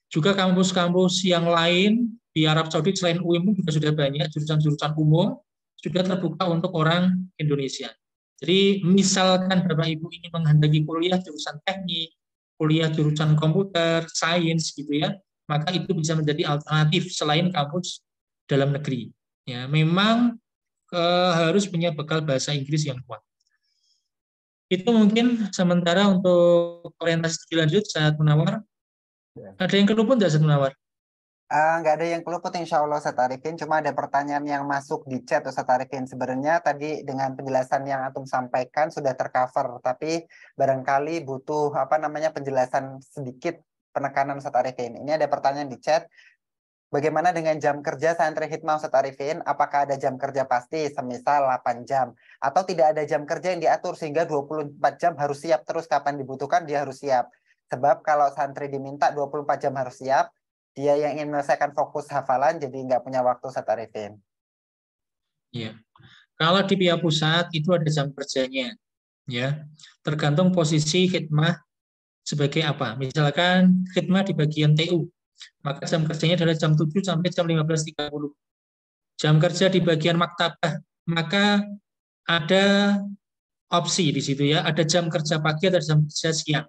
Juga kampus-kampus yang lain di Arab Saudi selain UIN juga sudah banyak jurusan-jurusan umum sudah terbuka untuk orang Indonesia. Jadi misalkan Bapak Ibu ingin menghendaki kuliah jurusan teknik, kuliah jurusan komputer, sains gitu ya, maka itu bisa menjadi alternatif selain kampus dalam negeri. Ya, memang harus punya bekal bahasa Inggris yang kuat. Itu mungkin sementara untuk orientasi studi lanjut, Ustaz Munawar. Ada yang keluput nggak, Ustaz Munawar? Nggak ada yang keluput insya Allah, Ustaz Arifin. Cuma ada pertanyaan yang masuk di chat, Ustaz Arifin. Sebenarnya tadi dengan penjelasan yang Antum sampaikan sudah tercover, tapi barangkali butuh penjelasan sedikit, penekanan, Ustaz Arifin. Ini ada pertanyaan di chat. Bagaimana dengan jam kerja santri khidmah, Ustaz Arifin? Apakah ada jam kerja pasti, semisal 8 jam? Atau tidak ada jam kerja yang diatur sehingga 24 jam harus siap terus, kapan dibutuhkan dia harus siap? Sebab kalau santri diminta 24 jam harus siap, dia yang ingin menyelesaikan fokus hafalan jadi nggak punya waktu, Ustaz Arifin. Ya. Kalau di pihak pusat itu ada jam kerjanya, ya. Tergantung posisi khidmah sebagai apa. Misalkan khidmah di bagian TU, maka jam kerjanya adalah jam 7 sampai jam 15.30. Jam kerja di bagian maktabah, maka ada opsi di situ ya, ada jam kerja pagi atau jam kerja siang.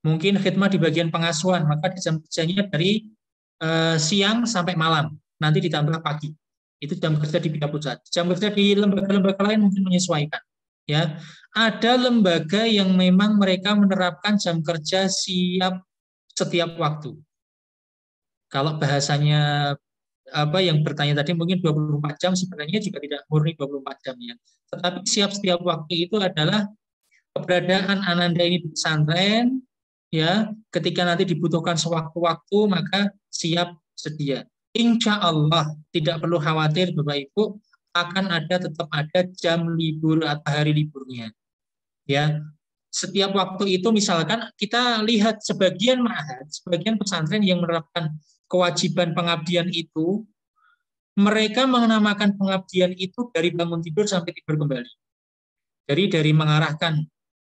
Mungkin khidmah di bagian pengasuhan, maka jam kerjanya dari siang sampai malam, nanti ditambah pagi. Itu jam kerja di pihak pusat. Jam kerja di lembaga-lembaga lain mungkin menyesuaikan. Ya, ada lembaga yang memang mereka menerapkan jam kerja siap setiap waktu. Kalau bahasanya yang bertanya tadi mungkin 24 jam, sebenarnya juga tidak murni 24 jam ya. Tetapi siap setiap waktu itu adalah keberadaan Ananda ini di pesantren, ya, ketika nanti dibutuhkan sewaktu-waktu maka siap sedia. Insya Allah tidak perlu khawatir Bapak Ibu, akan tetap ada jam libur atau hari liburnya. Ya, setiap waktu itu misalkan kita lihat sebagian ma'had, sebagian pesantren yang menerapkan kewajiban pengabdian itu, mereka menamakan pengabdian itu dari bangun tidur sampai tidur kembali. Jadi dari mengarahkan,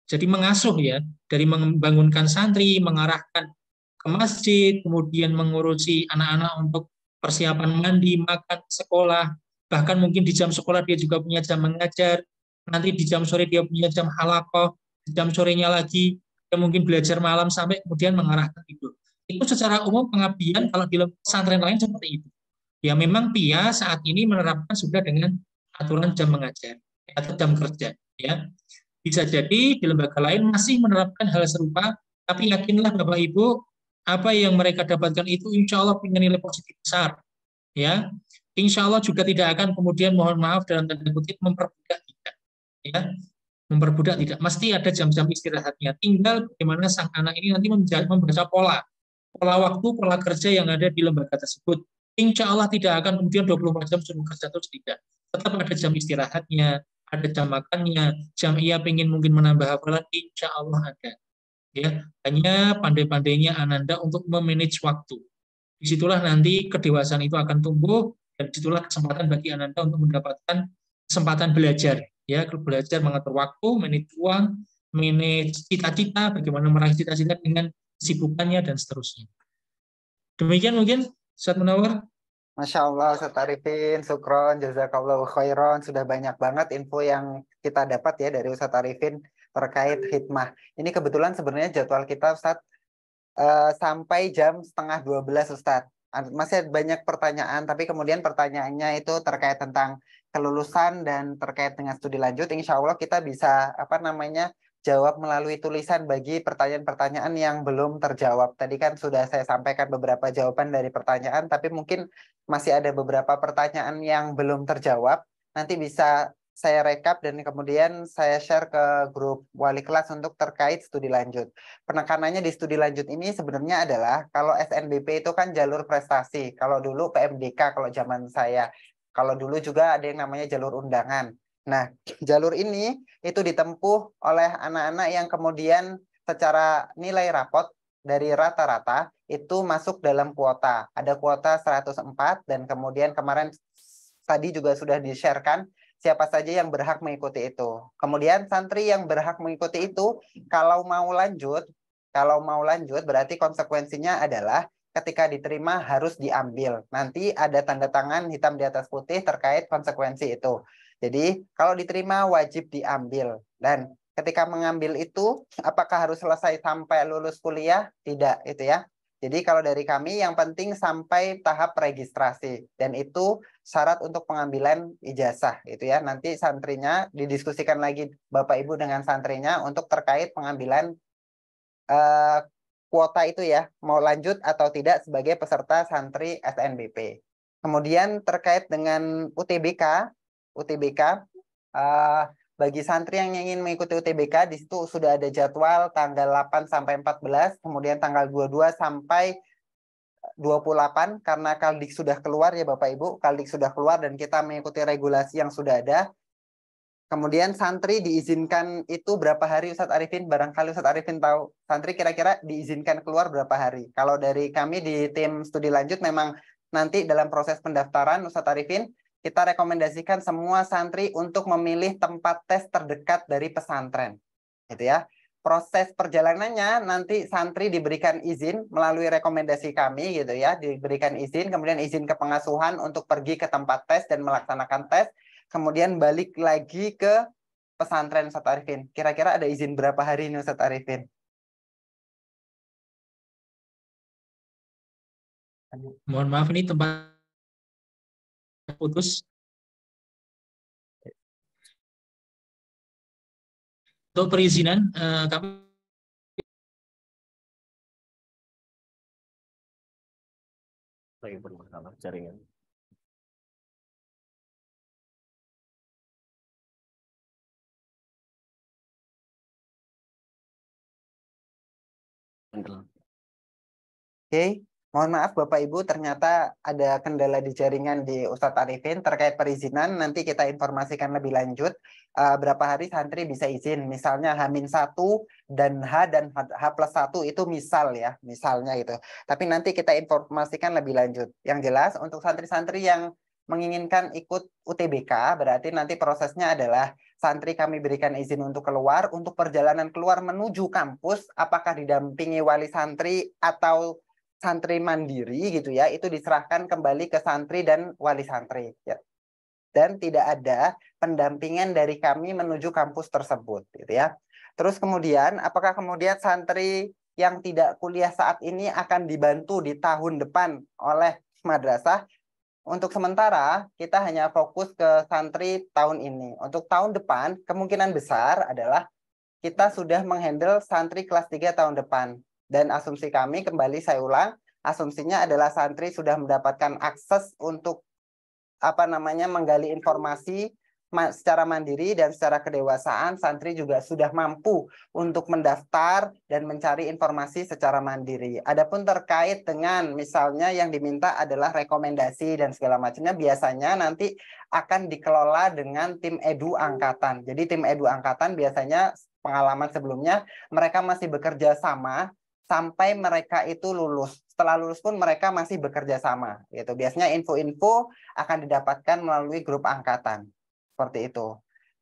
jadi mengasuh ya, dari membangunkan santri, mengarahkan ke masjid, kemudian mengurusi anak-anak untuk persiapan mandi, makan, sekolah, bahkan mungkin di jam sekolah dia juga punya jam mengajar, nanti di jam sore dia punya jam halakoh, di jam sorenya lagi dia mungkin belajar malam sampai kemudian mengarahkan tidur. Itu secara umum pengabdian kalau di pesantren lain seperti itu. Ya memang PIA saat ini menerapkan sudah dengan aturan jam mengajar atau jam kerja. Ya, bisa jadi di lembaga lain masih menerapkan hal serupa, tapi yakinlah Bapak Ibu, apa yang mereka dapatkan itu insya Allah punya nilai positif besar. Ya, insya Allah juga tidak akan kemudian mohon maaf dalam tanda kutip memperbudak tidak. Ya, memperbudak tidak. Mesti ada jam-jam istirahatnya. Tinggal bagaimana sang anak ini nanti membaca pola waktu, pola kerja yang ada di lembaga tersebut. Insya Allah tidak akan kemudian 24 jam suruh kerja terus tidak. Tetap ada jam istirahatnya, ada jam makannya, jam ia ingin mungkin menambah hafalan, insya Allah ada. Ya, hanya pandai-pandainya Ananda untuk memanage waktu. Disitulah nanti kedewasaan itu akan tumbuh dan disitulah kesempatan bagi Ananda untuk mendapatkan kesempatan belajar. Ya, belajar mengatur waktu, manage uang, manage cita-cita, bagaimana meraih cita-cita dengan kesibukannya dan seterusnya. Demikian mungkin Ustaz Munawar. Masya Allah, Ustaz Arifin, Sukron, Jazakallahu khairan. Sudah banyak banget info yang kita dapat ya dari Ustaz Arifin terkait hikmah. Ini kebetulan sebenarnya jadwal kita Ustaz sampai jam 11:30 Ustaz. Masih banyak pertanyaan, tapi kemudian pertanyaannya itu terkait tentang kelulusan dan terkait dengan studi lanjut. Insya Allah kita bisa jawab melalui tulisan bagi pertanyaan-pertanyaan yang belum terjawab. Tadi kan sudah saya sampaikan beberapa jawaban dari pertanyaan, tapi mungkin masih ada beberapa pertanyaan yang belum terjawab. Nanti bisa saya rekap dan kemudian saya share ke grup wali kelas untuk terkait studi lanjut. Penekanannya di studi lanjut ini sebenarnya adalah kalau SNBP itu kan jalur prestasi. Kalau dulu PMDK kalau zaman saya. Kalau dulu juga ada yang namanya jalur undangan. Nah, jalur ini itu ditempuh oleh anak-anak yang kemudian secara nilai rapot dari rata-rata itu masuk dalam kuota. Ada kuota 104 dan kemudian kemarin tadi juga sudah di-sharekan siapa saja yang berhak mengikuti itu. Kemudian santri yang berhak mengikuti itu kalau mau lanjut berarti konsekuensinya adalah ketika diterima harus diambil. Nanti ada tanda tangan hitam di atas putih terkait konsekuensi itu. Jadi kalau diterima wajib diambil. Dan ketika mengambil itu apakah harus selesai sampai lulus kuliah? Tidak, itu ya. Jadi kalau dari kami yang penting sampai tahap registrasi. Dan itu syarat untuk pengambilan ijazah. Itu ya. Nanti santrinya didiskusikan lagi Bapak Ibu dengan santrinya untuk terkait pengambilan kuota itu ya. Mau lanjut atau tidak sebagai peserta santri SNBP. Kemudian terkait dengan UTBK, bagi santri yang ingin mengikuti UTBK, di situ sudah ada jadwal tanggal 8 sampai 14, kemudian tanggal 22 sampai 28, karena Kaldik sudah keluar ya Bapak Ibu, Kaldik sudah keluar dan kita mengikuti regulasi yang sudah ada. Kemudian santri diizinkan itu berapa hari Ustadz Arifin? Barangkali Ustadz Arifin tahu, santri kira-kira diizinkan keluar berapa hari? Kalau dari kami di tim studi lanjut memang nanti dalam proses pendaftaran Ustadz Arifin, kita rekomendasikan semua santri untuk memilih tempat tes terdekat dari pesantren. Gitu ya. Proses perjalanannya nanti santri diberikan izin melalui rekomendasi kami gitu ya, diberikan izin, kemudian izin ke pengasuhan untuk pergi ke tempat tes dan melaksanakan tes, kemudian balik lagi ke pesantren Ustadz Arifin. Kira-kira ada izin berapa hari ini Ustadz Arifin? Mohon maaf ini tempat putus. Untuk perizinan kami Lagi bermasalah jaringan. Oke, Mohon maaf Bapak Ibu, ternyata ada kendala di jaringan di Ustadz Arifin terkait perizinan. Nanti kita informasikan lebih lanjut berapa hari santri bisa izin. Misalnya H-1 dan H+1 itu misal ya, misalnya itu. Tapi nanti kita informasikan lebih lanjut. Yang jelas untuk santri-santri yang menginginkan ikut UTBK, berarti nanti prosesnya adalah santri kami berikan izin untuk keluar, untuk perjalanan keluar menuju kampus, apakah didampingi wali santri atau santri mandiri gitu ya, itu diserahkan kembali ke santri dan wali santri ya. Dan tidak ada pendampingan dari kami menuju kampus tersebut gitu ya. Terus kemudian apakah kemudian santri yang tidak kuliah saat ini akan dibantu di tahun depan oleh madrasah? Untuk sementara kita hanya fokus ke santri tahun ini. Untuk tahun depan kemungkinan besar adalah kita sudah menghandle santri kelas 3 tahun depan. Dan asumsi kami, kembali saya ulang, asumsinya adalah santri sudah mendapatkan akses untuk menggali informasi secara mandiri dan secara kedewasaan. Santri juga sudah mampu untuk mendaftar dan mencari informasi secara mandiri. Adapun terkait dengan misalnya yang diminta adalah rekomendasi dan segala macamnya, biasanya nanti akan dikelola dengan tim edu angkatan. Jadi tim edu angkatan biasanya pengalaman sebelumnya mereka masih bekerja sama sampai mereka itu lulus. Setelah lulus pun mereka masih bekerja sama. Gitu. Biasanya info-info akan didapatkan melalui grup angkatan. Seperti itu.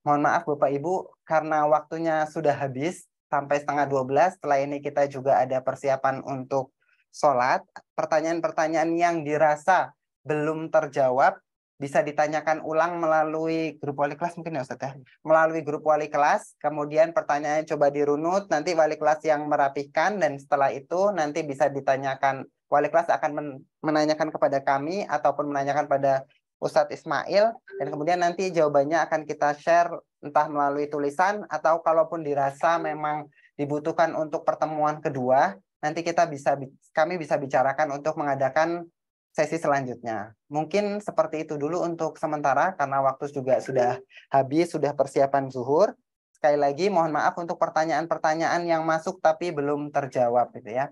Mohon maaf Bapak Ibu, karena waktunya sudah habis sampai 11:30. Setelah ini kita juga ada persiapan untuk sholat. Pertanyaan-pertanyaan yang dirasa belum terjawab bisa ditanyakan ulang melalui grup wali kelas mungkin ya Ustaz ya. Melalui grup wali kelas, kemudian pertanyaannya coba dirunut, nanti wali kelas yang merapikan, dan setelah itu nanti bisa ditanyakan, wali kelas akan menanyakan kepada kami ataupun menanyakan pada Ustadz Ismail, dan kemudian nanti jawabannya akan kita share entah melalui tulisan atau kalaupun dirasa memang dibutuhkan untuk pertemuan kedua, nanti kami bisa bicarakan untuk mengadakan sesi selanjutnya. Mungkin seperti itu dulu untuk sementara karena waktu juga sudah habis, sudah persiapan zuhur. Sekali lagi mohon maaf untuk pertanyaan-pertanyaan yang masuk tapi belum terjawab gitu ya.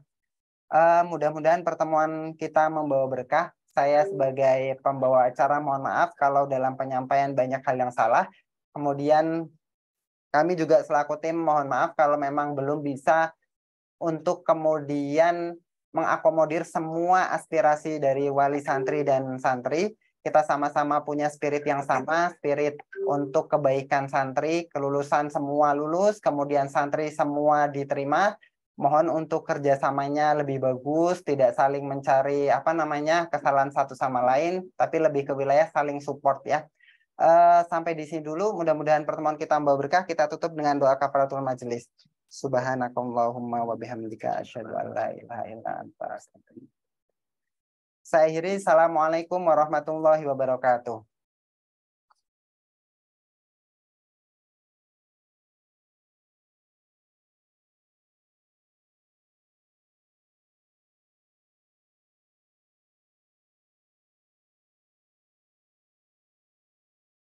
Mudah-mudahan pertemuan kita membawa berkah. Saya sebagai pembawa acara mohon maaf kalau dalam penyampaian banyak hal yang salah. Kemudian kami juga selaku tim mohon maaf kalau memang belum bisa untuk kemudian mengakomodir semua aspirasi dari wali santri dan santri. Kita sama-sama punya spirit yang sama, spirit untuk kebaikan santri, kelulusan semua lulus, kemudian santri semua diterima. Mohon untuk kerjasamanya lebih bagus, tidak saling mencari kesalahan satu sama lain, tapi lebih ke wilayah saling support ya. Sampai di sini dulu, mudah-mudahan pertemuan kita membawa berkah. Kita tutup dengan doa kafaratul majelis. Subhanakallahumma wa bihamdika asyhadu an la ilaha illa anta astaghfiruka. Saya akhiri, assalamualaikum warahmatullahi wabarakatuh.